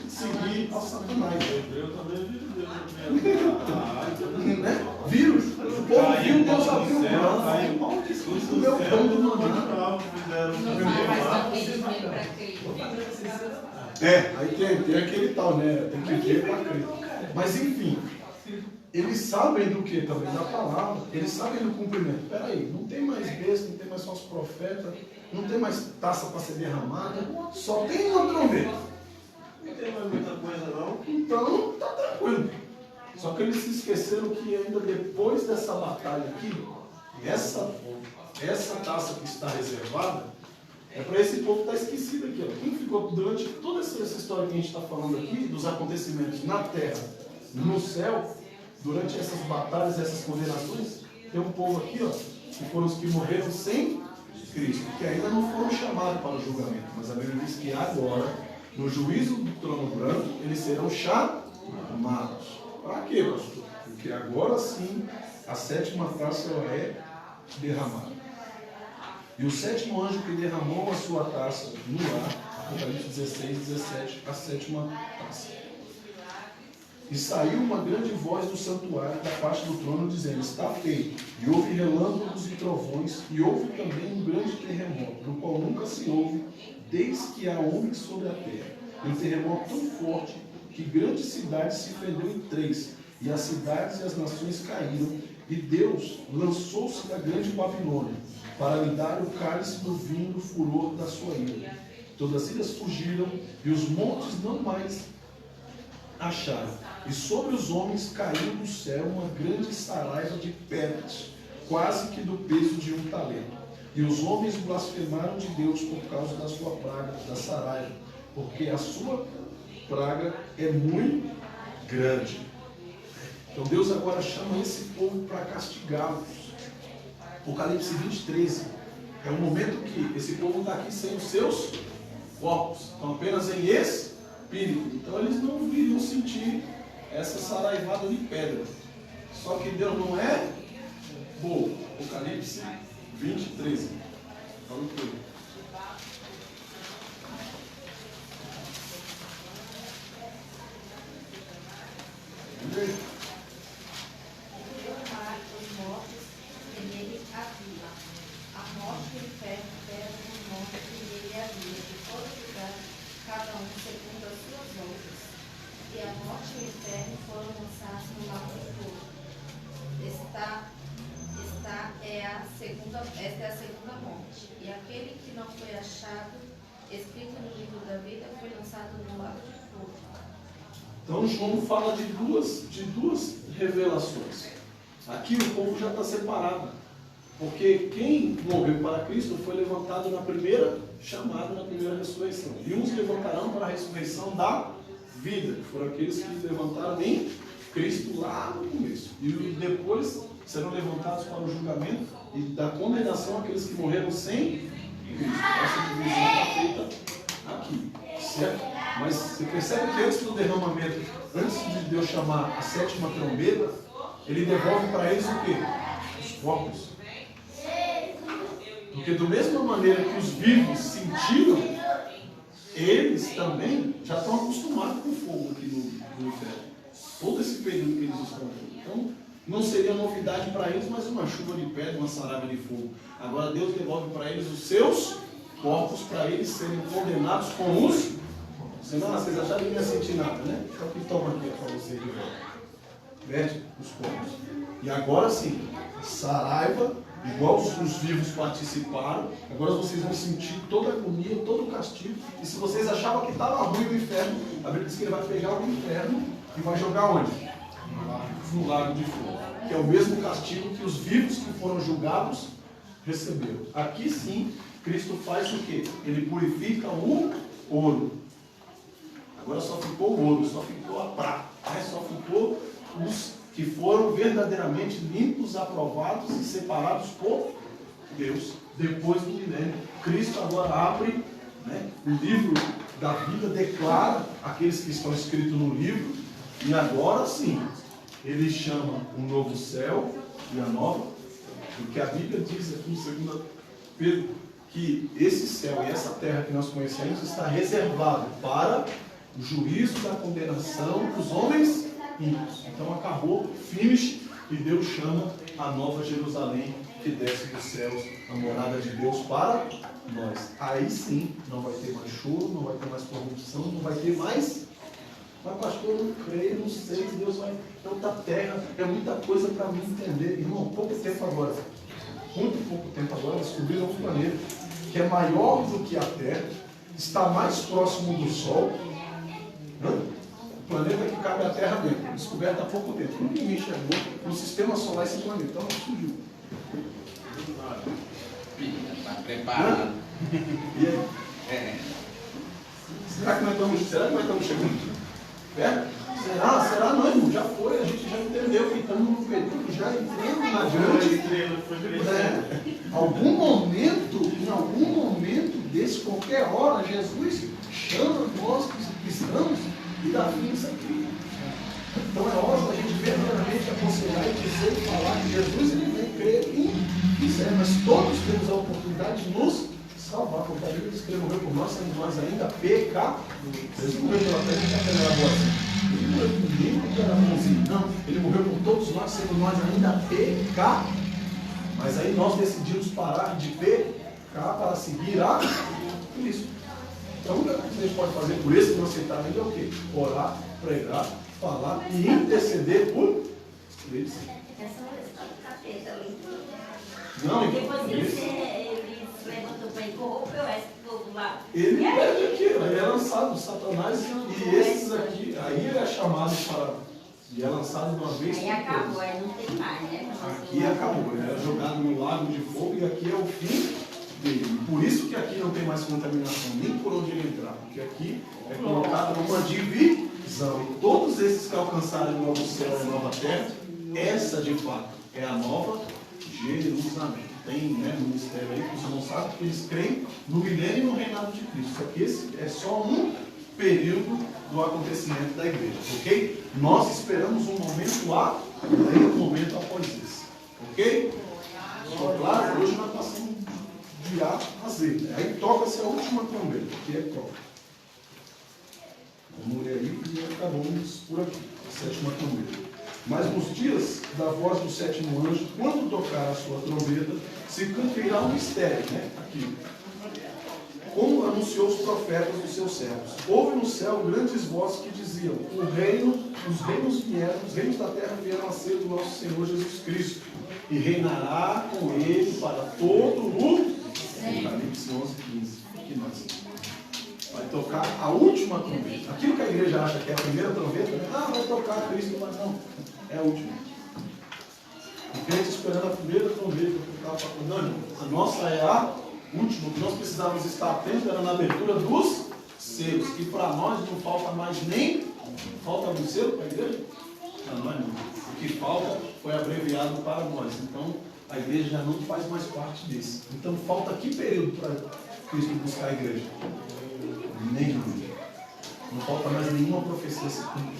seguir ao Satanás. Eu também vi Deus. Viram? O povo viu Deus abrir o braço. O meu pão do maná. Aí tem aquele tal, né? Tem que ver para crer. Mas enfim. Eles sabem do que também? Da palavra. Eles sabem do cumprimento. Peraí, não tem mais besta, não tem mais falsos profetas, não tem mais taça para ser derramada, só tem uma trombeta. Não tem mais muita coisa não. Então, tá tranquilo. Só que eles se esqueceram que ainda depois dessa batalha aqui, essa taça que está reservada, é para esse povo que está esquecido aqui. Ó. Quem ficou durante toda essa história que a gente está falando aqui, dos acontecimentos na terra, no céu, durante essas batalhas, essas condenações, tem um povo aqui, ó, que foram os que morreram sem Cristo, que ainda não foram chamados para o julgamento. Mas a Bíblia diz que agora, no juízo do trono branco, eles serão chamados. Para quê, pastor? Porque agora sim, a sétima taça é derramada. E o sétimo anjo que derramou a sua taça no ar, Apocalipse 16, 17, a sétima taça. E saiu uma grande voz do santuário da parte do trono, dizendo, está feito. E houve relâmpagos e trovões, e houve também um grande terremoto, no qual nunca se houve, desde que há homens sobre a terra. Um terremoto tão forte, que grande cidade se fendeu em 3, e as cidades e as nações caíram, e Deus lançou-se da grande Babilônia, para lhe dar o cálice do vinho do furor da sua ira. Todas as ilhas fugiram, e os montes não mais acharam. E sobre os homens caiu do céu uma grande saraiva de pedras, quase que do peso de um talento. E os homens blasfemaram de Deus por causa da sua praga, da saraiva, porque a sua praga é muito grande. Então Deus agora chama esse povo para castigá-los. Apocalipse 20:13 é o momento que esse povo está aqui sem os seus corpos, estão apenas em espírito. Então eles não iriam sentir essa saraivada de pedra. Só que Deus não é bobo. Apocalipse 20:13. Fala tudo. um segundo as suas obras. E a morte e o inferno foram lançados no lago de fogo. Esta é a segunda morte. E aquele que não foi achado, escrito no livro da vida, foi lançado no lago de fogo. Então João fala de duas revelações. Aqui o povo já está separado. Porque quem morreu para Cristo foi levantado na primeira chamada, na primeira ressurreição. E uns levantarão para a ressurreição da vida, que foram aqueles que levantaram em Cristo lá no começo. E depois serão levantados para o julgamento e da condenação aqueles que morreram sem Cristo. Essa divisão está feita aqui, certo? Mas você percebe que antes do derramamento, antes de Deus chamar a sétima trombeta, Ele devolve para eles o quê? Os corpos. Porque da mesma maneira que os vivos sentiram, eles também já estão acostumados com o fogo aqui no inferno. Todo esse período que eles estão aqui. Então, não seria novidade para eles, mas uma chuva de pedra, uma saraiva de fogo. Agora Deus devolve para eles os seus corpos, para eles serem condenados com os... Senão, vocês acharam que não ia sentir nada, né? Então, o que toma aqui para vocês de volta? Veste os corpos. E agora sim, saraiva, igual os vivos participaram, agora vocês vão sentir toda a agonia, todo o castigo. E se vocês achavam que estava ruim o inferno, a Bíblia diz que Ele vai pegar o inferno e vai jogar onde? No lago de fogo. Que é o mesmo castigo que os vivos que foram julgados receberam. Aqui sim, Cristo faz o quê? Ele purifica o ouro. Agora só ficou o ouro, só ficou a prata, né? Só ficou os que foram verdadeiramente limpos, aprovados e separados por Deus. Depois do milênio, Cristo agora abre, né, o livro da vida, declara aqueles que estão escritos no livro, e agora sim, Ele chama um novo céu e a nova, porque a Bíblia diz aqui em 2 Pedro que esse céu e essa terra que nós conhecemos está reservado para o juízo da condenação dos homens ímpios. Então acabou, finish, e Deus chama a nova Jerusalém que desce dos céus, a morada de Deus para nós. Aí sim, não vai ter mais choro, não vai ter mais corrupção, não vai ter mais... Mas pastor, eu não creio, não sei, Deus vai... Tanta terra, é muita coisa para mim entender. Irmão, pouco tempo agora, muito pouco tempo agora, descobriram um planeta que é maior do que a Terra, está mais próximo do Sol. O planeta que cabe a Terra dentro, descoberto há pouco tempo. Ninguém chegou no sistema solar esse planeta, então não surgiu. Está preparado. E aí? Será que nós estamos chegando perto? Será? Não, irmão, já foi, a gente já entendeu que estamos no período, já entrando na grande. Em algum momento desse, qualquer hora, Jesus chama nós cristãos e dá fim isso aqui. Então é hora da gente verdadeiramente aconselhar e dizer e falar que Jesus ele vem crer em quiser, mas todos temos a oportunidade de nos salvar, porque a Bíblia diz que Ele morreu por nós, sendo nós ainda pecadores. Ele morreu pela fé, ele era boazinha. Ele morreu por mim, porque era bonzinho. Não, Ele morreu por todos nós, sendo nós ainda pecadores. Mas aí nós decidimos parar de pecar para seguir a Cristo. Então, o que a gente pode fazer por esse que não aceitaram ainda é o quê? Orar, pregar, falar e interceder por eles. É só o capeta ali. Não, depois ele levantou para ir corrompeu esse povo lá. Ele perde aqui, ele é lançado, Satanás, e esses aqui, aí ele é chamado para, e é lançado de uma vez. Aí acabou, aí não tem mais, né? Aqui acabou, ele era jogado no lago de fogo e aqui é o fim dele. Por isso que aqui não tem mais contaminação, nem por onde ele entrar, porque aqui é colocado numa divisão. E todos esses que alcançaram o novo céu e a nova terra, essa de fato é a nova Jerusalém. Tem, né, no mistério aí, que você não sabe, que eles creem no milênio e no reinado de Cristo. Só que esse é só um período do acontecimento da igreja, ok? Nós esperamos um momento A e um momento após esse, ok? Só claro, hoje nós passamos de A a Z. Né? Aí toca-se a última trombeta, que é qual? Vamos ler aí e acabamos por aqui, a sétima trombeta. Mas nos dias da voz do sétimo anjo, quando tocar a sua trombeta, se cumprirá um mistério, né? Aqui. Como anunciou os profetas dos seus servos. Houve no céu grandes vozes que diziam: os reinos da terra vieram a ser do nosso Senhor Jesus Cristo, e reinará com ele para todo o Apocalipse 11:15. Aqui nós. Vai tocar a última trombeta. Aquilo que a igreja acha que é a primeira trombeta, né? Vai tocar Cristo, mas não, é a última. O crente esperando a primeira trombeta, não, a nossa é a última. O que nós precisávamos estar atentos era na abertura dos selos. E para nós não falta mais nem. Falta algum selo para a igreja? Para nós não. O que falta foi abreviado para nós. Então a igreja já não faz mais parte desse. Então falta que período para Cristo buscar a igreja? Nenhum. Não falta mais nenhuma profecia se cumprir.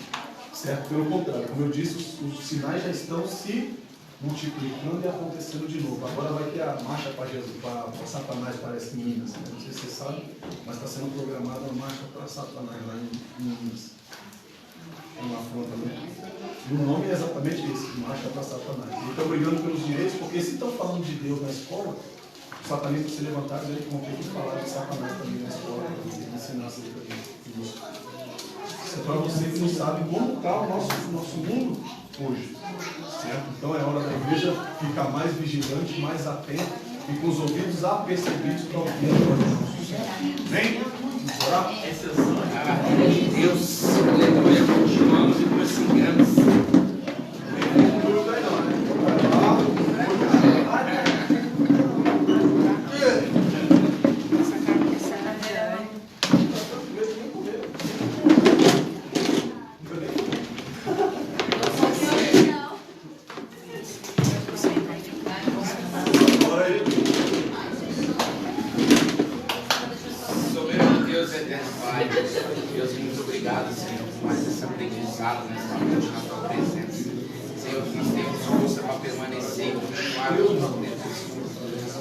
Certo? Pelo contrário, como eu disse, os sinais já estão se multiplicando e acontecendo de novo. Agora vai ter a marcha para Jesus, para Satanás, parece, em Minas. Né? Não sei se você sabe, mas está sendo programada a marcha para Satanás lá em Minas. Uma afronta, né? E o nome é exatamente esse, marcha para Satanás. Eles estão brigando pelos direitos, porque se estão falando de Deus na escola, os satanistas se levantaram e vão ter que falar de Satanás também na escola, para ensinar acerca disso. Isso é para você que não sabe como está o nosso mundo hoje. Certo? Então é hora da igreja ficar mais vigilante, mais atento e com os ouvidos apercebidos para ouvir a voz de Deus. Vem? Vamos orar? Essa é a sua Glória de Deus, aleluia, continuamos e prosseguimos. Não tem dúvida aí não, né? Vai lá. Soberano Deus, eterno Pai, Deus, muito obrigado, Senhor, por mais esse aprendizado nessa noite na tua presença. Senhor, que nós tenhamos força para permanecer e continuar aqui, Deus.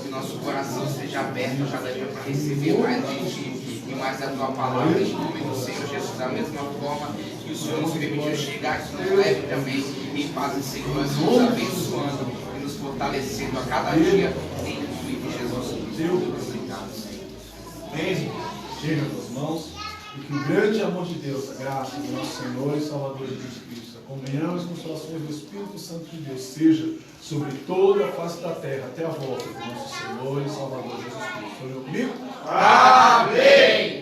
Que nosso coração seja aberto cada dia para receber mais de Ti e mais da Tua palavra, em nome do Senhor Jesus. Da mesma forma que o Senhor nos permitiu chegar, que nos leve também em paz e segurança, nos abençoando e nos fortalecendo a cada dia, em nome de Jesus. Muito obrigado, Senhor. Bem, chega nas tuas mãos e que o grande amor de Deus, a graça do nosso Senhor e Salvador Jesus Cristo, a comunhão e as consolações do Espírito Santo de Deus seja sobre toda a face da terra até a volta do nosso Senhor e Salvador Jesus Cristo. Estão comigo? Amém!